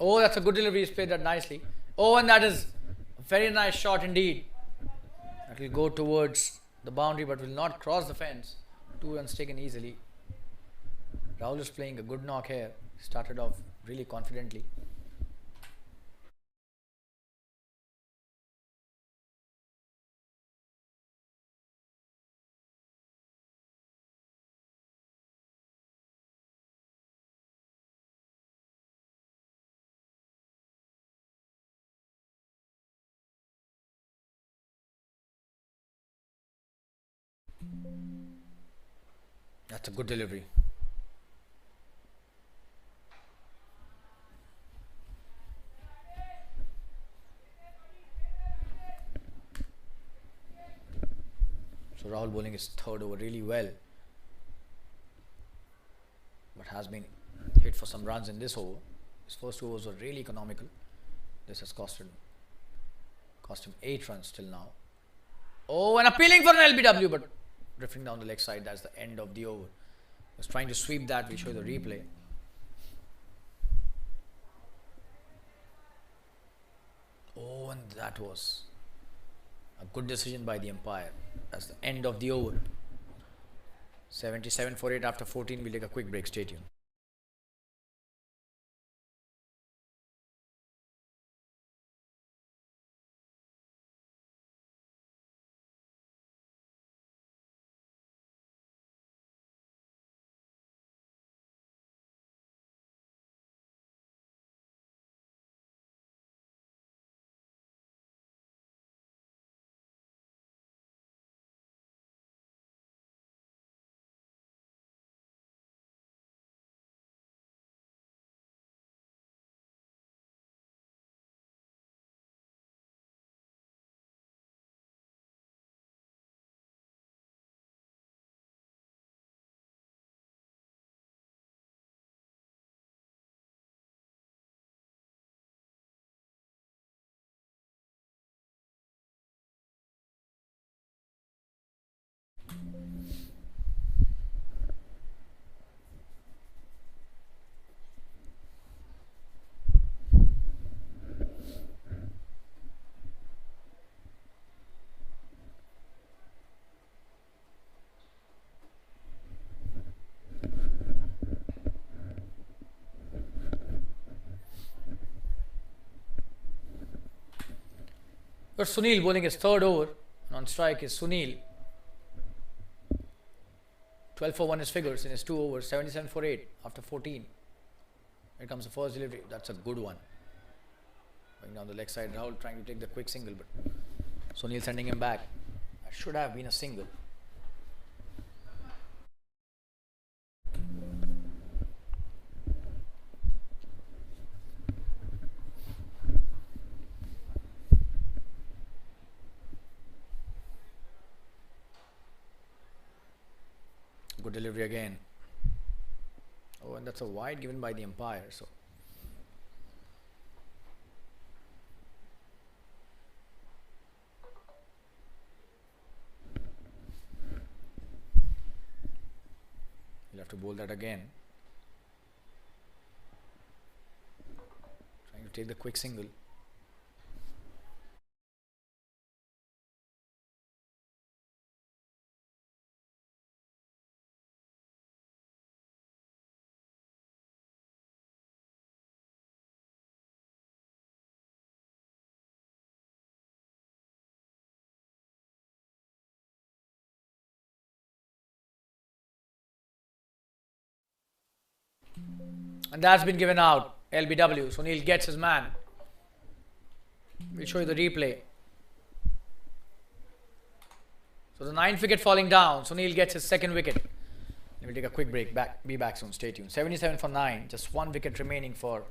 Oh, that's a good delivery. He's played that nicely. Oh, and that is a very nice shot indeed. That will go towards the boundary but will not cross the fence. 2 runs taken easily. Rahul is playing a good knock here. Started off really confidently. That's a good delivery. bowling his third over really well, but has been hit for some runs in this over. His first two overs were really economical. This has cost him 8 runs till now. Oh, and appealing for an LBW, but drifting down the leg side. That's the end of the over. Was trying to sweep that. We show you the replay. Oh, and that was a good decision by the umpire. That's the end of the over. 77 for 8 after 14. We'll take a quick break. Stay tuned. But Sunil bowling his third over. And on strike is Sunil. 12 for 1 his figures in his 2 overs. 77 for 8 after 14. Here comes the first delivery. That's a good one. Going down the leg side. Rahul trying to take the quick single, but Sunil sending him back. That should have been a single. Good delivery again. Oh, and that's a wide given by the umpire. So you'll have to bowl that again. Trying to take the quick single. And that's been given out. LBW. Sunil gets his man. We'll show you the replay. So the 9th wicket falling down. Sunil gets his 2nd wicket. We'll take a quick break. Be back soon. Stay tuned. 77 for 9. Just 1 wicket remaining for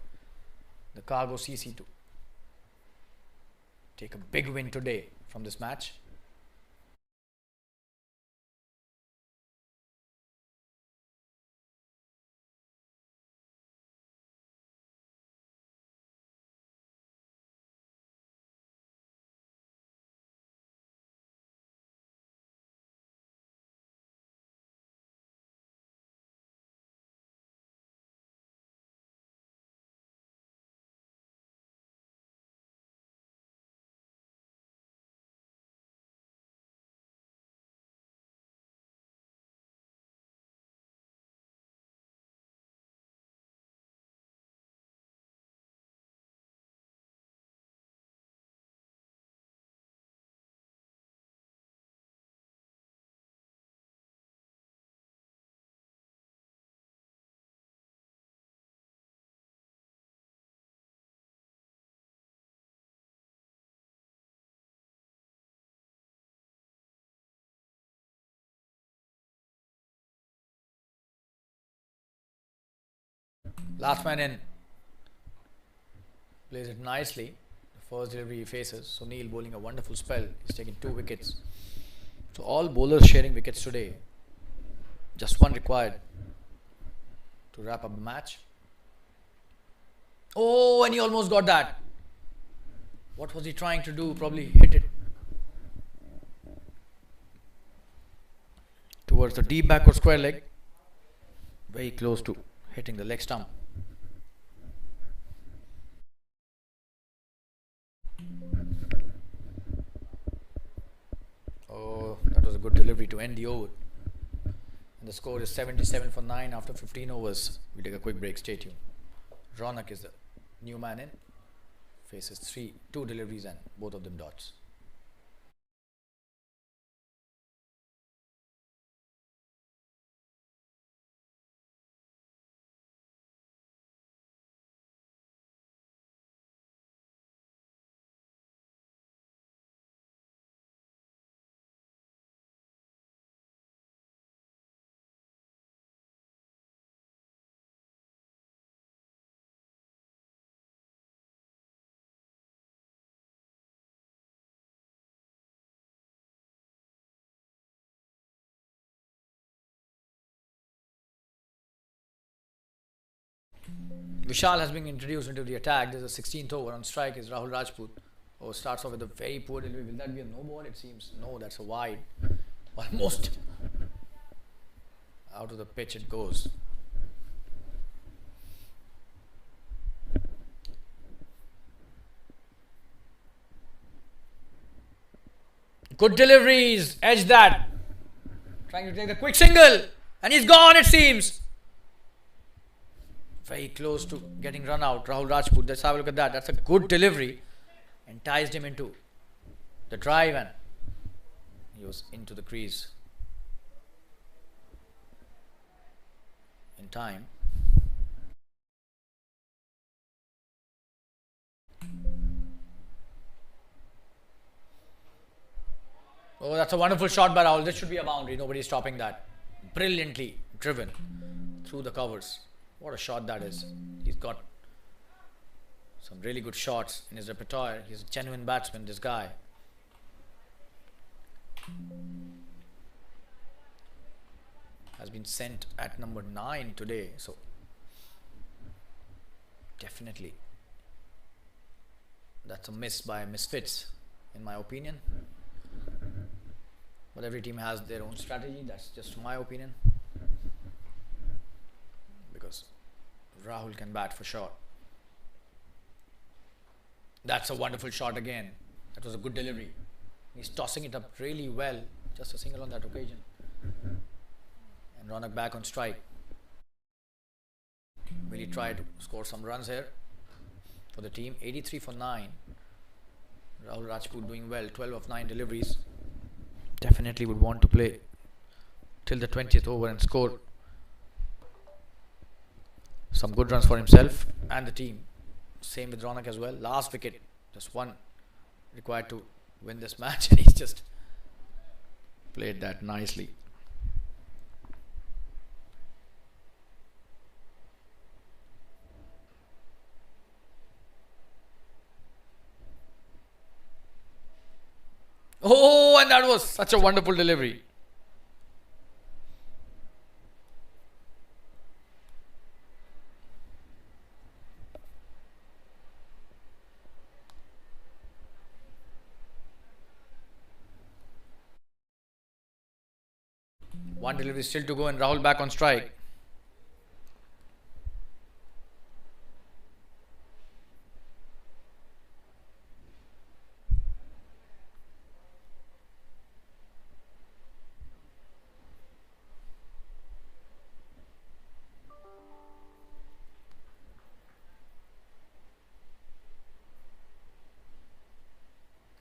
the Cargo CC to take a big win today from this match. Last man in. Plays it nicely. The first delivery he faces. Sunil bowling a wonderful spell. He's taking 2 wickets So all bowlers sharing wickets today. Just one required to wrap up the match. Oh, and he almost got that. What was he trying to do? Probably hit it towards the deep backward square leg. Very close to hitting the leg stump. Oh, that was a good delivery to end the over. And the score is 77 for 9 after 15 overs. We take a quick break. Stay tuned. Ronak is the new man in. Faces two deliveries and both of them dots. Vishal has been introduced into the attack. There's a 16th over. On strike is Rahul Rajput. Oh, starts off with a very poor delivery. Will that be a no ball? It seems. No, that's a wide. Almost out of the pitch it goes. Good deliveries. Edge that. Trying to take the quick single. And he's gone, it seems. Very close to getting run out. Rahul Rajput. Let's have a look at that. That's a good delivery. Enticed him into the drive and he was into the crease in time. Oh, that's a wonderful shot by Rahul. This should be a boundary. Nobody's stopping that. Brilliantly driven through the covers. What a shot that is. He's got some really good shots in his repertoire. He's a genuine batsman, this guy. Has been sent at number 9 today. So definitely that's a miss by Misfits in my opinion. But every team has their own strategy. That's just my opinion. Because Rahul can bat for sure. That's a wonderful shot again. That was a good delivery. He's tossing it up really well. Just a single on that occasion. And Ronak back on strike. Will he try to score some runs here for the team? 83 for 9. Rahul Rajput doing well. 12 of 9 deliveries. Definitely would want to play till the 20th over and score some good runs for himself and the team. Same with Ronak as well. Last wicket, just one required to win this match and he's just played that nicely. Oh, and that was such a wonderful delivery. One delivery still to go and Rahul back on strike.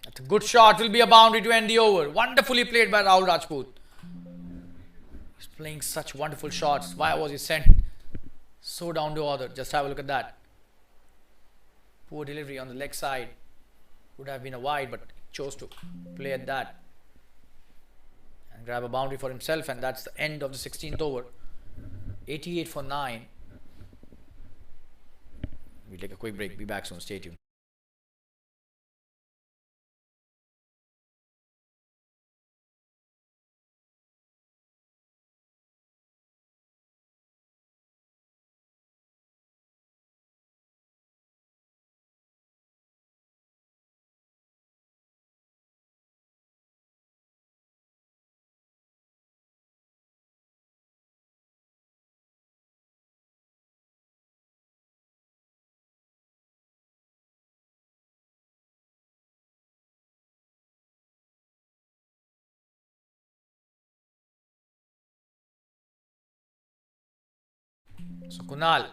That's a good shot. Will be a boundary to end the over. Wonderfully played by Rahul Rajput. He's playing such wonderful shots. Why was he sent so down to order? Just have a look at that. Poor delivery on the leg side. Would have been a wide, but chose to play at that and grab a boundary for himself, and that's the end of the 16th over. 88 for 9. We'll take a quick break. Be back soon. Stay tuned. So Kunal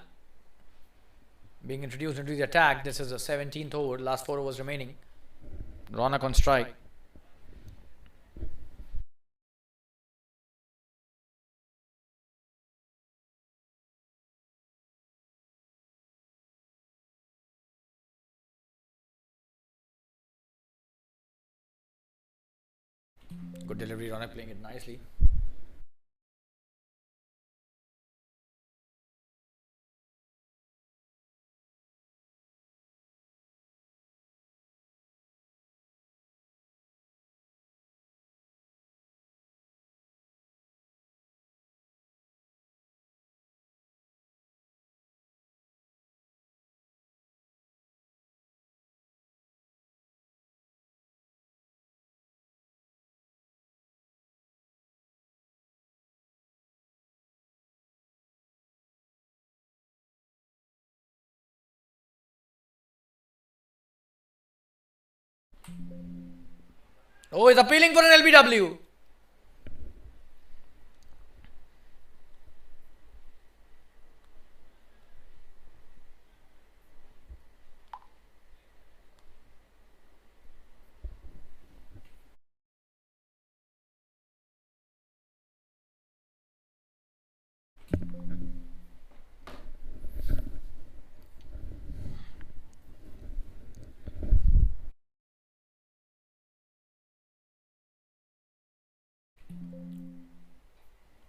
being introduced into the attack. This is the 17th over, last 4 overs remaining. Ronak on strike. Good delivery, Ronak playing it nicely. Oh, he's appealing for an LBW.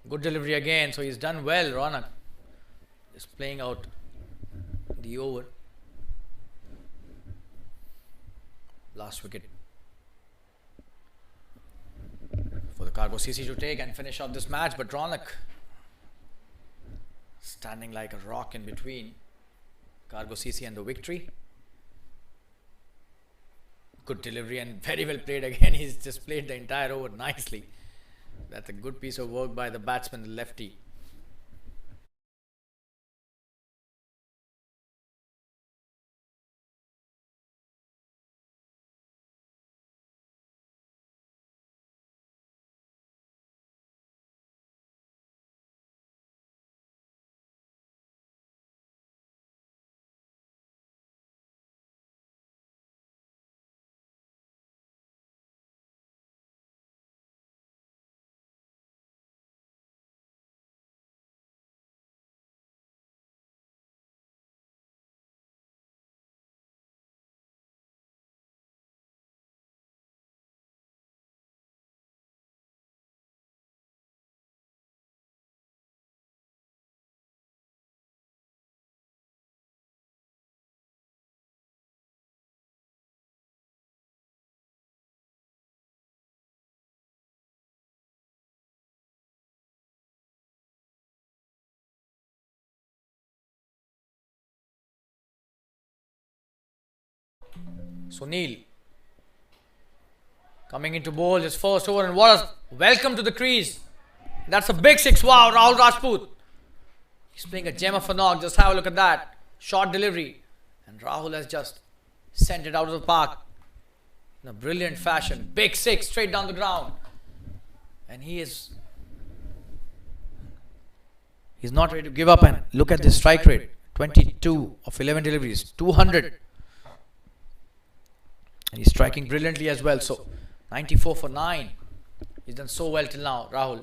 Good delivery again. So he's done well, Ronak. Just playing out the over. Last wicket for the Cargo CC to take and finish off this match. But Ronak standing like a rock in between Cargo CC and the victory. Good delivery and very well played again. He's just played the entire over nicely. That's a good piece of work by the batsman, the lefty. Sunil coming into bowl his first over, and what a welcome to the crease. That's a big six. Wow, Rahul Rajput. He's playing a gem of a knock. Just have a look at that. Short delivery. And Rahul has just sent it out of the park in a brilliant fashion. Big six straight down the ground. And he's not ready to give up. And look at this strike rate. 22 of 11 deliveries. 200. And he's striking brilliantly as well. So 94 for 9. He's done so well till now, Rahul.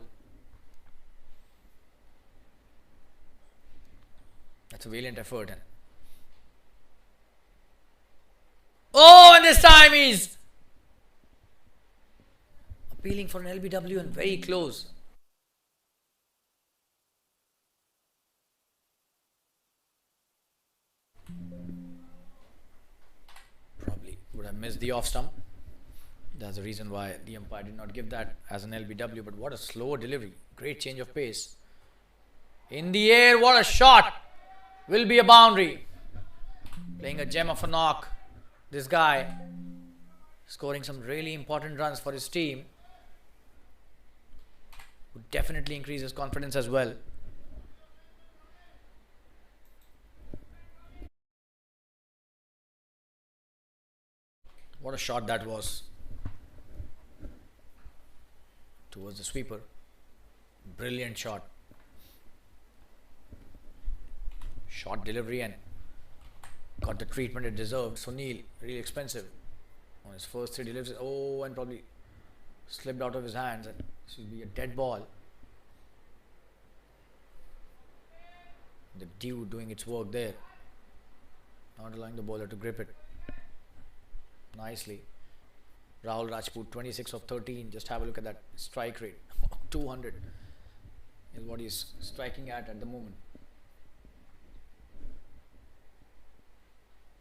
That's a valiant effort. Oh, and this time he's appealing for an LBW and very close. Probably would have missed the off stump. That's the reason why the umpire did not give that as an LBW. But what a slow delivery. Great change of pace. In the air, what a shot. Will be a boundary. Playing a gem of a knock. This guy scoring some really important runs for his team. Would definitely increase his confidence as well. What a shot that was. Towards the sweeper. Brilliant shot. Short delivery and got the treatment it deserved. Sunil, really expensive on his first 3 deliveries. Oh, and probably slipped out of his hands, and this will be a dead ball. The dew doing its work there, not allowing the bowler to grip it nicely. Rahul Rajput, 26 of 13. Just have a look at that strike rate. 200 is what he's striking at the moment.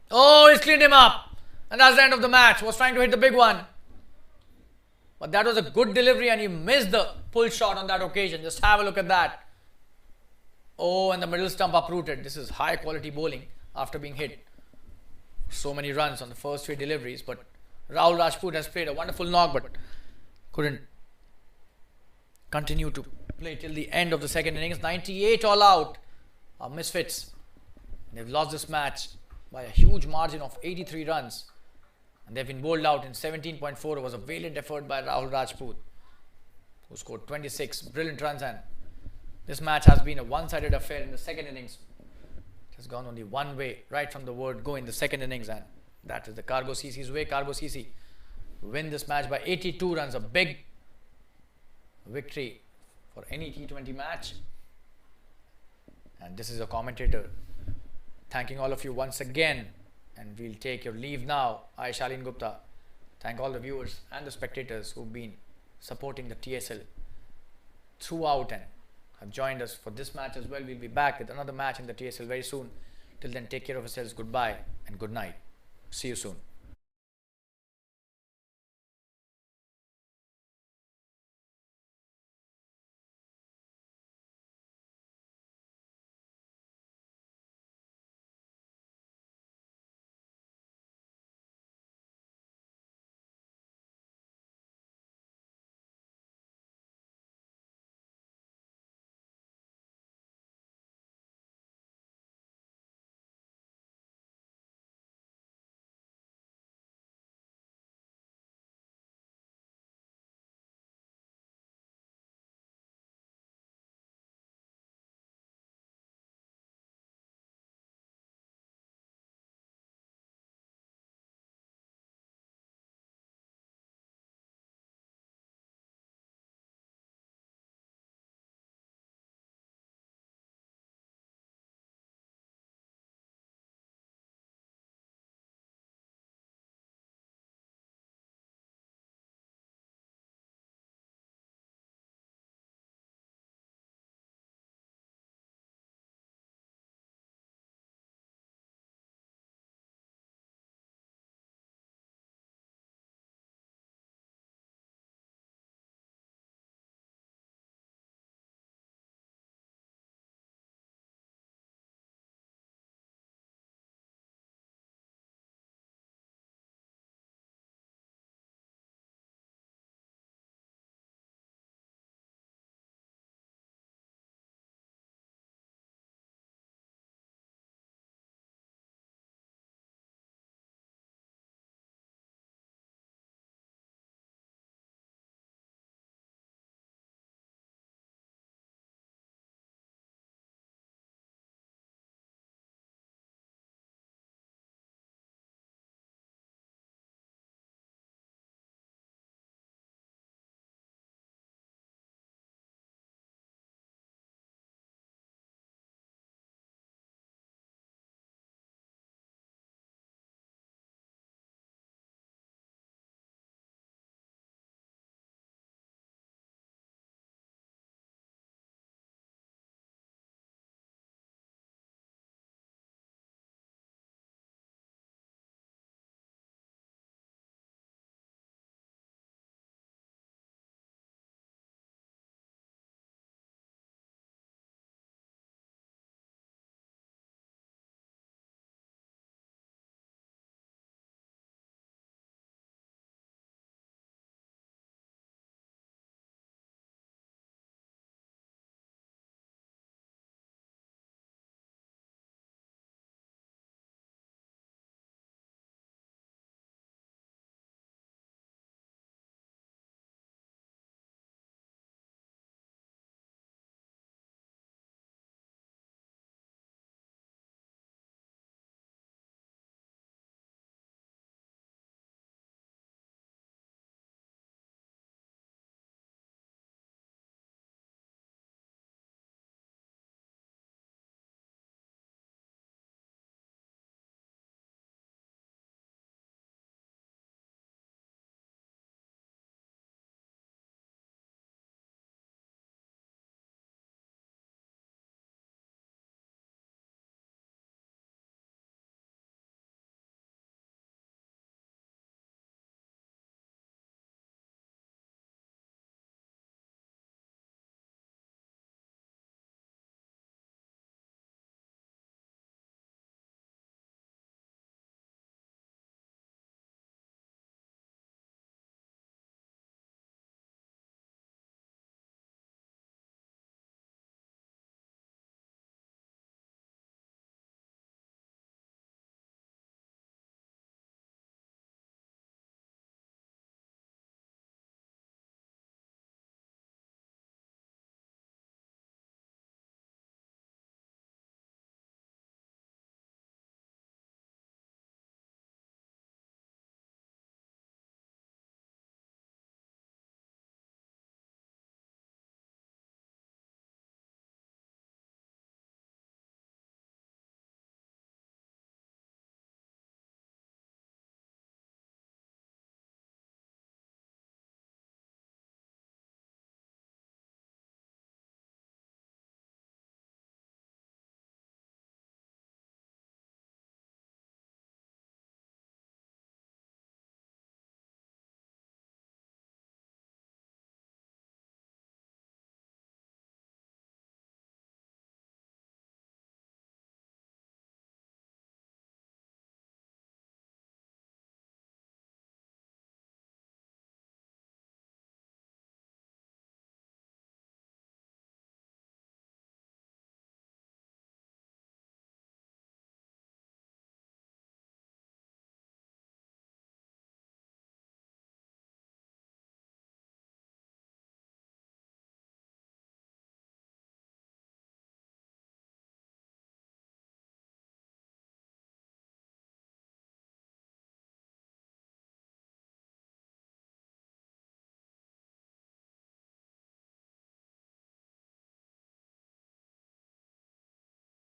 Oh, he's cleaned him up. And that's the end of the match. Was trying to hit the big one. But that was a good delivery and he missed the pull shot on that occasion. Just have a look at that. Oh, and the middle stump uprooted. This is high quality bowling after being hit. So many runs on the first 3 deliveries. But Rahul Rajput has played a wonderful knock but couldn't continue to play till the end of the second innings. 98 all out. Misfits. They've lost this match by a huge margin of 83 runs. And they've been bowled out in 17.4. It was a valiant effort by Rahul Rajput, who scored 26 brilliant runs, and this match has been a one-sided affair in the second innings. It has gone only one way right from the word go in the second innings, and that is the Cargo CC's way. Cargo CC win this match by 82 runs, a big victory for any T20 match. And this is a commentator thanking all of you once again, and we'll take your leave now. I, Shalin Gupta, thank all the viewers and the spectators who've been supporting the TSL throughout and have joined us for this match as well. We'll be back with another match in the TSL very soon. Till then, take care of yourselves. Goodbye and good night. See you soon.